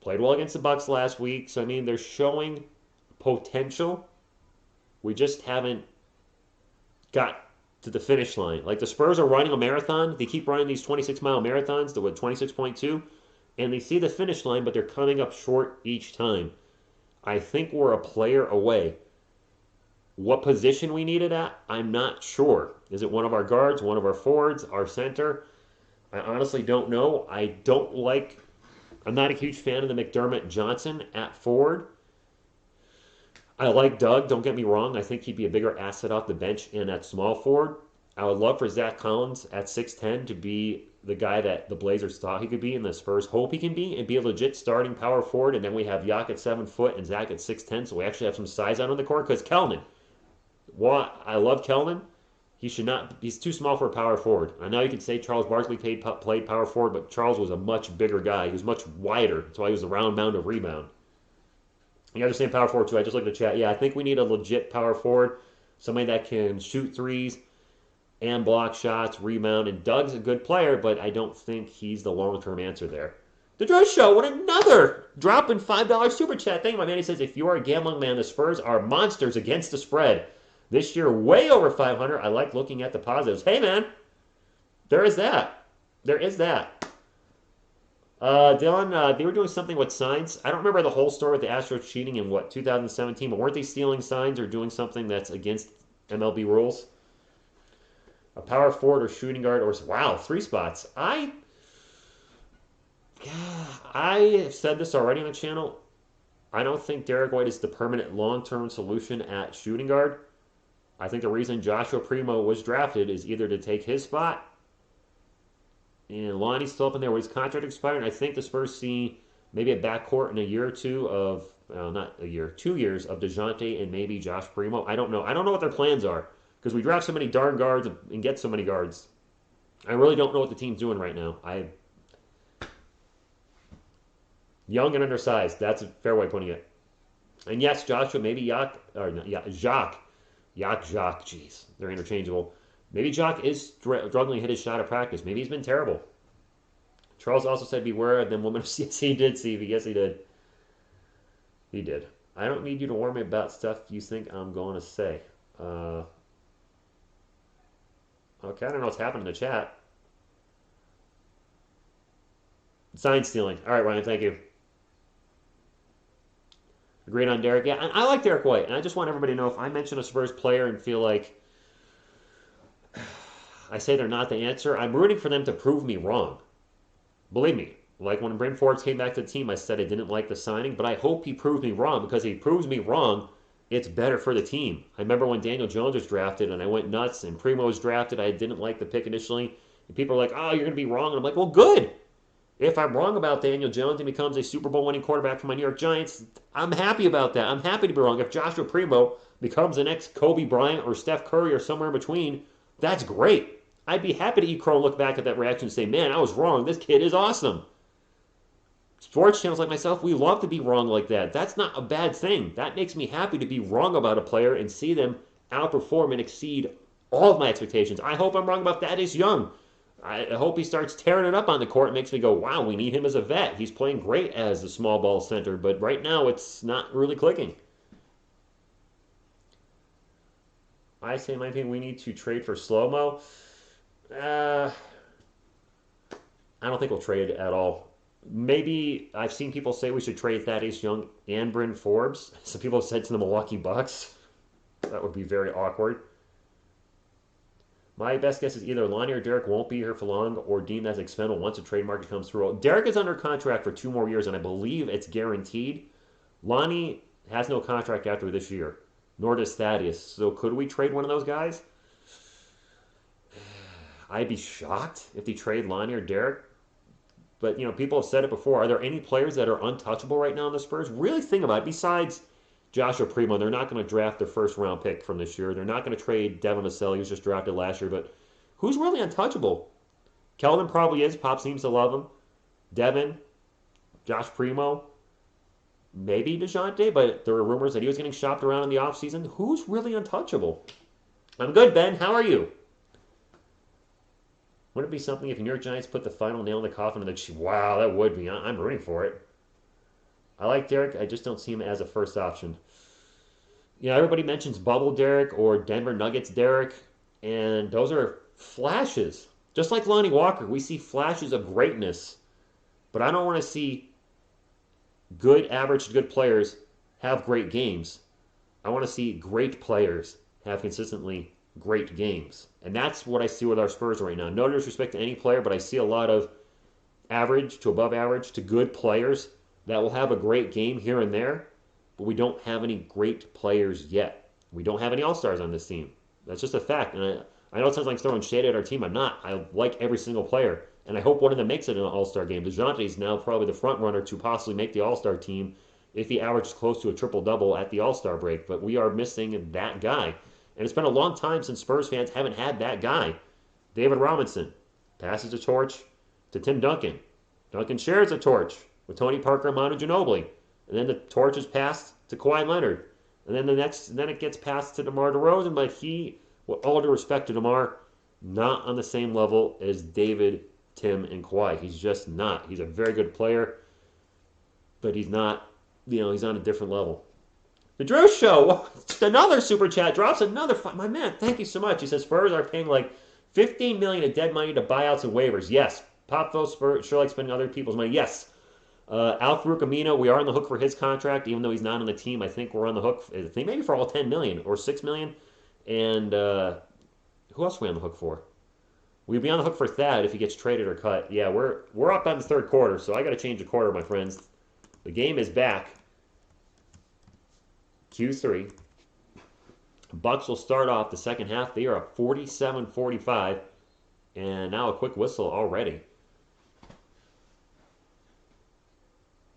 Played well against the Bucks last week. So I mean, they're showing potential. We just haven't got to the finish line. Like the Spurs are running a marathon. They keep running these 26-mile marathons to 26.2. And they see the finish line, but they're coming up short each time. I think we're a player away. What position we need it at, I'm not sure. Is it one of our guards, one of our forwards, our center? I honestly don't know. I'm not a huge fan of the McDermott Johnson at forward. I like Doug, don't get me wrong. I think he'd be a bigger asset off the bench and at small forward. I would love for Zach Collins at 6'10 to be the guy that the Blazers thought he could be and the Spurs hope he can be and be a legit starting power forward. And then we have Yak at 7 foot and Zach at 6'10, so we actually have some size out on the court. Because Kellman, I love Kellman. He's too small for a power forward. I know you could say Charles Barkley played power forward, but Charles was a much bigger guy. He was much wider, so he was a round mound of rebound. You understand power forward too. I just looked at the chat. Yeah, I think we need a legit power forward, somebody that can shoot threes and block shots, rebound. And Doug's a good player, but I don't think he's the long-term answer there. The Drew Show, what another drop in $5 super chat. Thank you, my man. He says, if you are a gambling man, the Spurs are monsters against the spread. This year, way over 500. I like looking at the positives. Hey, man, there is that. There is that. Dylan, they were doing something with signs. I don't remember the whole story with the Astros cheating in, 2017, but weren't they stealing signs or doing something that's against MLB rules? A power forward or shooting guard or... Wow, 3 spots. I have said this already on the channel. I don't think Derek White is the permanent long-term solution at shooting guard. I think the reason Joshua Primo was drafted is either to take his spot, and Lonnie's still up in there with his contract expired. I think the Spurs see maybe a backcourt in a year or two of, not a year, 2 years of DeJounte and maybe Josh Primo. I don't know. I don't know what their plans are because we draft so many darn guards and get so many guards. I really don't know what the team's doing right now. Young and undersized. That's a fair way of putting it. And yes, Joshua, maybe Jacques. Jeez, they're interchangeable. Maybe Jacques is struggling to hit his shot at practice. Maybe he's been terrible. Charles also said, beware of them women. Yes, he did, Stevie. Yes, he did. He did. I don't need you to warn me about stuff you think I'm going to say. Okay, I don't know what's happening in the chat. Sign stealing. All right, Ryan, thank you. Agreed on Derek. Yeah, I like Derek White, and I just want everybody to know if I mention a Spurs player and feel like I say they're not the answer, I'm rooting for them to prove me wrong. Believe me, like when Bryn Forbes came back to the team, I said I didn't like the signing, but I hope he proves me wrong because if he proves me wrong, it's better for the team. I remember when Daniel Jones was drafted, and I went nuts, and Primo was drafted. I didn't like the pick initially, and people are like, oh, you're going to be wrong. And I'm like, well, good. If I'm wrong about Daniel Jones and becomes a Super Bowl winning quarterback for my New York Giants, I'm happy about that. I'm happy to be wrong. If Joshua Primo becomes the next Kobe Bryant or Steph Curry or somewhere in between, that's great. I'd be happy to eat crow and look back at that reaction and say, man, I was wrong. This kid is awesome. Sports channels like myself, we love to be wrong like that. That's not a bad thing. That makes me happy to be wrong about a player and see them outperform and exceed all of my expectations. I hope I'm wrong about Thaddeus Young. I hope he starts tearing it up on the court. It makes me go, wow, we need him as a vet. He's playing great as the small ball center, but right now it's not really clicking. I say, in my opinion, we need to trade for slow-mo. I don't think we'll trade at all. Maybe I've seen people say we should trade Thaddeus Young and Bryn Forbes. Some people have said to the Milwaukee Bucks. That would be very awkward. My best guess is either Lonnie or Derek won't be here for long or deemed as expendable once a trade market comes through. Derek is under contract for 2 more years, and I believe it's guaranteed. Lonnie has no contract after this year, nor does Thaddeus. So could we trade one of those guys? I'd be shocked if they trade Lonnie or Derek. But, people have said it before. Are there any players that are untouchable right now in the Spurs? Really think about it. Besides Joshua Primo, they're not going to draft their first-round pick from this year. They're not going to trade Devin Vassell. He was just drafted last year. But who's really untouchable? Keldon probably is. Pop seems to love him. Devin, Josh Primo, maybe DeJounte, but there were rumors that he was getting shopped around in the offseason. Who's really untouchable? I'm good, Ben. How are you? Wouldn't it be something if New York Giants put the final nail in the coffin of the Chiefs? Wow, that would be. I'm rooting for it. I like Derek. I just don't see him as a first option. Everybody mentions Bubble Derek or Denver Nuggets Derek, and those are flashes. Just like Lonnie Walker, we see flashes of greatness, but I don't want to see good, average, good players have great games. I want to see great players have consistently great games. And that's what I see with our Spurs right now. No disrespect to any player, but I see a lot of average to above average to good players that will have a great game here and there, but we don't have any great players yet. We don't have any all-stars on this team. That's just a fact. And I know it sounds like throwing shade at our team. I'm not. I like every single player. And I hope one of them makes it an all-star game. DeJounte is now probably the front runner to possibly make the all-star team if he averages close to a triple-double at the all-star break. But we are missing that guy. And it's been a long time since Spurs fans haven't had that guy. David Robinson passes the torch to Tim Duncan. Duncan shares the torch with Tony Parker and Manu Ginobili. And then the torch is passed to Kawhi Leonard. And then it gets passed to DeMar DeRozan, but he, with all due respect to DeMar, not on the same level as David, Tim, and Kawhi. He's just not. He's a very good player, but he's not, he's on a different level. The Drew Show, another super chat, drops another, my man, thank you so much. He says, Spurs are paying like $15 million of dead money to buyouts and waivers. Yes. Popville Spurs sure like spending other people's money. Yes. Al-Farouq Amino, we are on the hook for his contract, even though he's not on the team. I think we're on the hook, I think maybe for all $10 million or $6 million. And who else are we on the hook for? We'd be on the hook for Thad if he gets traded or cut. Yeah, we're up on the third quarter, so I got to change the quarter, my friends. The game is back. Q3. Bucks will start off the second half. They are up 47-45. And now a quick whistle already.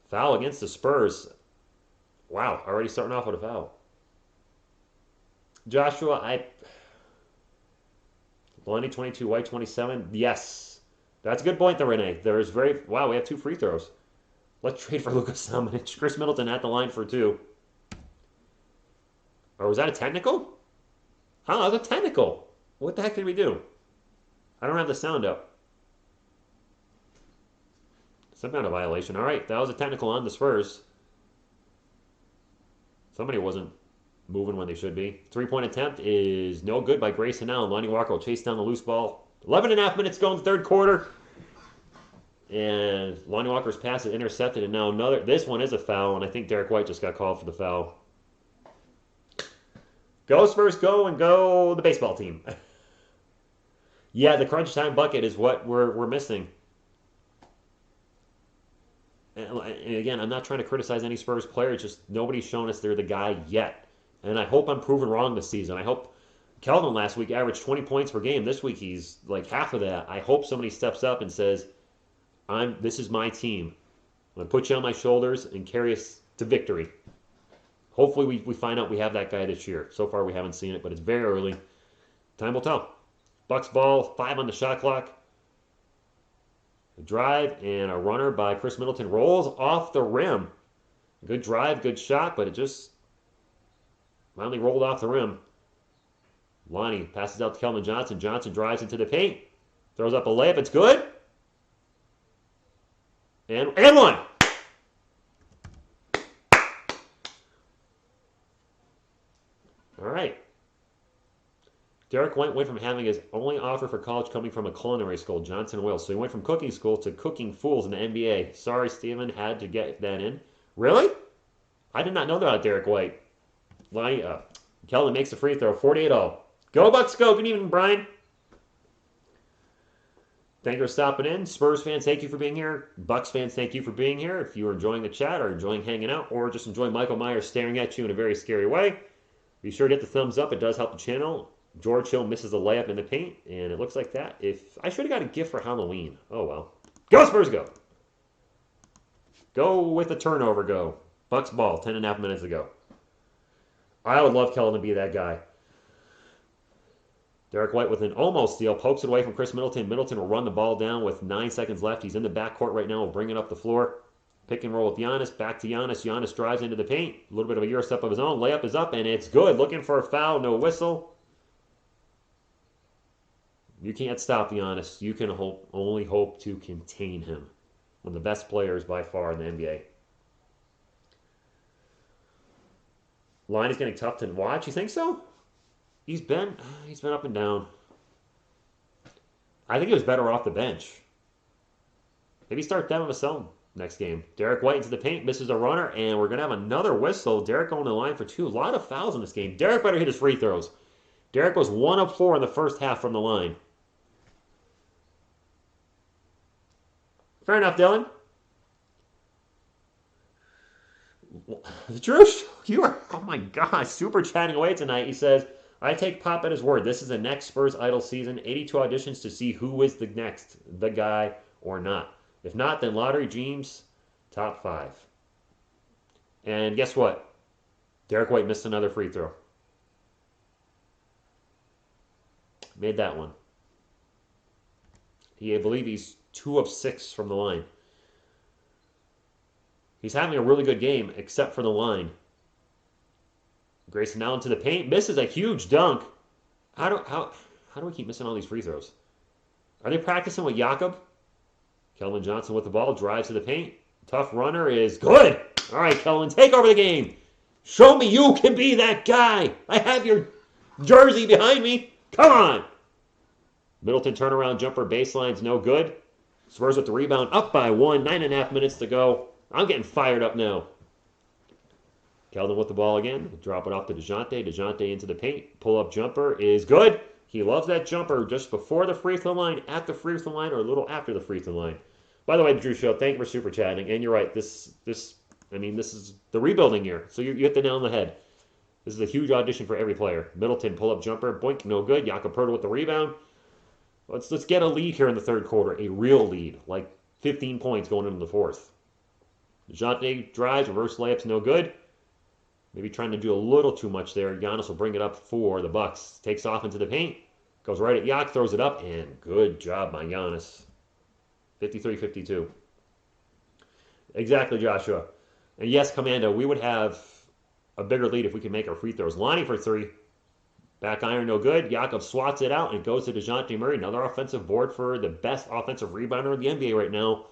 Foul against the Spurs. Wow, already starting off with a foul. Joshua, Lonnie 22, White 27. Yes. That's a good point there, Renee. Wow, we have 2 free throws. Let's trade for Lucas Samanic. Chris Middleton at the line for 2. Or was that a technical? Huh, that was a technical. What the heck did we do? I don't have the sound up. Some kind of violation. All right, that was a technical on the Spurs. Somebody wasn't moving when they should be. 3-point attempt is no good by Grayson Allen. Lonnie Walker will chase down the loose ball. 11.5 minutes go in the third quarter. And Lonnie Walker's pass is intercepted. And now this one is a foul. And I think Derek White just got called for the foul. Go Spurs, go, and go the baseball team. Yeah, the crunch time bucket is what we're missing. And again, I'm not trying to criticize any Spurs player. It's just nobody's shown us they're the guy yet. And I hope I'm proven wrong this season. I hope Keldon last week averaged 20 points per game. This week he's like half of that. I hope somebody steps up and says, This is my team. I'm going to put you on my shoulders and carry us to victory. Hopefully we find out we have that guy this year. So far we haven't seen it, but it's very early. Time will tell. Bucks ball, 5 on the shot clock. A drive and a runner by Chris Middleton rolls off the rim. Good drive, good shot, but it just finally rolled off the rim. Lonnie passes out to Kelvin Johnson. Johnson drives into the paint. Throws up a layup. It's good. And one. All right. Derek White went from having his only offer for college coming from a culinary school, Johnson Wales. So he went from cooking school to cooking fools in the NBA. Sorry, Steven, had to get that in. Really? I did not know that about Derek White. Kelvin makes the free throw, 48-0. Go Bucks, go. Good evening, Brian. Thank you for stopping in. Spurs fans, thank you for being here. Bucks fans, thank you for being here. If you are enjoying the chat or enjoying hanging out or just enjoying Michael Myers staring at you in a very scary way, be sure to hit the thumbs up. It does help the channel. George Hill misses a layup in the paint, and it looks like that. If I should have got a gift for Halloween. Oh, well. Go Spurs, go. Go with the turnover, go. Bucks ball, 10.5 minutes ago. I would love Kelvin to be that guy. Derek White with an almost steal, pokes it away from Chris Middleton. Middleton will run the ball down with 9 seconds left. He's in the backcourt right now. Will bring it up the floor. Pick and roll with Giannis. Back to Giannis. Giannis drives into the paint. A little bit of a Euro step of his own. Layup is up, and it's good. Looking for a foul. No whistle. You can't stop Giannis. You can only hope to contain him. One of the best players by far in the NBA. Line is getting tough to watch. You think so? He's been up and down. I think he was better off the bench. Maybe start Devin Vassell next game. Derek White into the paint, misses a runner, and we're going to have another whistle. Derek going to the line for 2. A lot of fouls in this game. Derek better hit his free throws. Derek was 1 of 4 in the first half from the line. Fair enough, Dylan. Drew, you are, oh my gosh, super chatting away tonight. He says, I take Pop at his word. This is the next Spurs Idol season. 82 auditions to see who is the next, the guy or not. If not, then lottery dreams, top 5. And guess what? Derek White missed another free throw. Made that one. I believe he's 2 of 6 from the line. He's having a really good game, except for the line. Grayson Allen to the paint. Misses a huge dunk. How do we keep missing all these free throws? Are they practicing with Jakob? Kelvin Johnson with the ball. Drives to the paint. Tough runner is good. All right, Kelvin, take over the game. Show me you can be that guy. I have your jersey behind me. Come on. Middleton turnaround jumper. Baseline's no good. Spurs with the rebound. Up by 1. 9.5 minutes to go. I'm getting fired up now. Keldon with the ball again. Drop it off to DeJounte. DeJounte into the paint. Pull-up jumper is good. He loves that jumper just before the free throw line, at the free throw line, or a little after the free throw line. By the way, Drew Show, thank you for super chatting. And you're right. This is the rebuilding year. So you hit the nail on the head. This is a huge audition for every player. Middleton pull-up jumper. Boink, no good. Jakob Poeltl with the rebound. Let's get a lead here in the third quarter. A real lead. Like 15 points going into the fourth. DeJounte drives. Reverse layups, no good. Maybe trying to do a little too much there. Giannis will bring it up for the Bucks. Takes off into the paint. Goes right at Yak. Throws it up. And good job by Giannis. 53-52. Exactly, Joshua. And yes, Commando, we would have a bigger lead if we could make our free throws. Lonnie for 3. Back iron, no good. Jakob swats it out and goes to DeJounte Murray. Another offensive board for the best offensive rebounder in the NBA right now.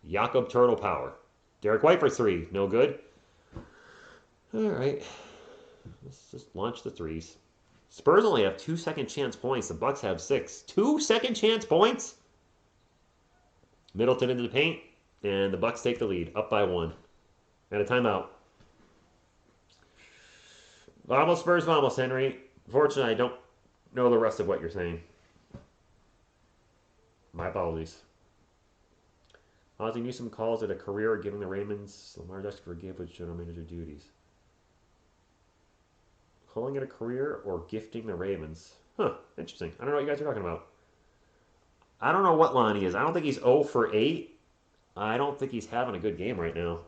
Jakob Turtle Power. Derek White for 3. No good. All right. Let's just launch the threes. Spurs only have 2 second chance points. The Bucks have 6. 2 second chance points? Middleton into the paint. And the Bucks take the lead. Up by 1. And a timeout. Vamos Spurs, vamos, Henry. Unfortunately, I don't know the rest of what you're saying. My apologies. Ozzie Newsome calls it a career giving the Ravens Lamar Jackson forgive with general manager duties. Calling it a career or gifting the Ravens? Huh, interesting. I don't know what you guys are talking about. I don't know what line he is. I don't think he's 0 for 8. I don't think he's having a good game right now.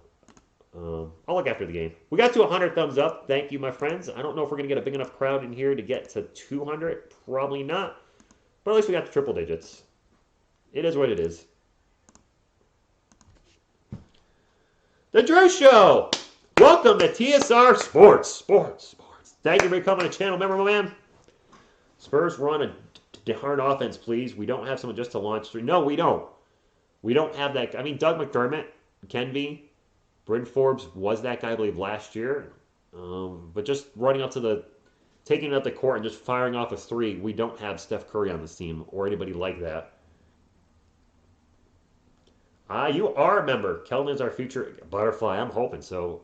I'll look after the game. We got to 100 thumbs up. Thank you, my friends. I don't know if we're going to get a big enough crowd in here to get to 200. Probably not. But at least we got to triple digits. It is what it is. The Drew Show! Welcome to TSR Sports. Thank you for coming to the channel. Remember, my man? Spurs run a hard offense, please. We don't have someone just to launch through. No, we don't. We don't have that. I mean, Doug McDermott can be. Bryn Forbes was that guy, I believe, last year. But just running up to taking it up the court and just firing off a three, we don't have Steph Curry on this team or anybody like that. You are a member. Kelvin's our future butterfly. I'm hoping so.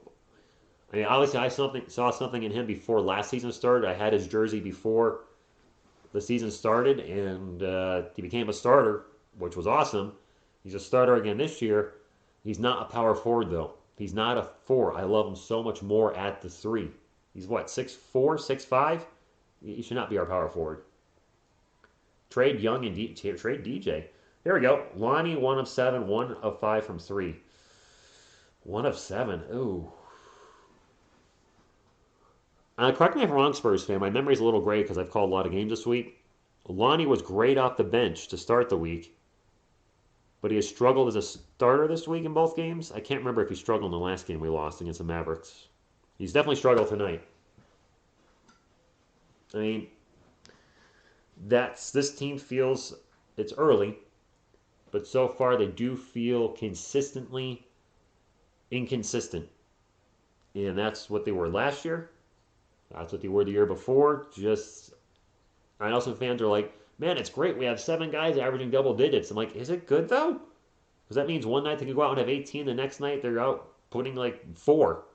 I mean, obviously, I saw something in him before last season started. I had his jersey before the season started, and he became a starter, which was awesome. He's a starter again this year. He's not a power forward, though. He's not a 4. I love him so much more at the 3. He's what, 6'4", 6'5"? He should not be our power forward. Trade Young and trade DJ. There we go. Lonnie, 1 of 7, 1 of 5 from 3. 1 of 7. Ooh. Correct me if I'm wrong, Spurs fan. My memory's a little gray because I've called a lot of games this week. Lonnie was great off the bench to start the week, but he has struggled as a starter this week in both games. I can't remember if he struggled in the last game we lost against the Mavericks. He's definitely struggled tonight. I mean, this team feels it's early, but so far they do feel consistently inconsistent. And that's what they were last year. That's what they were the year before. I know some fans are like, man, it's great. We have 7 guys averaging double digits. I'm like, is it good, though? Because that means one night they could go out and have 18. The next night they're out putting like 4.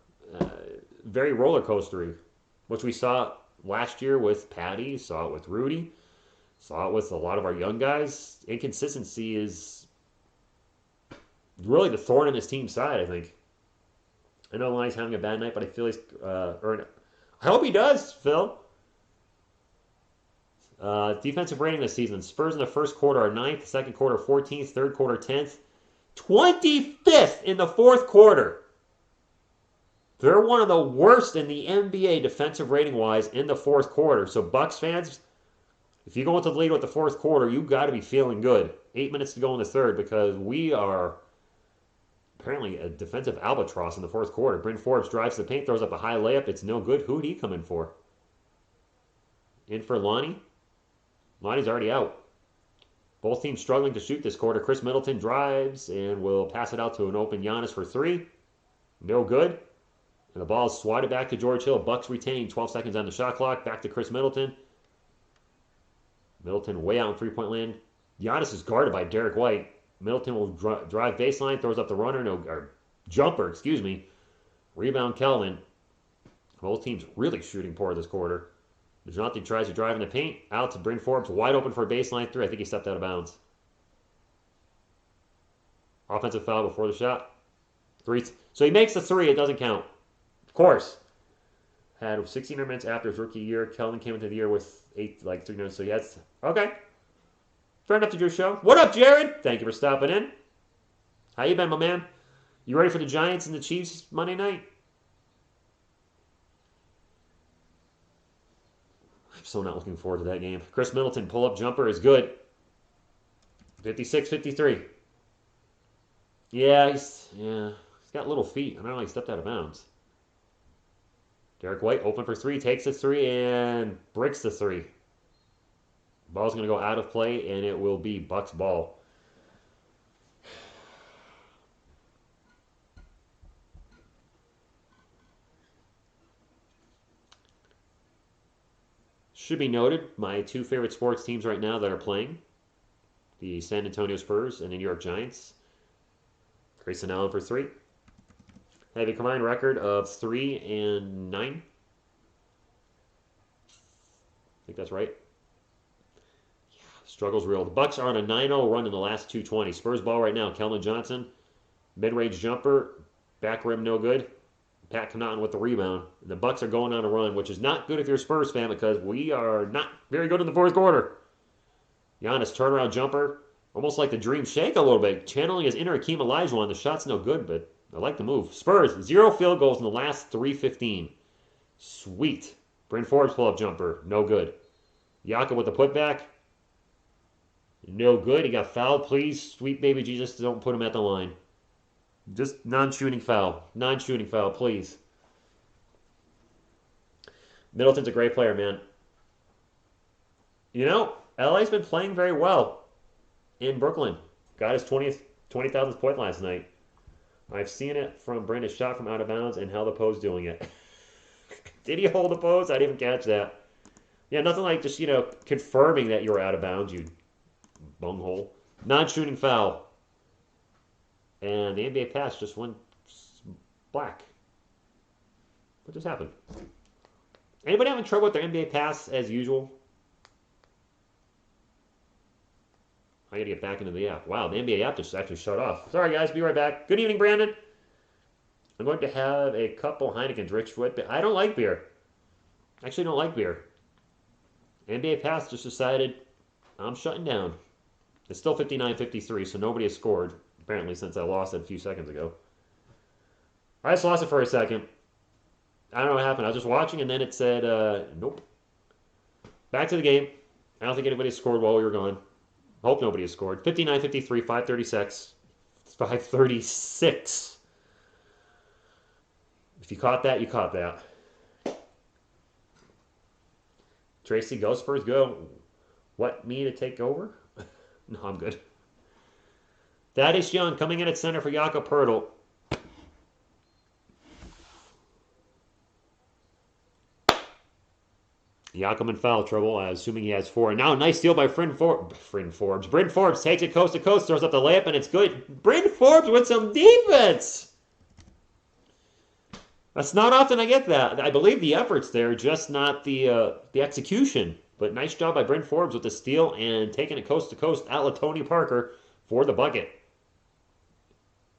Very roller coastery, which we saw last year with Patty, saw it with Rudy, saw it with a lot of our young guys. Inconsistency is really the thorn in this team's side, I think. I know Lonnie's having a bad night, but I feel he's I hope he does, Phil. Defensive rating this season. Spurs in the first quarter are 9th, second quarter 14th, third quarter 10th, 25th in the fourth quarter. They're one of the worst in the NBA defensive rating-wise in the fourth quarter. So Bucks fans, if you go into the lead with the fourth quarter, you got to be feeling good. 8 minutes to go in the third because we are apparently a defensive albatross in the fourth quarter. Bryn Forbes drives to the paint, throws up a high layup. It's no good. Who'd he come in for? In for Lonnie? Lonnie's already out. Both teams struggling to shoot this quarter. Chris Middleton drives and will pass it out to an open Giannis for 3. No good. And the ball is swatted back to George Hill. Bucks retain. 12 seconds on the shot clock. Back to Chris Middleton. Middleton way out in three-point land. Giannis is guarded by Derek White. Middleton will drive baseline. Throws up the jumper, excuse me. Rebound Kelvin. Both teams really shooting poor this quarter. DeJounte tries to drive in the paint. Out to Bryn Forbes. Wide open for a baseline 3. I think he stepped out of bounds. Offensive foul before the shot. 3. So he makes the 3. It doesn't count. Of course. Had 16 minutes after his rookie year. Kelvin came into the year with 3 minutes. So he has... Okay. Fair enough to do a show. What up, Jared? Thank you for stopping in. How you been, my man? You ready for the Giants and the Chiefs Monday night? I'm so not looking forward to that game. Chris Middleton pull-up jumper is good. 56-53. Yeah, he's got little feet. I don't know, he stepped out of bounds. Derek White open for 3, takes the 3, and breaks the 3. Ball's going to go out of play, and it will be Bucks ball. Should be noted, my 2 favorite sports teams right now that are playing, the San Antonio Spurs and the New York Giants. Grayson Allen for 3. Have a combined record of 3-9. I think that's right. Yeah, struggle's real. The Bucks are on a 9-0 run in the last 2:20. Spurs ball right now. Keldon Johnson, mid-range jumper, back rim no good. Pat Connaughton with the rebound. And the Bucks are going on a run, which is not good if you're a Spurs fan because we are not very good in the fourth quarter. Giannis turnaround jumper Almost like the dream shake a little bit. Channeling his inner Akeem Olajuwon. The shot's no good, but I like the move. Spurs, 0 field goals in the last 3:15. Sweet. Bryn Forbes pull-up jumper. No good. Yaka with the putback. No good. He got fouled. Please, sweet baby Jesus, don't put him at the line. Just non-shooting foul. Non-shooting foul, please. Middleton's a great player, man. You know, LA's been playing very well in Brooklyn. Got his 20,000th point last night. I've seen it from Brandon's shot from out of bounds and how the pose doing it. Did he hold the pose? I didn't even catch that. Yeah, nothing like just, confirming that you were out of bounds, you bunghole. Non-shooting foul. And the NBA pass just went black. What just happened? Anybody having trouble with their NBA pass as usual? I gotta get back into the app. Wow, the NBA app just actually shut off. Sorry guys, be right back. Good evening, Brandon. I'm going to have a couple Heineken's Rich Foot, but I don't like beer. Actually don't like beer. NBA pass just decided I'm shutting down. It's still 59-53, so nobody has scored, apparently, since I lost it a few seconds ago. I just lost it for a second. I don't know what happened. I was just watching, and then it said, nope. Back to the game. I don't think anybody scored while we were gone. Hope nobody has scored. 59-53, 5:36. 5:36. If you caught that, you caught that. Tracy, go Spurs, go. What, me to take over? No, I'm good. Thaddeus Young coming in at center for Jakob Poeltl. Jakob in foul trouble, assuming he has 4. And now a nice steal by Bryn Forbes. Bryn Forbes takes it coast to coast, throws up the layup, and it's good. Bryn Forbes with some defense. That's not often I get that. I believe the effort's there, just not the execution. But nice job by Bryn Forbes with the steal and taking it coast to coast out with Tony Parker for the bucket.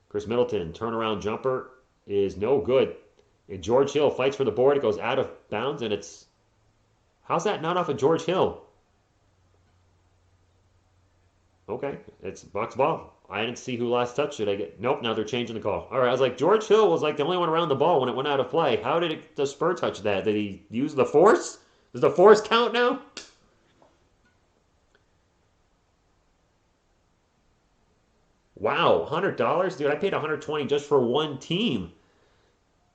Chris Middleton, turnaround jumper is no good. And George Hill fights for the board. It goes out of bounds, and it's... How's that not off of George Hill? Okay, it's Bucks ball. I didn't see who last touched it. Nope, now they're changing the call. All right, I was like, George Hill was like the only one around the ball when it went out of play. How did the Spur touch that? Did he use the force? Does the force count now? Wow, $100? Dude, I paid $120 just for one team.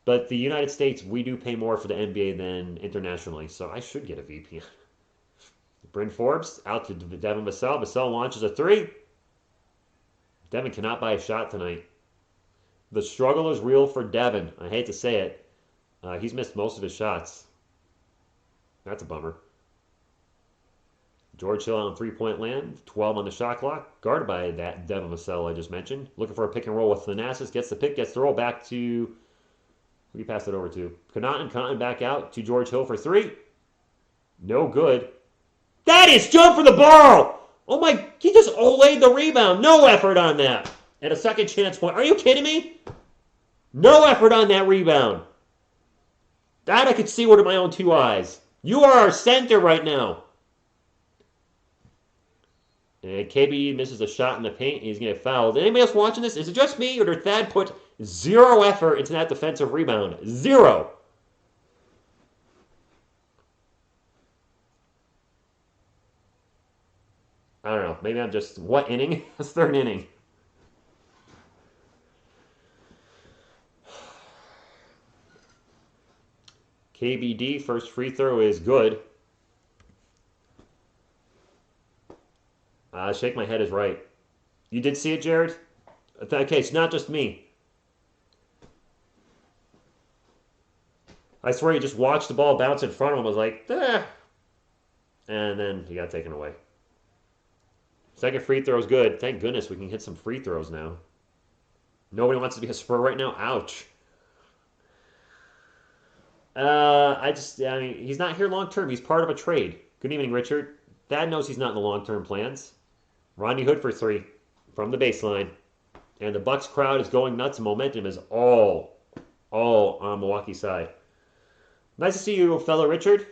But the United States, we do pay more for the NBA than internationally, so I should get a VPN. Bryn Forbes out to Devin Vassell. Vassell launches a 3. Devin cannot buy a shot tonight. The struggle is real for Devin. I hate to say it. He's missed most of his shots. That's a bummer. George Hill on three-point land. 12 on the shot clock. Guarded by that Devin Vassell I just mentioned. Looking for a pick and roll with Thanasis. Gets the pick, gets the roll back to... Who do you pass it over to? Connaughton back out to George Hill for 3. No good. That is jump for the ball! Oh my, he just olayed the rebound. No effort on that. And a second chance point. Are you kidding me? No effort on that rebound. That I could see with my own 2 eyes. You are our center right now. And KB misses a shot in the paint. And he's going to get fouled. Anybody else watching this? Is it just me or did Thad put 0 effort into that defensive rebound? 0. I don't know. Maybe I'm just... What inning? It's 3rd inning. KBD, first free throw is good. Shake my head is right. You did see it, Jared? Okay, it's not just me. I swear he just watched the ball bounce in front of him. Was like, eh. And then he got taken away. Second free throw is good. Thank goodness we can hit some free throws now. Nobody wants to be a Spur right now. Ouch. I mean, he's not here long term. He's part of a trade. Good evening, Richard. Thad knows he's not in the long term plans. Rodney Hood for 3 from the baseline. And the Bucks crowd is going nuts. Momentum is all on Milwaukee's side. Nice to see you, fellow Richard.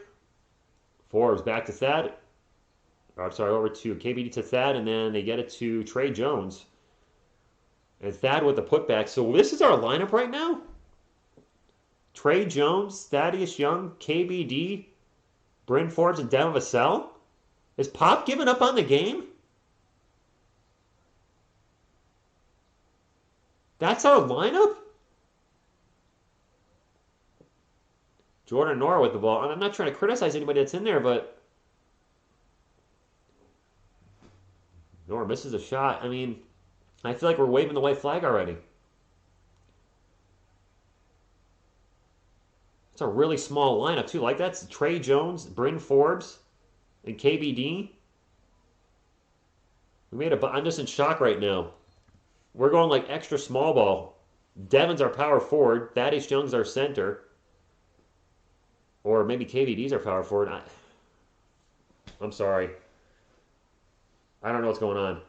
Forbes back to Thad. I'm sorry, over to KBD to Thad, and then they get it to Trey Jones. And Thad with the putback. So this is our lineup right now. Trey Jones, Thaddeus Young, KBD, Bryn Forbes, and Devin Vassell. Is Pop giving up on the game? That's our lineup? Jordan Nora with the ball. I'm not trying to criticize anybody that's in there, but Nora misses a shot. I mean, I feel like we're waving the white flag already. It's a really small lineup, too. Like, that's Trey Jones, Bryn Forbes, and KBD. I'm just in shock right now. We're going like extra small ball. Devin's our power forward. Thaddeus Young's our center. Or maybe KVD's our power forward. I'm sorry. I don't know what's going on.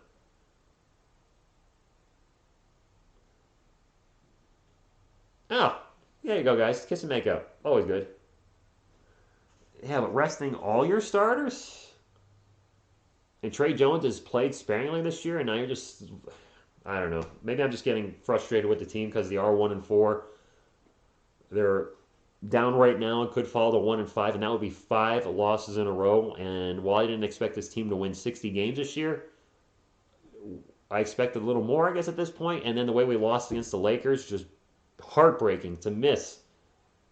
Oh, there you go, guys. Kiss and make up. Always good. Yeah, but resting all your starters? And Trey Jones has played sparingly this year, and now you're just... I don't know. Maybe I'm just getting frustrated with the team because they are 1-4. They're down right now and could fall to 1-5, and that would be 5 losses in a row. And while I didn't expect this team to win 60 games this year, I expected a little more, I guess, at this point. And then the way we lost against the Lakers, just heartbreaking to miss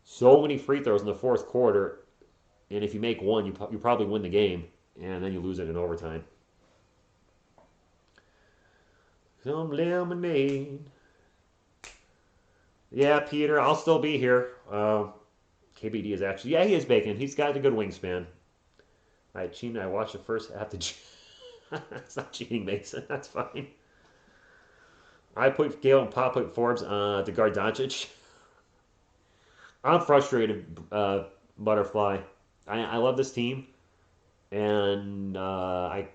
so many free throws in the fourth quarter. And if you make one, you probably win the game, and then you lose it in overtime. Some lemonade. Yeah, Peter, I'll still be here. KBD is actually... Yeah, he is bacon. He's got a good wingspan. I cheated. I watched the first half. It's not cheating, Mason. That's fine. I put Gale and Pop put Forbes to guard Doncic. I'm frustrated, Butterfly. I love this team. And I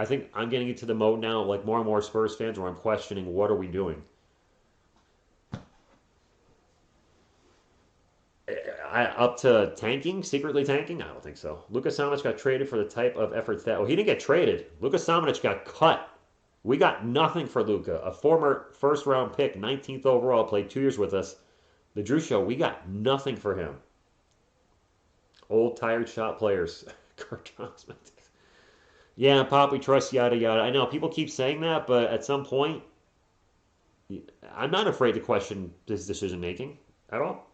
think I'm getting into the mode now, like more and more Spurs fans, where I'm questioning what are we doing. Up to tanking, secretly tanking? I don't think so. Luka Samanic got traded for the type of efforts that... Well, he didn't get traded. Luka Samanic got cut. We got nothing for Luka. A former first-round pick, 19th overall, played 2 years with us. The Drew Show, we got nothing for him. Old, tired shot players. Kurt Johnson. Yeah, Pop, we trust, yada, yada. I know, people keep saying that, but at some point, I'm not afraid to question his decision-making at all.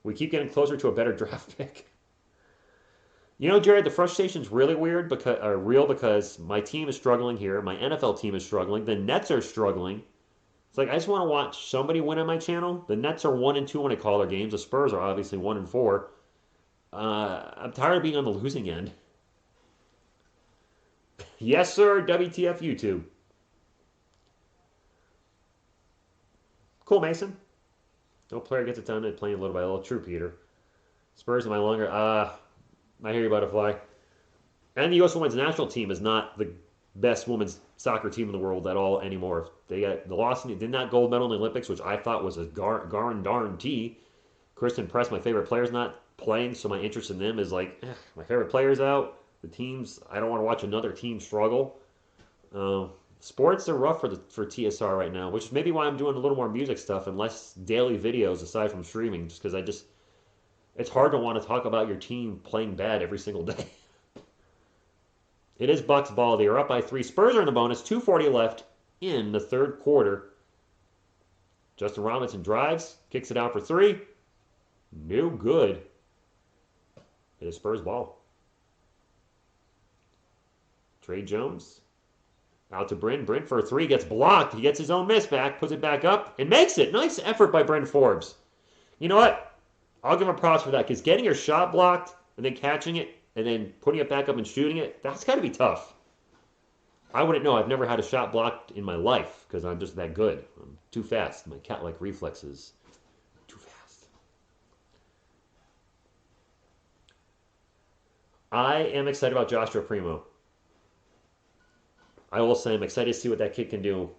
We keep getting closer to a better draft pick. You know, Jared, the frustration's really real because my team is struggling here. My NFL team is struggling. The Nets are struggling. It's like I just want to watch somebody win on my channel. The Nets are 1-2 when I call their games. The Spurs are obviously 1-4. I'm tired of being on the losing end. Yes, sir. WTF YouTube. Cool, Mason. No player gets it done at playing little by little. True, Peter. Spurs am I longer? I hear you, Butterfly. And the U.S. women's national team is not the best women's soccer team in the world at all anymore. They got the loss, did not gold medal in the Olympics, which I thought was a darn tea. Kristen Press, my favorite player, is not playing, so my interest in them is like, my favorite player's out. The teams, I don't want to watch another team struggle. Sports are rough for TSR right now, which is maybe why I'm doing a little more music stuff and less daily videos aside from streaming, just because it's hard to want to talk about your team playing bad every single day. It is Bucks ball. They are up by 3. Spurs are in the bonus. 2:40 left in the third quarter. Justin Robinson drives, kicks it out for 3. No good. It is Spurs ball. Trey Jones. Out to Bryn. Bryn for a 3. Gets blocked. He gets his own miss back. Puts it back up. And makes it. Nice effort by Bryn Forbes. You know what? I'll give him props for that. Because getting your shot blocked and then catching it and then putting it back up and shooting it, that's got to be tough. I wouldn't know. I've never had a shot blocked in my life because I'm just that good. I'm too fast. My cat-like reflexes. Too fast. I am excited about Joshua Primo. I will say I'm excited to see what that kid can do.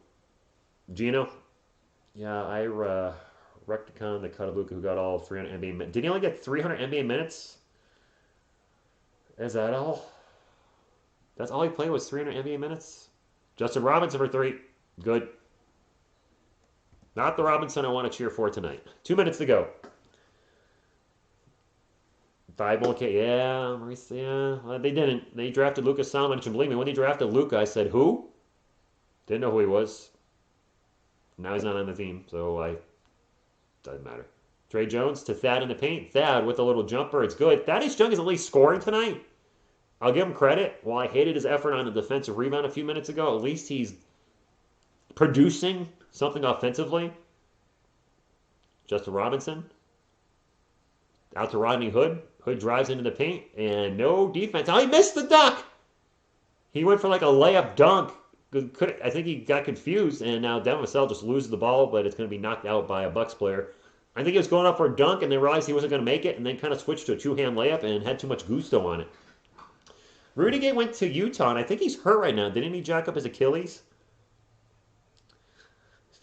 Gino? Yeah, Recticon, the Kataluka, who got all 300 NBA minutes. Did he only get 300 NBA minutes? Is that all? That's all he played was 300 NBA minutes. Justin Robinson for 3. Good. Not the Robinson I want to cheer for tonight. 2 minutes to go. 5 more K. Yeah, Maurice, yeah. Well, they didn't. They drafted Lucas Salmon. And believe me, when they drafted Luca, I said, who? Didn't know who he was. Now he's not on the team, so doesn't matter. Trey Jones to Thad in the paint. Thad with a little jumper. It's good. Thaddeus Young is at least scoring tonight. I'll give him credit. While I hated his effort on the defensive rebound a few minutes ago, at least he's producing something offensively. Justin Robinson. Out to Rodney Hood. Hood drives into the paint, and no defense. Oh, he missed the dunk! He went for like a layup dunk. I think he got confused, and now Devin Vassell just loses the ball, but it's going to be knocked out by a Bucks player. I think he was going up for a dunk, and they realized he wasn't going to make it, and then kind of switched to a two-hand layup and had too much gusto on it. Rudy Gay went to Utah, and I think he's hurt right now. Didn't he jack up his Achilles?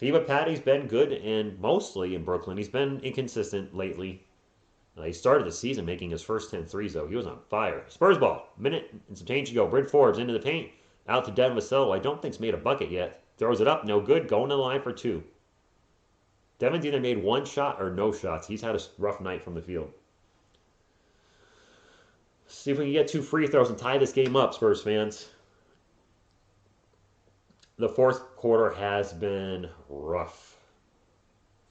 FIBA Patty's been good, and mostly in Brooklyn. He's been inconsistent lately. He started the season making his first 10 threes, though. He was on fire. Spurs ball. Minute and some change to go. Bryn Forbes into the paint. Out to Devin Vassell, who I don't think's made a bucket yet. Throws it up. No good. Going to the line for 2. Devin's either made 1 shot or no shots. He's had a rough night from the field. See if we can get 2 free throws and tie this game up, Spurs fans. The fourth quarter has been rough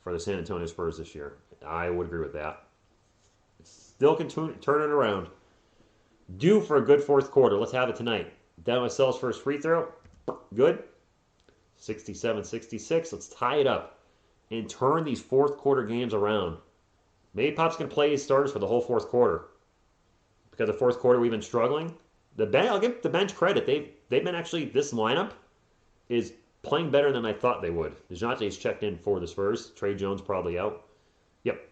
for the San Antonio Spurs this year. I would agree with that. Still can turn it around. Due for a good fourth quarter. Let's have it tonight. Devin Vassell's first free throw. Good. 67-66. Let's tie it up and turn these fourth quarter games around. Maybe Pop's going to play his starters for the whole fourth quarter. Because the fourth quarter we've been struggling. I'll give the bench credit. They've been actually, this lineup is playing better than I thought they would. DeJounte's checked in for the Spurs. Trey Jones probably out. Yep.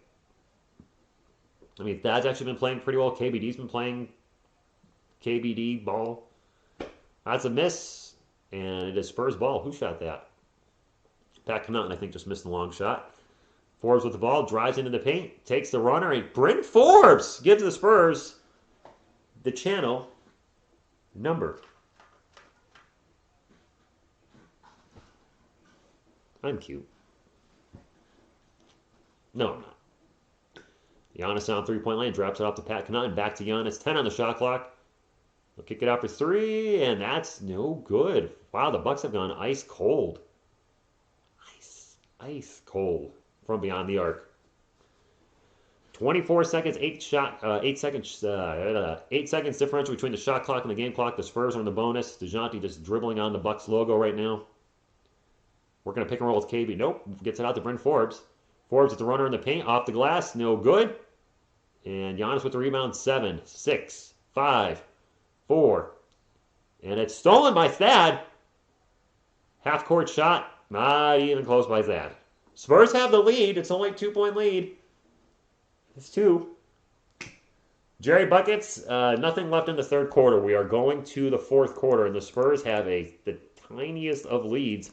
I mean, Thad's actually been playing pretty well. KBD's been playing KBD ball. That's a miss, and it is Spurs ball. Who shot that? Pat Connaughton, I think, just missed the long shot. Forbes with the ball, drives into the paint, takes the runner, and Bryn Forbes gives the Spurs the channel number. I'm cute. No, I'm not. Giannis on three-point line, drops it off to Pat Connaughton, back to Giannis, 10 on the shot clock. They'll kick it out for 3, and that's no good. Wow, the Bucks have gone ice cold. Ice cold from beyond the arc. 24 seconds, 8 seconds differential between the shot clock and the game clock. The Spurs are in the bonus. DeJounte just dribbling on the Bucks logo right now. We're going to pick and roll with KB. Nope, gets it out to Bryn Forbes. Forbes with the runner in the paint, off the glass, no good. And Giannis with the rebound, 7, 6, 5, 4. And it's stolen by Thad. Half-court shot, not even close by Thad. Spurs have the lead. It's only a 2-point lead. It's 2. Jerry Buckets, nothing left in the third quarter. We are going to the fourth quarter, and the Spurs have the tiniest of leads.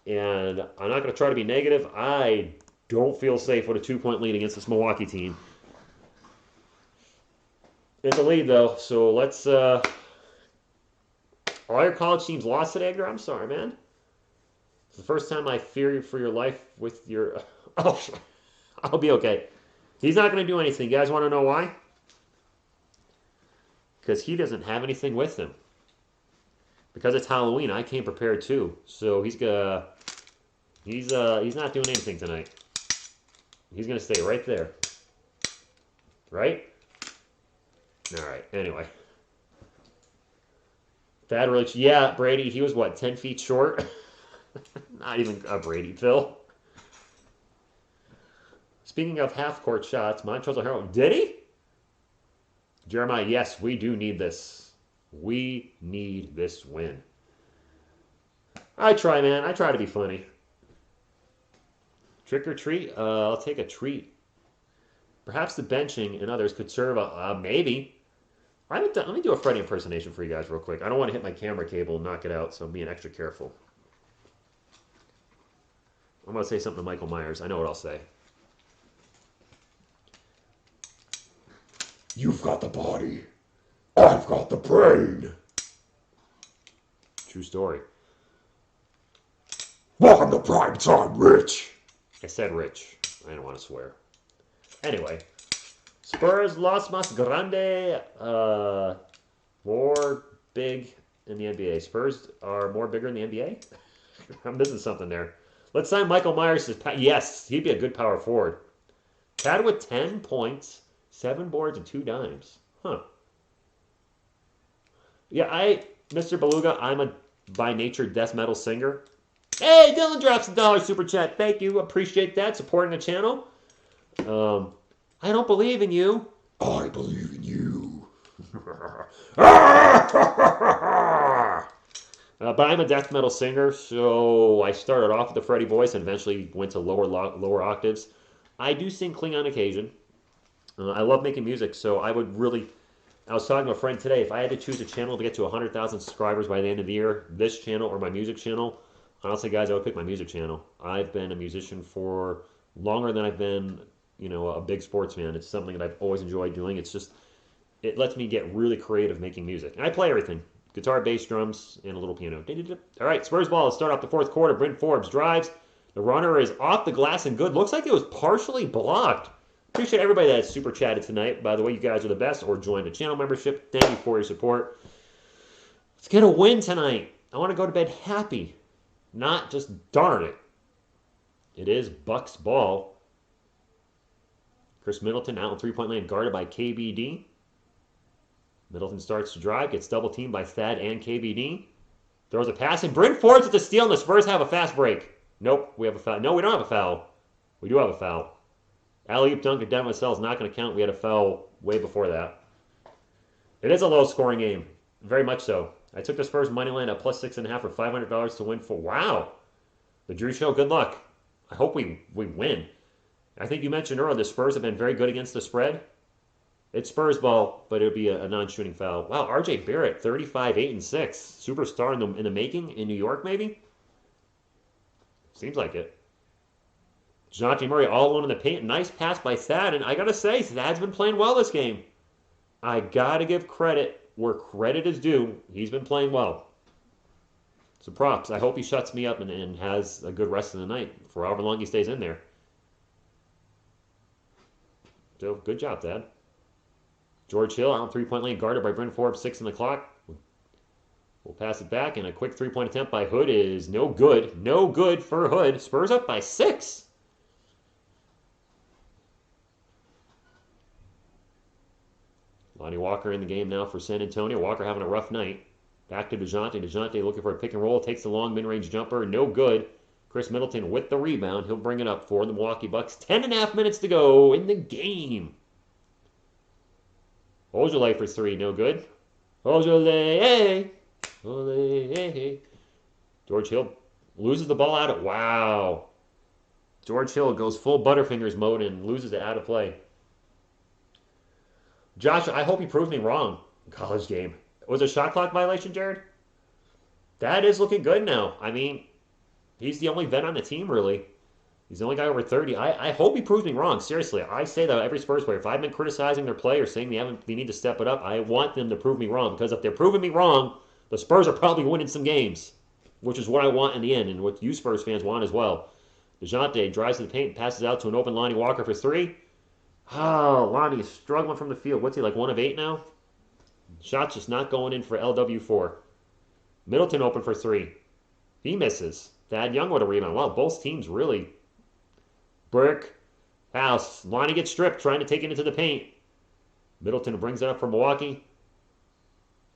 And I'm not going to try to be negative. I don't feel safe with a 2-point lead against this Milwaukee team. It's a lead, though, so let's... all your college teams lost today, Edgar? I'm sorry, man. It's the first time I fear you for your life with your... Oh, I'll be okay. He's not going to do anything. You guys want to know why? Because he doesn't have anything with him. Because it's Halloween, I came prepared too. So he's not doing anything tonight. He's going to stay right there. Right? All right, anyway. Thad really... Yeah, Brady, he was, what, 10 feet short? Not even a Brady, Phil. Speaking of half-court shots, Montrezl Harrell... Did he? Jeremiah, yes, we do need this. We need this win. I try, man. I try to be funny. Trick or treat? I'll take a treat. Perhaps the benching and others could serve maybe. Let me do a Freddy impersonation for you guys real quick. I don't want to hit my camera cable and knock it out, so I'm being extra careful. I'm going to say something to Michael Myers. I know what I'll say. You've got the body. I've got the brain. True story. Welcome to prime time, Rich. I said rich. I don't want to swear. Anyway, Spurs Los Mas Grande. More big in the NBA. Spurs are more bigger in the NBA? I'm missing something there. Let's sign Michael Myers. Yes, he'd be a good power forward. Tad with 10 points, 7 boards, and 2 dimes. Huh. Yeah, Mr. Beluga, I'm a by nature death metal singer. Hey, Dylan drops $1 super chat. Thank you. Appreciate that. Supporting the channel. I don't believe in you. I believe in you. But I'm a death metal singer, so I started off with the Freddie voice and eventually went to lower octaves. I do sing clean on occasion. I love making music, so I was talking to a friend today, if I had to choose a channel to get to 100,000 subscribers by the end of the year, this channel or my music channel, honestly, guys, I would pick my music channel. I've been a musician for longer than I've been, a big sports fan. It's something that I've always enjoyed doing. It lets me get really creative making music. And I play everything. Guitar, bass, drums, and a little piano. All right, Spurs ball. Let's start off the fourth quarter. Bryn Forbes drives. The runner is off the glass and good. Looks like it was partially blocked. Appreciate everybody that super chatted tonight. By the way, you guys are the best, or joined the channel membership. Thank you for your support. Let's get a win tonight. I want to go to bed happy, not just darn it. It is Bucks ball. Chris Middleton out in three-point lane, guarded by KBD. Middleton starts to drive, gets double teamed by Thad and KBD. Throws a pass, and Bryn Forbes with the steal, and the Spurs have a fast break. Nope, we have a foul. No, we don't have a foul. We do have a foul. Alley-oop dunk at Devin Vassell is not going to count. We had a foul way before that. It is a low-scoring game. Very much so. I took the Spurs money line at plus 6.5 for $500 to win for. Wow. The Drew Show, good luck. I hope we win. I think you mentioned earlier the Spurs have been very good against the spread. It's Spurs ball, but it would be a non-shooting foul. Wow, R.J. Barrett, 35, 8, and 6. Superstar in the making in New York, maybe? Seems like it. DeJounte Murray all alone in the paint. Nice pass by Thad, and I got to say, Thad's been playing well this game. I got to give credit where credit is due. He's been playing well. So props. I hope he shuts me up and has a good rest of the night for however long he stays in there. So, good job, Thad. George Hill out in three-point lane, guarded by Bryn Forbes, 6 on the clock. We'll pass it back, and a quick three-point attempt by Hood is no good. No good for Hood. Spurs up by 6. Lonnie Walker in the game now for San Antonio. Walker having a rough night. Back to DeJounte. DeJounte looking for a pick and roll. Takes the long mid-range jumper. No good. Chris Middleton with the rebound. He'll bring it up for the Milwaukee Bucks. 10.5 minutes to go in the game. Ojale for 3. No good. Ojale. Ojale. George Hill loses the ball out of. Wow. George Hill goes full Butterfingers mode and loses it out of play. Josh, I hope you proved me wrong in college game. Was it a shot clock violation, Jared? That is looking good now. I mean, he's the only vet on the team, really. He's the only guy over 30. I hope he proves me wrong. Seriously, I say that to every Spurs player. If I've been criticizing their play or saying they need to step it up, I want them to prove me wrong. Because if they're proving me wrong, the Spurs are probably winning some games, which is what I want in the end and what you Spurs fans want as well. DeJounte drives to the paint, passes out to an open Lonnie Walker for 3. Oh, Lonnie is struggling from the field. What's he, like 1 of 8 now? Shot's just not going in for LW4. Middleton open for 3. He misses. Thad Young with a rebound. Wow, both teams really. Burke, house. Lonnie gets stripped, trying to take it into the paint. Middleton brings it up for Milwaukee.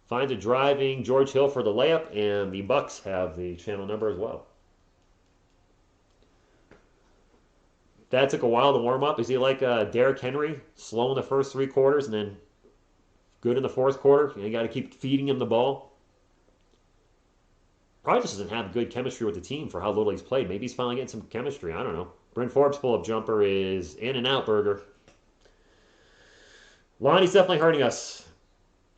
Finds a driving George Hill for the layup, and the Bucks have the channel number as well. That took a while to warm up. Is he like Derrick Henry, slow in the first 3 quarters and then good in the fourth quarter? You got to keep feeding him the ball. Probably just doesn't have good chemistry with the team for how little he's played. Maybe he's finally getting some chemistry. I don't know. Bryn Forbes' pull-up jumper is in and out, Burger. Lonnie's definitely hurting us.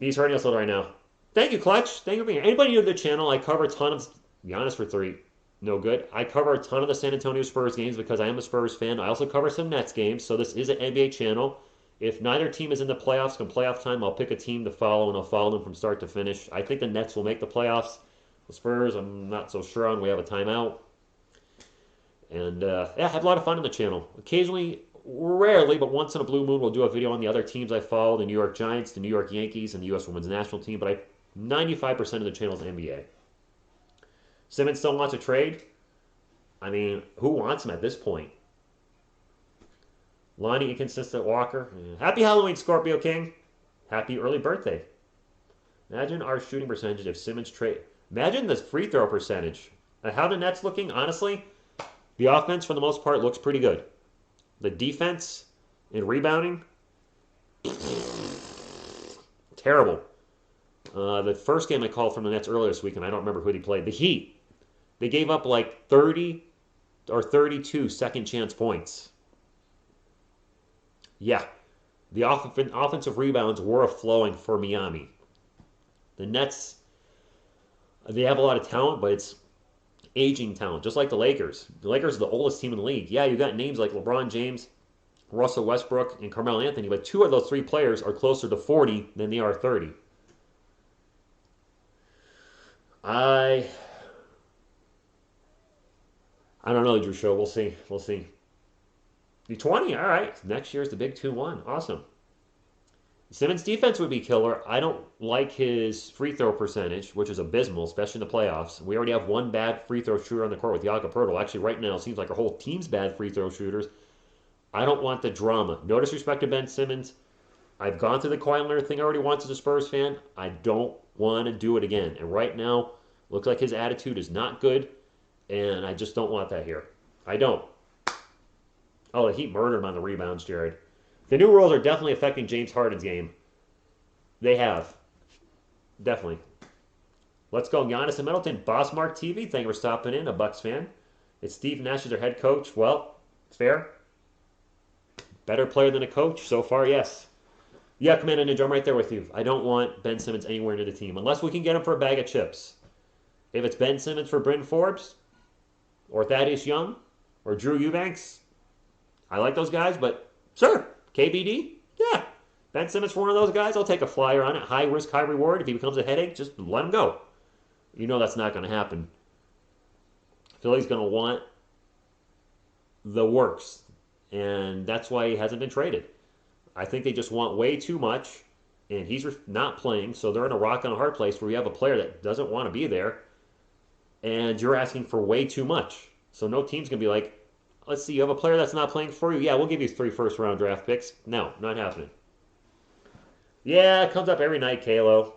He's hurting us a little right now. Thank you, Clutch. Thank you for being here. Anybody new to the channel, I cover a ton of Giannis for 3. No good. I cover a ton of the San Antonio Spurs games because I am a Spurs fan. I also cover some Nets games, so this is an NBA channel. If neither team is in the playoffs, come playoff time, I'll pick a team to follow, and I'll follow them from start to finish. I think the Nets will make the playoffs. The Spurs, I'm not so sure on. We have a timeout. And yeah, I have a lot of fun on the channel. Occasionally, rarely, but once in a blue moon, we'll do a video on the other teams I follow: the New York Giants, the New York Yankees, and the U.S. Women's National Team. But 95% of the channel is NBA. Simmons still wants a trade. I mean, who wants him at this point? Lonnie, inconsistent Walker. Happy Halloween, Scorpio King. Happy early birthday. Imagine our shooting percentage if Simmons trade. Imagine the free throw percentage. How the Nets looking, honestly, the offense for the most part looks pretty good. The defense and rebounding, terrible. The first game I called from the Nets earlier this week, and I don't remember who they played. The Heat. They gave up like 30 or 32 second chance points. Yeah, the offensive rebounds were flowing for Miami. The Nets, they have a lot of talent, but it's aging talent, just like the Lakers. The Lakers are the oldest team in the league. Yeah, you got names like LeBron James, Russell Westbrook, and Carmelo Anthony, but two of those three players are closer to 40 than they are 30. I don't know, Drew Show. We'll see. We'll see. The 20, all right. Next year's the big 2-1. Awesome. Simmons' defense would be killer. I don't like his free throw percentage, which is abysmal, especially in the playoffs. We already have one bad free throw shooter on the court with Jakob Poeltl. Actually, right now, it seems like our whole team's bad free throw shooters. I don't want the drama. No disrespect to Ben Simmons. I've gone through the Kawhi Leonard thing already once as a Spurs fan. I don't want to do it again. And right now, looks like his attitude is not good, and I just don't want that here. I don't. Oh, the Heat murdered him on the rebounds, Jared. The new rules are definitely affecting James Harden's game. They have. Definitely. Let's go, Giannis and Middleton. Boss Mark TV, thank you for stopping in, a Bucks fan. It's Steve Nash as their head coach. Well, it's fair. Better player than a coach so far, yes. Yeah, Commander Ninja, I'm right there with you. I don't want Ben Simmons anywhere near the team, unless we can get him for a bag of chips. If it's Ben Simmons for Bryn Forbes, or Thaddeus Young, or Drew Eubanks, I like those guys, but sure, KBD, yeah. Ben Simmons for one of those guys, I'll take a flyer on it. High risk, high reward. If he becomes a headache, just let him go. You know that's not going to happen. Philly's going to want the works, and that's why he hasn't been traded. I think they just want way too much, and he's not playing, so they're in a rock and a hard place where you have a player that doesn't want to be there, and you're asking for way too much. So no team's going to be like, let's see, you have a player that's not playing for you? Yeah, we'll give you 3 first-round draft picks. No, not happening. Yeah, it comes up every night, Kalo.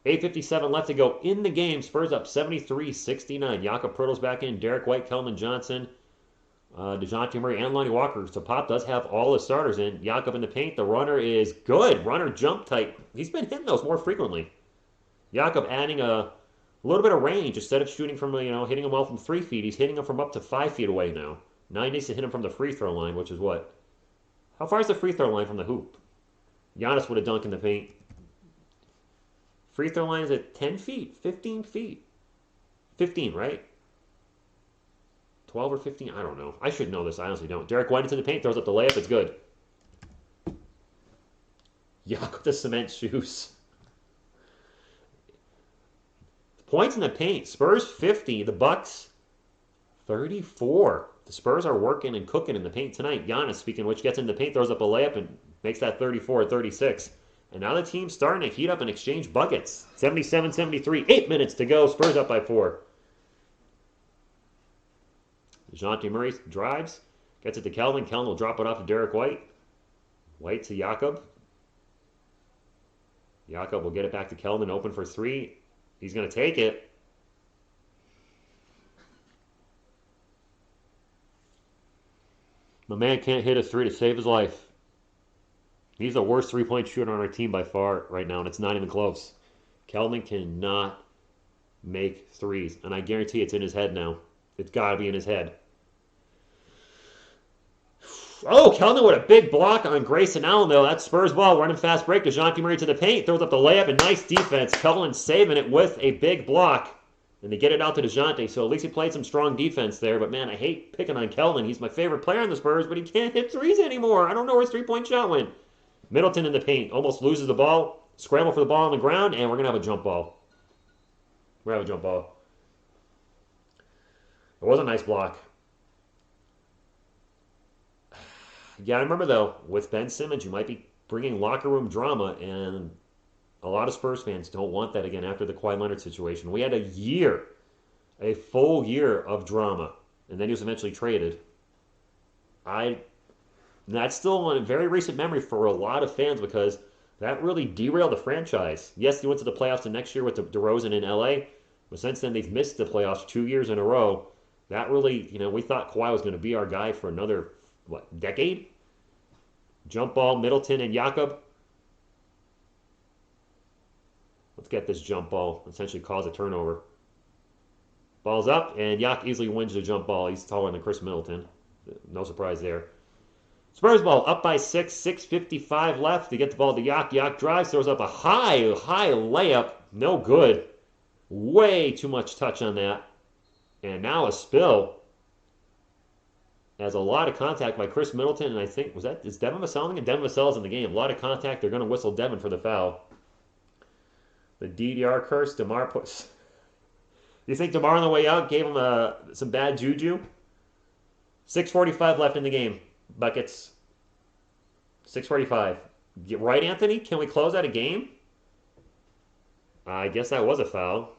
8:57 left to go in the game. Spurs up 73-69. Jakob Poeltl's back in. Derek White, Kelman Johnson, DeJounte Murray, and Lonnie Walker. So Pop does have all the starters in. Jakob in the paint. The runner is good. Runner jump tight. He's been hitting those more frequently. Jakob adding a little bit of range. Instead of shooting from, hitting him well from 3 feet, he's hitting him from up to 5 feet away now. Now he needs to hit him from the free throw line, which is what? How far is the free throw line from the hoop? Giannis would have dunked in the paint. Free throw line is at 10 feet, 15 feet. 15, right? 12 or 15? I don't know. I should know this. I honestly don't. Derek White into the paint, throws up the layup. It's good. Yuck with the cement shoes. Points in the paint. Spurs 50. The Bucks 34. The Spurs are working and cooking in the paint tonight. Giannis, speaking of which, gets in the paint, throws up a layup, and makes that 34-36. And now the team's starting to heat up and exchange buckets. 77-73. 8 minutes to go. Spurs up by 4. DeJounte Murray drives. Gets it to Kelvin. Kelvin will drop it off to Derek White. White to Jakob. Jakob will get it back to Kelvin. Open for 3. He's going to take it. My man can't hit a 3 to save his life. He's the worst three-point shooter on our team by far right now, and it's not even close. Kelvin cannot make threes, and I guarantee it's in his head now. It's got to be in his head. Oh, Kelvin with a big block on Grayson Allen, though. That's Spurs ball. Running fast break. DeJounte Murray to the paint. Throws up the layup, and nice defense. Kelvin saving it with a big block. And they get it out to DeJounte, so at least he played some strong defense there. But, man, I hate picking on Kelvin. He's my favorite player on the Spurs, but he can't hit threes anymore. I don't know where his three-point shot went. Middleton in the paint. Almost loses the ball. Scramble for the ball on the ground, and we're going to have a jump ball. We have a jump ball. It was a nice block. Yeah, I remember though, with Ben Simmons, you might be bringing locker room drama, and a lot of Spurs fans don't want that again after the Kawhi Leonard situation. We had a full year of drama, and then he was eventually traded. I That's still a very recent memory for a lot of fans because that really derailed the franchise. Yes, they went to the playoffs the next year with DeRozan in LA, but since then they've missed the playoffs 2 years in a row. That really, we thought Kawhi was going to be our guy for another, decade? Jump ball, Middleton and Jakob. Let's get this jump ball. Essentially cause a turnover. Ball's up, and Yak easily wins the jump ball. He's taller than Chris Middleton. No surprise there. Spurs ball up by 6, 6:55 left. They get the ball to Yak. Yak drives, throws up a high layup. No good. Way too much touch on that. And now a spill. Has a lot of contact by Chris Middleton, and I think, is Devin Vassell in the game? Devin Vassell's in the game. A lot of contact. They're going to whistle Devin for the foul. The DDR curse, DeMar puts... You think DeMar on the way out gave him some bad juju? 6:45 left in the game. Buckets. 6:45. Right, Anthony? Can we close out a game? I guess that was a foul.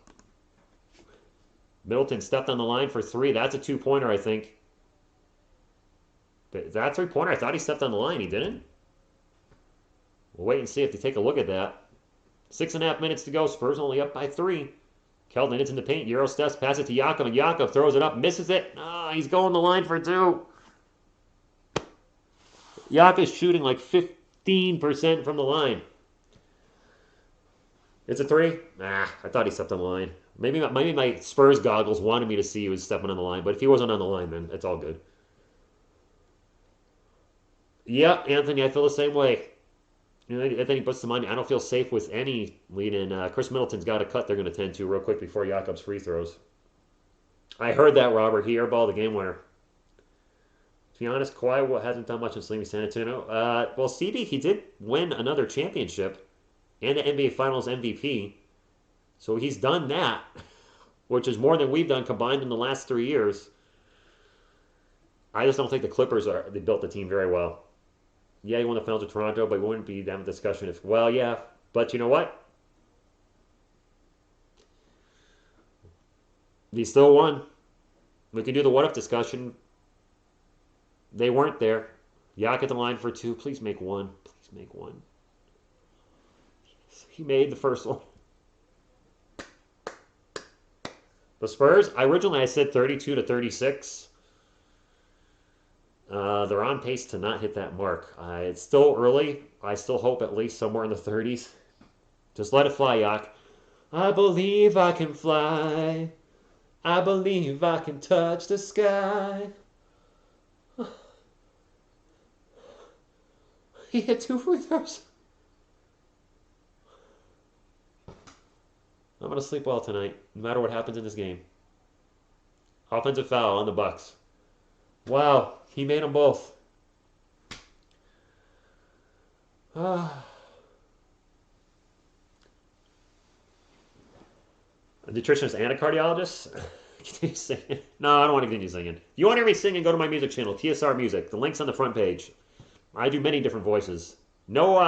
Middleton stepped on the line for 3. That's a 2-pointer, I think. Is that a 3-pointer? I thought he stepped on the line. He didn't? We'll wait and see if they take a look at that. 6.5 minutes to go. Spurs only up by 3. Keldon hits in the paint. Euro steps, pass it to Jakob, and Jakob throws it up, misses it. He's going the line for 2. Jakob is shooting like 15% from the line. It's a 3? I thought he stepped on the line. Maybe my Spurs goggles wanted me to see he was stepping on the line, but if he wasn't on the line, then it's all good. Yeah, Anthony, I feel the same way. Anthony puts the money. I don't feel safe with any lead in. Chris Middleton's got a cut they're going to tend to real quick before Jakob's free throws. I heard that, Robert. He airballed the game winner. To be honest, Kawhi hasn't done much in Sleepy San Antonio. Well, CB, he did win another championship and the NBA Finals MVP. So he's done that, which is more than we've done combined in the last 3 years. I just don't think the Clippers they built the team very well. Yeah, he won the finals with Toronto, but it wouldn't be that discussion if, well, yeah. But you know what? He still won. We can do the what-if discussion. They weren't there. Yak at the line for 2. Please make 1. Please make 1. He made the first one. The Spurs, originally I said 32-36. They're on pace to not hit that mark. It's still early. I still hope at least somewhere in the 30s. Just let it fly, Yak. I believe I can fly. I believe I can touch the sky. He hit 2 free throws. I'm going to sleep well tonight, no matter what happens in this game. Offensive foul on the Bucks. Wow, he made them both. A nutritionist and a cardiologist? Continue singing. No, I don't want to continue singing. If you want to hear me sing, go to my music channel, TSR Music. The link's on the front page. I do many different voices. No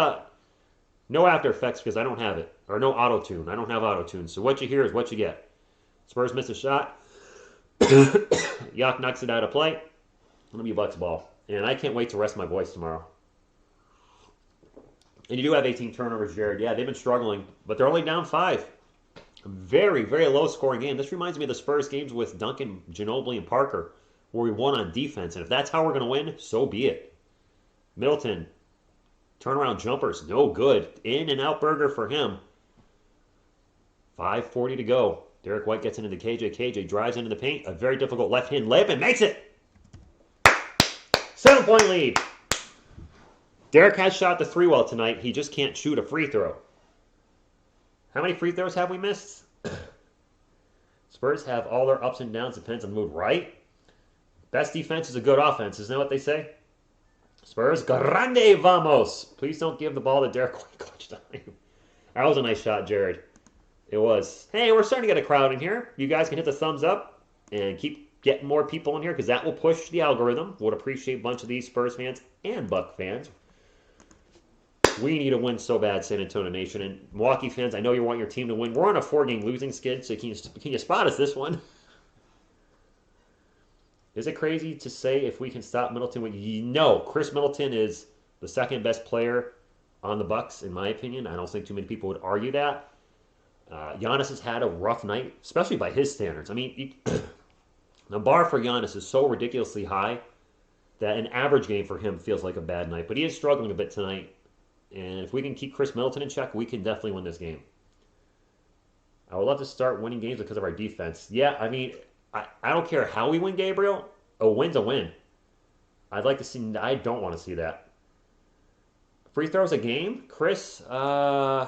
After Effects because I don't have it. Or no auto-tune. I don't have auto-tune. So what you hear is what you get. Spurs missed a shot. Yak knocks it out of play. It'll be Bucks ball. And I can't wait to rest my voice tomorrow. And you do have 18 turnovers, Jared. Yeah, they've been struggling. But they're only down 5. Very, very low-scoring game. This reminds me of the Spurs games with Duncan, Ginobili, and Parker, where we won on defense. And if that's how we're going to win, so be it. Middleton, turnaround jumpers, no good. In and out burger for him. 5:40 to go. Derek White gets into KJ. KJ drives into the paint. A very difficult left-hand layup and makes it. 7-point lead. Derek has shot the 3 well tonight. He just can't shoot a free throw. How many free throws have we missed? Spurs have all their ups and downs. Depends on the mood, right? Best defense is a good offense. Isn't that what they say? Spurs, grande vamos. Please don't give the ball to Derek White. Clutch time. That was a nice shot, Jared. It was. Hey, we're starting to get a crowd in here. You guys can hit the thumbs up and keep getting more people in here because that will push the algorithm. Would appreciate a bunch of these Spurs fans and Buck fans. We need to win so bad, San Antonio Nation. And Milwaukee fans, I know you want your team to win. We're on a 4-game losing skid, so can you spot us this one? Is it crazy to say if we can stop Middleton? No, Chris Middleton is the second best player on the Bucks, in my opinion. I don't think too many people would argue that. Giannis has had a rough night, especially by his standards. I mean, the bar for Giannis is so ridiculously high that an average game for him feels like a bad night. But he is struggling a bit tonight. And if we can keep Chris Middleton in check, we can definitely win this game. I would love to start winning games because of our defense. Yeah, I mean, I don't care how we win, Gabriel. A win's a win. I'd like to see. I don't want to see that. Free throws a game, Chris. I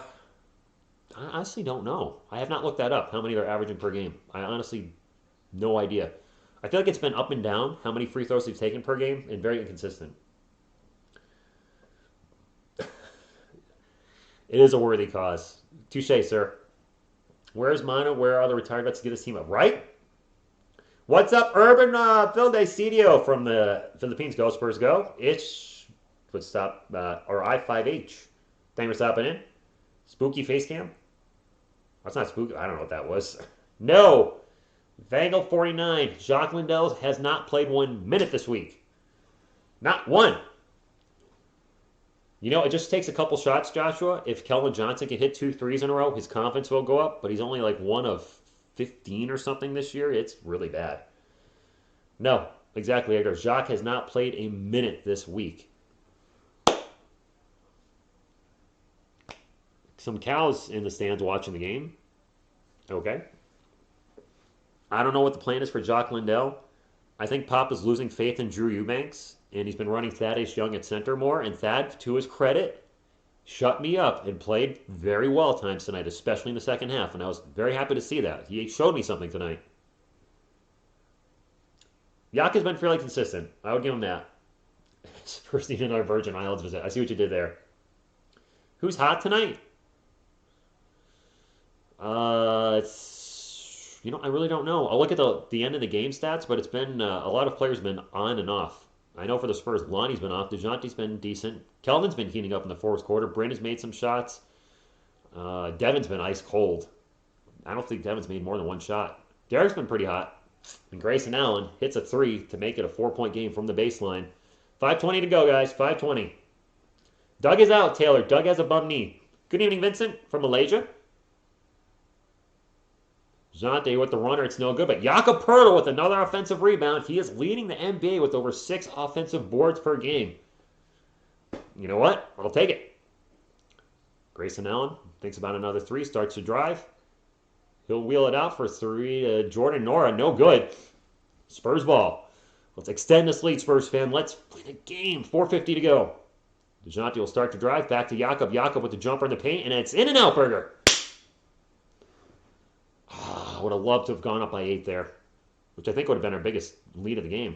honestly don't know. I have not looked that up. How many they're averaging per game? I honestly no idea. I feel like it's been up and down how many free throws they've taken per game, and very inconsistent. It is a worthy cause. Touche, sir. Where's Mono? Where are the retired vets to get his team up? Right? What's up, Urban Phil Decidio from the Philippines? Go Spurs, go. Itch. Would stop, or I5H. Thanks for stopping in. Spooky face cam? That's not spooky. I don't know what that was. No. Vangle 49. Jacques Lindell has not played 1 minute this week. Not one. You know, it just takes a couple shots, Joshua. If Kelvin Johnson can hit 2 threes in a row, his confidence will go up. But he's only like 1 of 15 or something this year. It's really bad. No, exactly, Edgar. Jacques has not played a minute this week. Some cows in the stands watching the game. Okay. I don't know what the plan is for Jacques Lindell. I think Pop is losing faith in Drew Eubanks, and he's been running Thaddeus Young at center more. And Thad, to his credit, shut me up and played very well at times tonight, especially in the second half. And I was very happy to see that. He showed me something tonight. Yak has been fairly consistent. I would give him that. First even our Virgin Islands visit. I see what you did there. Who's hot tonight? I really don't know. I'll look at the end of the game stats, but it's been a lot of players have been on and off. I know for the Spurs, Lonnie's been off. DeJounte's been decent. Kelvin's been heating up in the fourth quarter. Brandon's made some shots. Devin's been ice cold. I don't think Devin's made more than 1 shot. Derek's been pretty hot. And Grayson Allen hits a 3 to make it a 4-point game from the baseline. 5:20 to go, guys. 5:20. Doug is out, Taylor. Doug has a bum knee. Good evening, Vincent from Malaysia. Jante with the runner, it's no good. But Jakob Pertl with another offensive rebound. He is leading the NBA with over 6 offensive boards per game. You know what? I'll take it. Grayson Allen thinks about another 3, starts to drive. He'll wheel it out for 3. Jordan Nora, no good. Spurs ball. Let's extend this lead, Spurs fan. Let's win a game. 4:50 to go. DeJounte will start to drive. Back to Jakob. Jakob with the jumper in the paint, and it's in and out, Burger. I would have loved to have gone up by 8 there, which I think would have been our biggest lead of the game.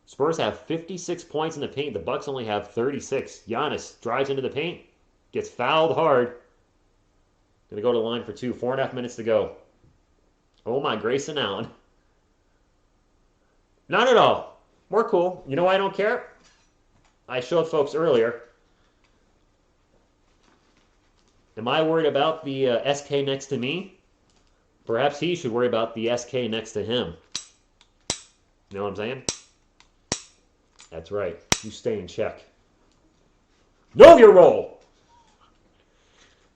Spurs have 56 points in the paint. The Bucks only have 36. Giannis drives into the paint, gets fouled hard. Going to go to the line for 2. 4.5 minutes to go. Oh my, Grayson Allen. Not at all. We're cool. You know why I don't care? I showed folks earlier. Am I worried about the SK next to me? Perhaps he should worry about the SK next to him. You know what I'm saying? That's right. You stay in check. Know your role!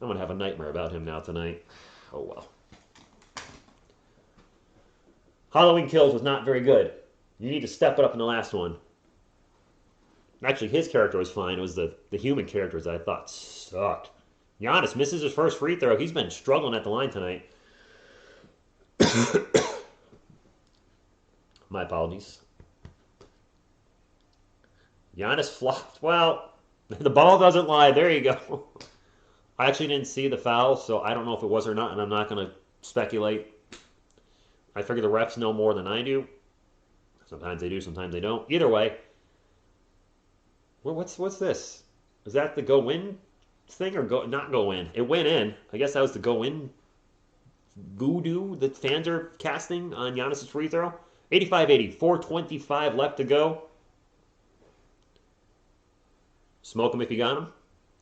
I'm going to have a nightmare about him now tonight. Oh, well. Halloween Kills was not very good. You need to step it up in the last one. Actually, his character was fine. It was the human characters that I thought sucked. Giannis misses his first free throw. He's been struggling at the line tonight. My apologies. Giannis flopped. Well, the ball doesn't lie. There you go. I actually didn't see the foul, so I don't know if it was or not, and I'm not going to speculate. I figure the refs know more than I do. Sometimes they do, sometimes they don't. Either way, well, what's this? Is that the go-in thing or not go in? It went in. I guess that was the go-in voodoo that fans are casting on Giannis' free throw. 85-80, 4:25 left to go. Smoke him if you got him.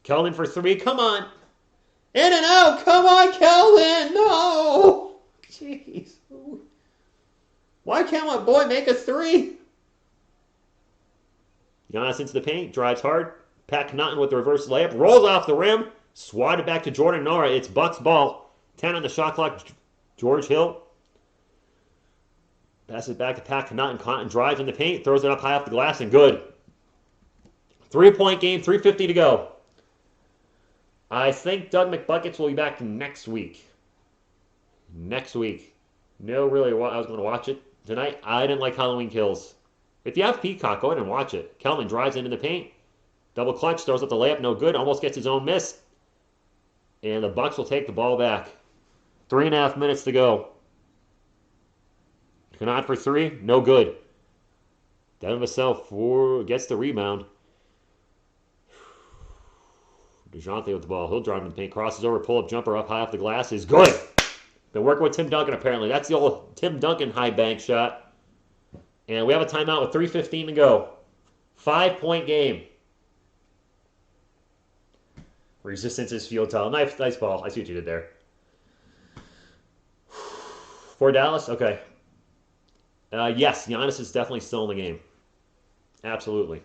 Keldon for three. Come on. In and out. Come on, Keldon. No. Jeez. Why can't my boy make a three? Giannis into the paint. Drives hard. Pat Connaughton with the reverse layup. Rolls off the rim. Swatted back to Jordan Nora. It's Bucks ball. 10 on the shot clock. George Hill. Passes it back to Pat Connaughton. Connaughton drives in the paint. Throws it up high off the glass and good. 3-point game. 3:50 to go. I think Doug McBuckets will be back next week. Next week. No, really, I was going to watch it tonight. I didn't like Halloween Kills. If you have Peacock, go ahead and watch it. Keldon drives into the paint. Double clutch, throws up the layup, no good. Almost gets his own miss. And the Bucks will take the ball back. 3.5 minutes to go. Connaughton for three, no good. Devin Vassell gets the rebound. DeJounte with the ball. He'll drive in the paint. Crosses over. Pull-up jumper up high off the glass is good. Been working with Tim Duncan apparently. That's the old Tim Duncan high bank shot. And we have a timeout with 3:15 to go. 5-point game. Resistance is futile. Nice ball. I see what you did there. For Dallas? Okay. Yes, Giannis is definitely still in the game. Absolutely.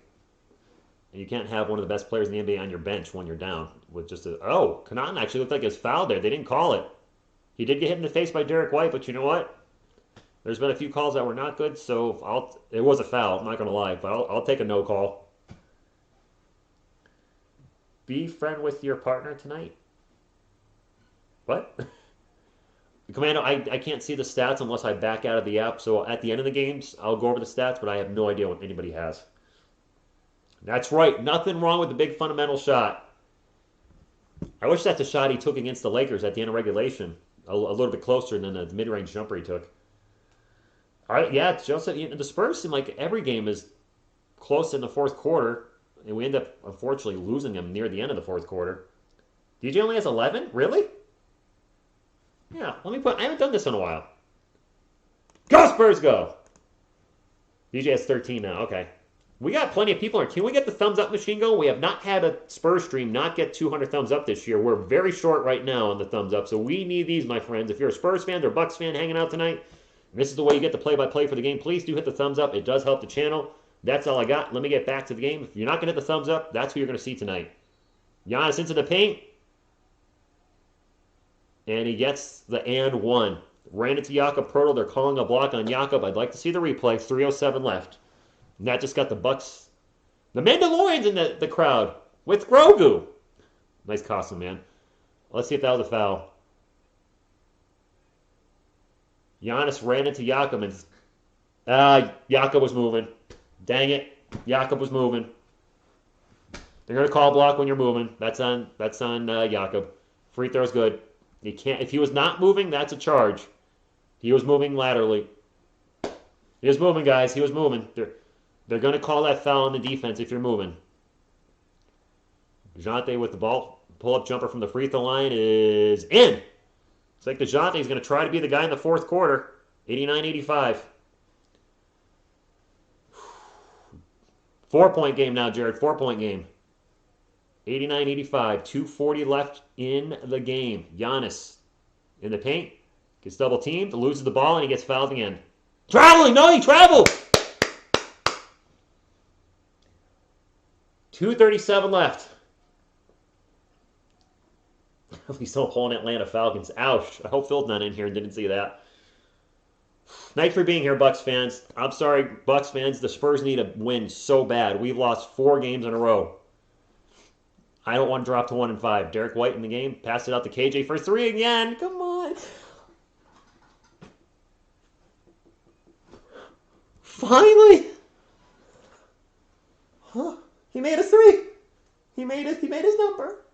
And you can't have one of the best players in the NBA on your bench when you're down with just a... Oh, Connaughton actually looked like he was fouled there. They didn't call it. He did get hit in the face by Derek White, but you know what? There's been a few calls that were not good, so it was a foul. I'm not going to lie, but I'll take a no call. Be friend with your partner tonight? What? Commando, I can't see the stats unless I back out of the app, so at the end of the games, I'll go over the stats, but I have no idea what anybody has. That's right. Nothing wrong with the big fundamental shot. I wish that's the shot he took against the Lakers at the end of regulation. A little bit closer than the mid-range jumper he took. All right, yeah, Joseph. The Spurs seem like every game is close in the fourth quarter, and we end up, unfortunately, losing them near the end of the fourth quarter. DJ only has 11? Really? Yeah, I haven't done this in a while. Go Spurs, go! DJ has 13 now, okay. We got plenty of people here. Can we get the thumbs up machine going? We have not had a Spurs stream not get 200 thumbs up this year. We're very short right now on the thumbs up, so we need these, my friends. If you're a Spurs fan or Bucks fan hanging out tonight, and this is the way you get the play-by-play for the game, please do hit the thumbs up. It does help the channel. That's all I got. Let me get back to the game. If you're not going to hit the thumbs up, that's who you're going to see tonight. Giannis into the paint. And he gets the and one. Ran into Jakob Poeltl. They're calling a block on Jakob. I'd like to see the replay. 3:07 left. And that just got the Bucks, the Mandalorians in the crowd with Grogu. Nice costume, man. Let's see if that was a foul. Giannis ran into Jakob and Jakob was moving. Dang it, Jakob was moving. They're gonna call a block when you're moving. That's on Jakob. Free throw's good. He can't. If he was not moving, that's a charge. He was moving laterally. He was moving, guys. He was moving. They're going to call that foul on the defense if you're moving. DeJounte with the ball. Pull-up jumper from the free throw line is in. It's like DeJounte is going to try to be the guy in the fourth quarter. 89-85. 4-point game now, Jared. 4-point game. 89-85. 2:40 left in the game. Giannis in the paint. Gets double teamed. Loses the ball, and he gets fouled again. Traveling! No, he traveled! 2:37 left. He's still pulling Atlanta Falcons. Ouch. I hope Phil's not in here and didn't see that. Thanks for being here, Bucks fans. I'm sorry, Bucks fans. The Spurs need a win so bad. We've lost 4 games in a row. I don't want to drop to 1-5. Derek White in the game. Passed it out to KJ for 3 again. Come on. Finally. Huh. He made a 3. He made it. He made his number.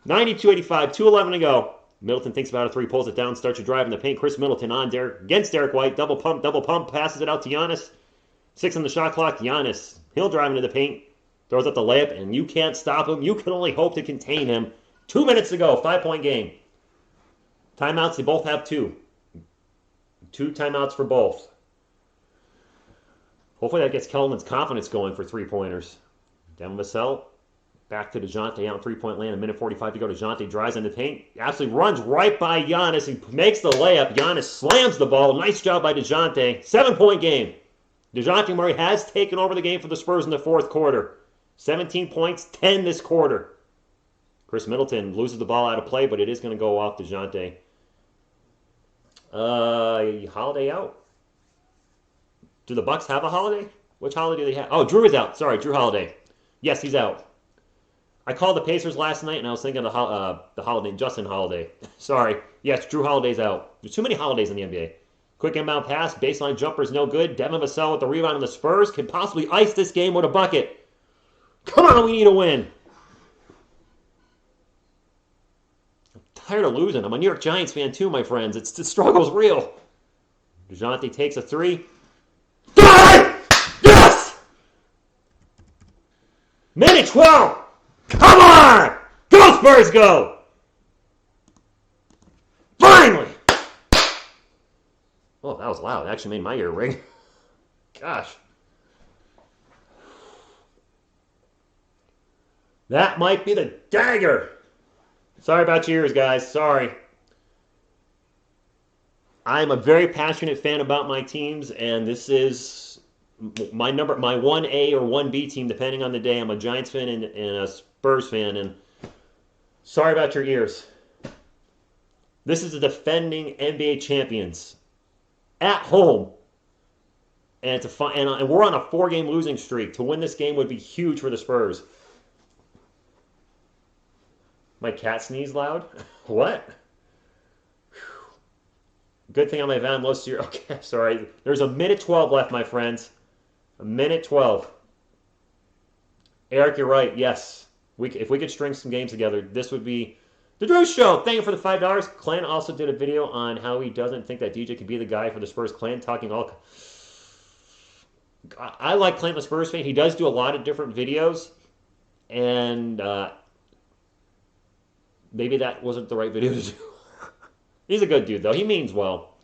92-85, 2:11 to go. Middleton thinks about a 3, pulls it down, starts to drive in the paint. Chris Middleton against Derek White. Double pump, passes it out to Giannis. 6 on the shot clock. Giannis. He'll drive into the paint. Throws up the layup, and you can't stop him. You can only hope to contain him. 2 minutes to go. 5-point game. Timeouts, they both have two. 2 timeouts for both. Hopefully that gets Kelman's confidence going for 3-pointers. Devin Vassell back to DeJounte out in 3-point land. A minute 45 to go. DeJounte drives in the paint. Absolutely runs right by Giannis and makes the layup. Giannis slams the ball. Nice job by DeJounte. 7-point game. DeJounte Murray has taken over the game for the Spurs in the fourth quarter. 17 points, 10 this quarter. Chris Middleton loses the ball out of play, but it is going to go off DeJounte. Holiday out. Do the Bucks have a Holiday? Which Holiday do they have? Oh, Drew is out. Sorry, Drew Holiday. Yes, he's out. I called the Pacers last night, and I was thinking of the Holiday, Justin Holiday. Sorry. Yes, Drew Holiday's out. There's too many Holidays in the NBA. Quick inbound pass. Baseline jumper is no good. Devin Vassell with the rebound on the Spurs can possibly ice this game with a bucket. Come on, we need a win. I'm tired of losing. I'm a New York Giants fan too, my friends. The struggle's real. DeJounte takes a 3. Yes! Minute 12! Come on! Go Spurs, go! Finally! Oh, that was loud. It actually made my ear ring. Gosh. That might be the dagger. Sorry about your ears, guys. Sorry. I'm a very passionate fan about my teams, and this is my 1A or 1B team, depending on the day. I'm a Giants fan and a Spurs fan, and sorry about your ears. This is the defending NBA champions at home, and and we're on a 4-game losing streak. To win this game would be huge for the Spurs. My cat sneezed loud. What? Good thing on my Van Most here. Okay, sorry. There's a minute 12 left, my friends. A minute 12. Eric, you're right. Yes. If we could string some games together, this would be the Drew Show. Thank you for the $5. Clan also did a video on how he doesn't think that DJ could be the guy for the Spurs. Clan talking all... I like Clan the Spurs fan. He does do a lot of different videos. And maybe that wasn't the right video to do. He's a good dude, though. He means well.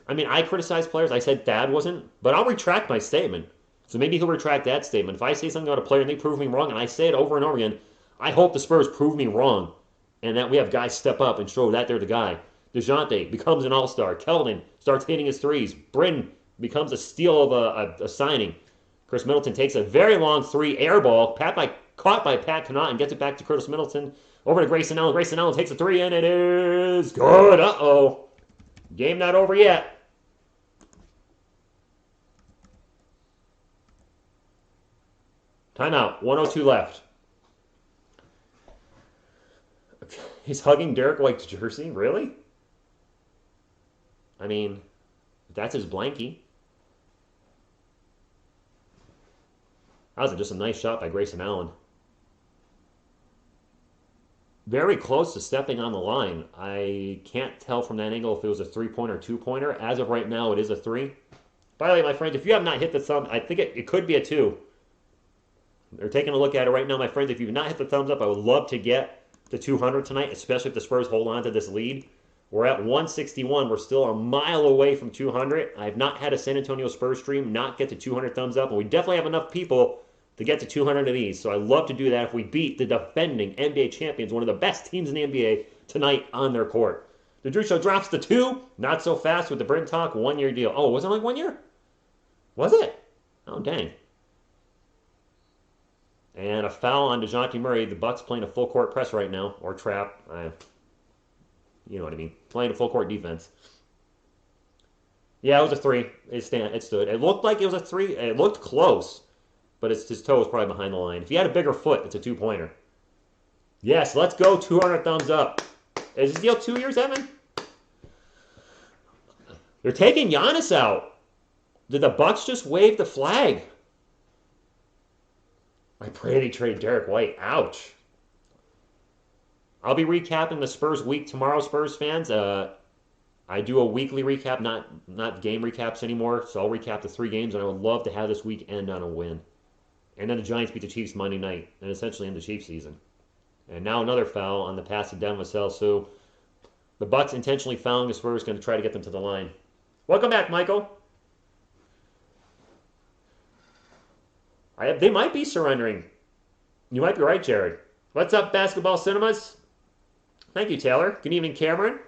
I mean, I criticize players. I said Thad wasn't, but I'll retract my statement. So maybe he'll retract that statement. If I say something about a player and they prove me wrong, and I say it over and over again, I hope the Spurs prove me wrong and that we have guys step up and show that they're the guy. DeJounte becomes an all-star. Keldon starts hitting his threes. Bryn becomes a steal of a signing. Chris Middleton takes a very long 3 air ball, caught by Pat Connaught, and gets it back to Chris Middleton. Over to Grayson Allen. Grayson Allen takes a 3, and it is good. Uh-oh. Game not over yet. Timeout. 1:02 left. He's hugging Derek White's jersey? Really? I mean, that's his blankie. That was just a nice shot by Grayson Allen. Very close to stepping on the line. I can't tell from that angle if it was a 3-pointer or 2-pointer. As of right now, it is a 3. By the way, my friends, if you have not hit the thumb, I think it could be a 2. They're taking a look at it right now, my friends. If you've not hit the thumbs up, I would love to get to 200 tonight, especially if the Spurs hold on to this lead. We're at 161. We're still a mile away from 200. I have not had a San Antonio Spurs stream not get to 200 thumbs up, and we definitely have enough people to get to 200 of these. So I love to do that if we beat the defending NBA champions, one of the best teams in the NBA, tonight on their court. The Drew Show drops the 2. Not so fast with the Bryn Talk. 1-year deal. Oh, was it like 1 year? Was it? Oh, dang. And a foul on DeJounte Murray. The Bucks playing a full court press right now, or trap. You know what I mean. Playing a full court defense. Yeah, it was a 3. It stood. It looked like it was a 3. It looked close, but his toe was probably behind the line. If he had a bigger foot, it's a 2-pointer. Yes, let's go. 200 thumbs up. Is this deal 2 years, Evan? They're taking Giannis out. Did the Bucks just wave the flag? I pray they trade Derek White. Ouch. I'll be recapping the Spurs week tomorrow, Spurs fans. I do a weekly recap, not game recaps anymore. So I'll recap the 3 games, and I would love to have this week end on a win. And then the Giants beat the Chiefs Monday night, and essentially end the Chiefs season. And now another foul on the pass to Devin Vassell. So The Bucks intentionally fouling the Spurs, going to try to get them to the line. Welcome back, Michael. They might be surrendering. You might be right, Jared. What's up, Basketball Cinemas? Thank you, Taylor. Good evening, Cameron.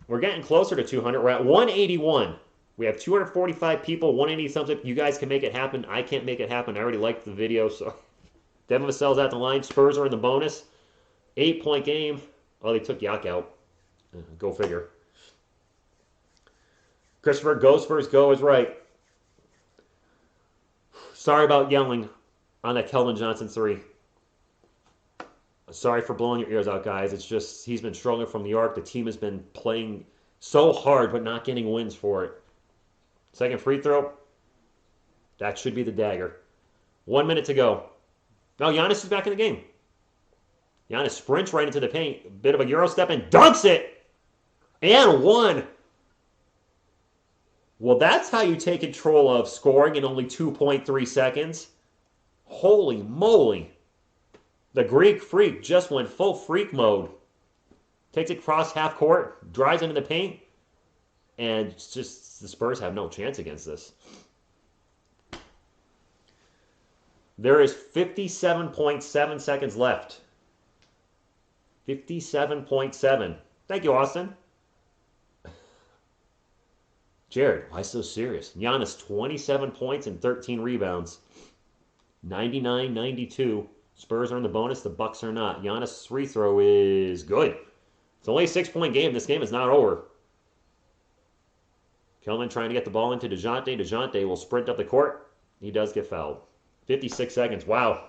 We're getting closer to 200. We're at 181. We have 245 people, 180 something. You guys can make it happen. I can't make it happen. I already liked the video, so Devin Vassell's at the line. Spurs are in the bonus. 8-point game. Oh, they took Yak out. Go figure. Christopher, go Spurs, go is right. Sorry about yelling on that Kelvin Johnson 3. Sorry for blowing your ears out, guys. It's just he's been struggling from New York. The team has been playing so hard but not getting wins for it. Second free throw. That should be the dagger. 1 minute to go. Now Giannis is back in the game. Giannis sprints right into the paint. Bit of a Euro step and dunks it. And one. Well, that's how you take control of scoring in only 2.3 seconds. Holy moly. The Greek Freak just went full freak mode. Takes it across half court, drives into the paint, and it's just the Spurs have no chance against this. There is 57.7 seconds left. 57.7. Thank you, Austin. Jared, why so serious? Giannis, 27 points and 13 rebounds. 99-92. Spurs are in the bonus. The Bucks are not. Giannis' free throw is good. It's only a 6-point game. This game is not over. Kelvin trying to get the ball into DeJounte. DeJounte will sprint up the court. He does get fouled. 56 seconds. Wow.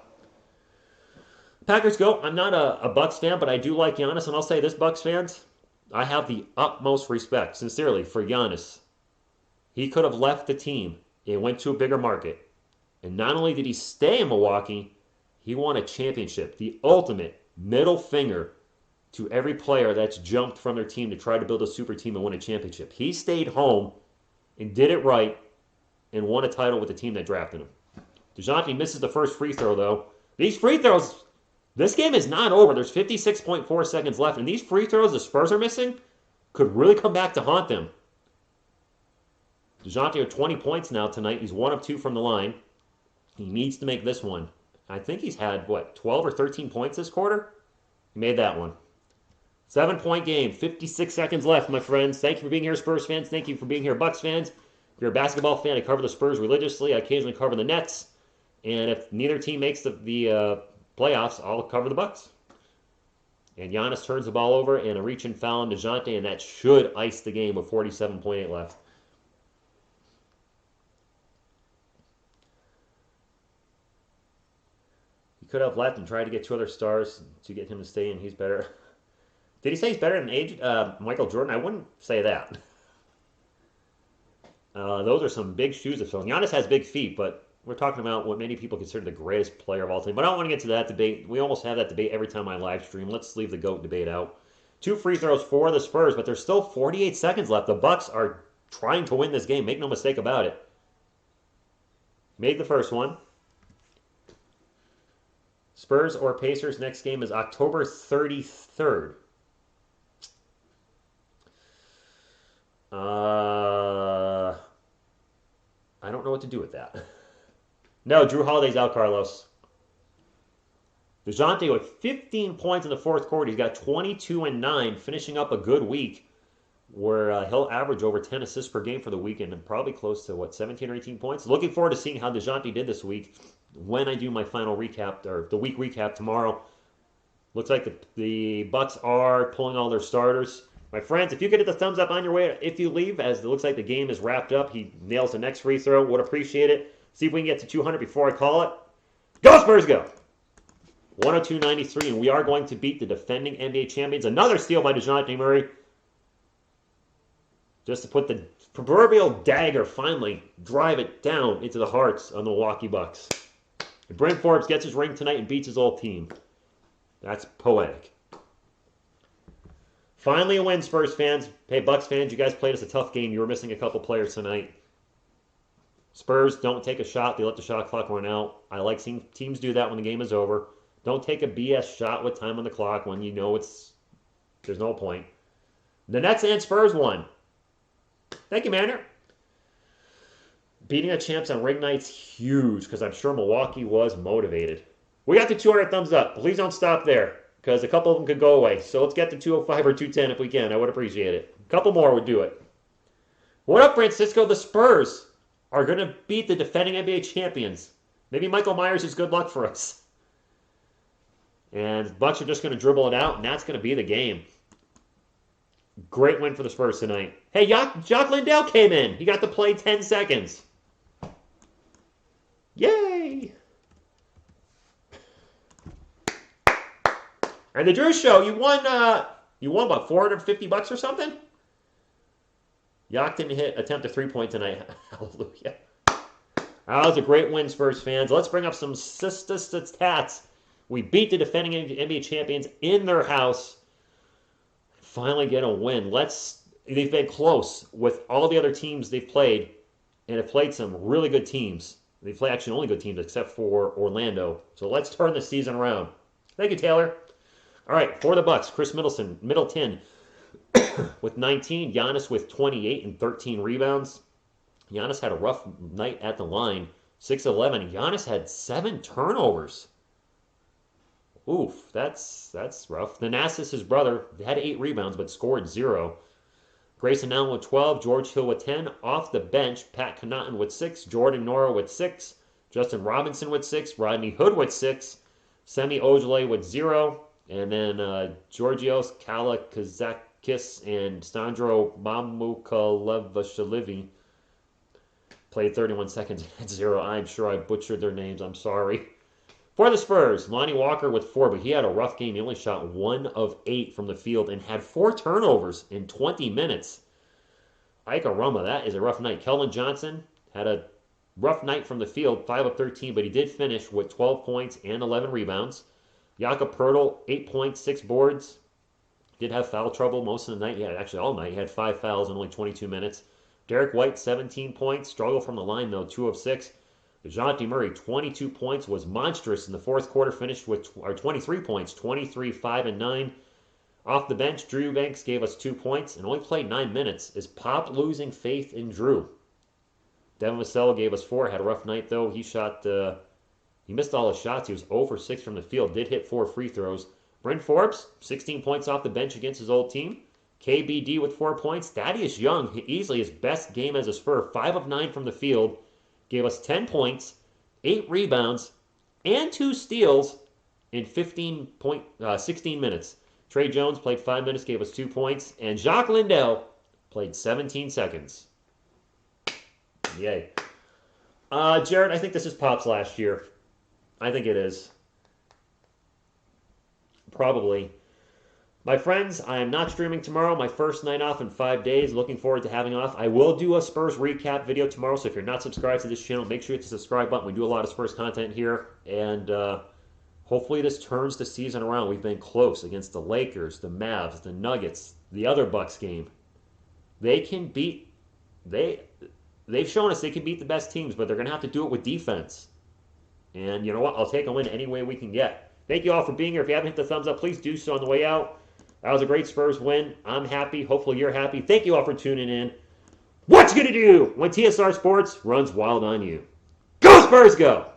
Packers go. I'm not a Bucks fan, but I do like Giannis. And I'll say this, Bucks fans, I have the utmost respect, sincerely, for Giannis. He could have left the team and went to a bigger market. And not only did he stay in Milwaukee, he won a championship. The ultimate middle finger to every player that's jumped from their team to try to build a super team and win a championship. He stayed home and did it right and won a title with the team that drafted him. DeJounte misses the first free throw, though. These free throws, this game is not over. There's 56.4 seconds left, and these free throws the Spurs are missing could really come back to haunt them. DeJounte with 20 points now tonight. He's 1 of 2 from the line. He needs to make this one. I think he's had, 12 or 13 points this quarter? He made that one. 7-point game, 56 seconds left, my friends. Thank you for being here, Spurs fans. Thank you for being here, Bucks fans. If you're a basketball fan, I cover the Spurs religiously. I occasionally cover the Nets. And if neither team makes the playoffs, I'll cover the Bucks. And Giannis turns the ball over and a reach and foul on DeJounte, and that should ice the game with 47.8 left. He could have left and tried to get 2 other stars to get him to stay in. He's better. Did he say he's better than age? Michael Jordan? I wouldn't say that. Those are some big shoes to fill. Giannis has big feet, but we're talking about what many people consider the greatest player of all time. But I don't want to get to that debate. We almost have that debate every time I live stream. Let's leave the GOAT debate out. 2 free throws for the Spurs, but there's still 48 seconds left. The Bucks are trying to win this game. Make no mistake about it. Made the first one. Spurs or Pacers next game is October 33rd. I don't know what to do with that. No, Drew Holiday's out, Carlos. DeJounte with 15 points in the fourth quarter. He's got 22 and 9, finishing up a good week where he'll average over 10 assists per game for the weekend and probably close to, 17 or 18 points. Looking forward to seeing how DeJounte did this week when I do my final recap, or the week recap tomorrow. Looks like the Bucks are pulling all their starters. My friends, if you could hit the thumbs up on your way, if you leave, as it looks like the game is wrapped up, he nails the next free throw. Would appreciate it. See if we can get to 200 before I call it. Go Spurs, go! 102-93, and we are going to beat the defending NBA champions. Another steal by DeJounte Murray. Just to put the proverbial dagger, finally, drive it down into the hearts of the Milwaukee Bucks. And Bryn Forbes gets his ring tonight and beats his old team. That's poetic. Finally a win, Spurs fans. Hey, Bucks fans, you guys played us a tough game. You were missing a couple players tonight. Spurs don't take a shot. They let the shot clock run out. I like seeing teams do that when the game is over. Don't take a BS shot with time on the clock when you know there's no point. The Nets and Spurs won. Thank you, Manor. Beating the champs on ring night's huge because I'm sure Milwaukee was motivated. We got the 200 thumbs up. Please don't stop there because a couple of them could go away. So let's get to 205 or 210 if we can. I would appreciate it. A couple more would do it. What up, Francisco? The Spurs are going to beat the defending NBA champions. Maybe Michael Myers is good luck for us. And Bucks are just going to dribble it out, and that's going to be the game. Great win for the Spurs tonight. Hey, Jock Lindell came in. He got to play 10 seconds. Yay! And the Drew Show, you won about $450 or something? Yak didn't attempt a three-point tonight. Hallelujah. That was a great win, Spurs fans. Let's bring up some stats. We beat the defending NBA champions in their house. Finally get a win. They've been close with all the other teams they've played, and have played some really good teams. They play actually only good teams except for Orlando. So let's turn the season around. Thank you, Taylor. All right, for the Bucks, Chris Middleton with 19, Giannis with 28 and 13 rebounds. Giannis had a rough night at the line, 6-11. Giannis had 7 turnovers. Oof, that's rough. Thanasis, his brother, had 8 rebounds but scored 0. Grayson Allen with 12, George Hill with 10. Off the bench, Pat Connaughton with 6, Jordan Nora with 6, Justin Robinson with 6, Rodney Hood with 6, Semi Ojeleye with 0, and then Georgios Kalakazakis and Sandro Mamukalevashvili played 31 seconds at 0. I'm sure I butchered their names. I'm sorry. For the Spurs, Lonnie Walker with 4, but he had a rough game. He only shot 1 of 8 from the field and had 4 turnovers in 20 minutes. Ike Aroma, that is a rough night. Kelvin Johnson had a rough night from the field, 5 of 13, but he did finish with 12 points and 11 rebounds. Jakob Poeltl, 8 points, 6 boards. Did have foul trouble most of the night. Yeah, actually all night. He had 5 fouls in only 22 minutes. Derek White, 17 points. Struggled from the line, though, 2 of 6. DeJounte Murray, 22 points, was monstrous in the fourth quarter, finished with 23 points, 23, 5, and 9. Off the bench, Drew Eubanks gave us 2 points and only played 9 minutes. Is Pop losing faith in Drew? Devin Vassell gave us 4, had a rough night, though. He missed all his shots. He was 0 for 6 from the field, did hit 4 free throws. Bryn Forbes, 16 points off the bench against his old team. KBD with 4 points. Thaddeus Young, easily his best game as a Spur, 5 of 9 from the field. Gave us 10 points, 8 rebounds, and 2 steals in 16 minutes. Trey Jones played 5 minutes, gave us 2 points, and Jacques Lindell played 17 seconds. Yay. Jared, I think this is Pop's last year. I think it is. Probably. My friends, I am not streaming tomorrow. My first night off in 5 days. Looking forward to having off. I will do a Spurs recap video tomorrow, so if you're not subscribed to this channel, make sure you hit the subscribe button. We do a lot of Spurs content here, and hopefully this turns the season around. We've been close against the Lakers, the Mavs, the Nuggets, the other Bucks game. They can beat... They've shown us they can beat the best teams, but they're going to have to do it with defense. And you know what? I'll take a win any way we can get. Thank you all for being here. If you haven't hit the thumbs up, please do so on the way out. That was a great Spurs win. I'm happy. Hopefully you're happy. Thank you all for tuning in. What you gonna do when TSR Sports runs wild on you? Go Spurs, go!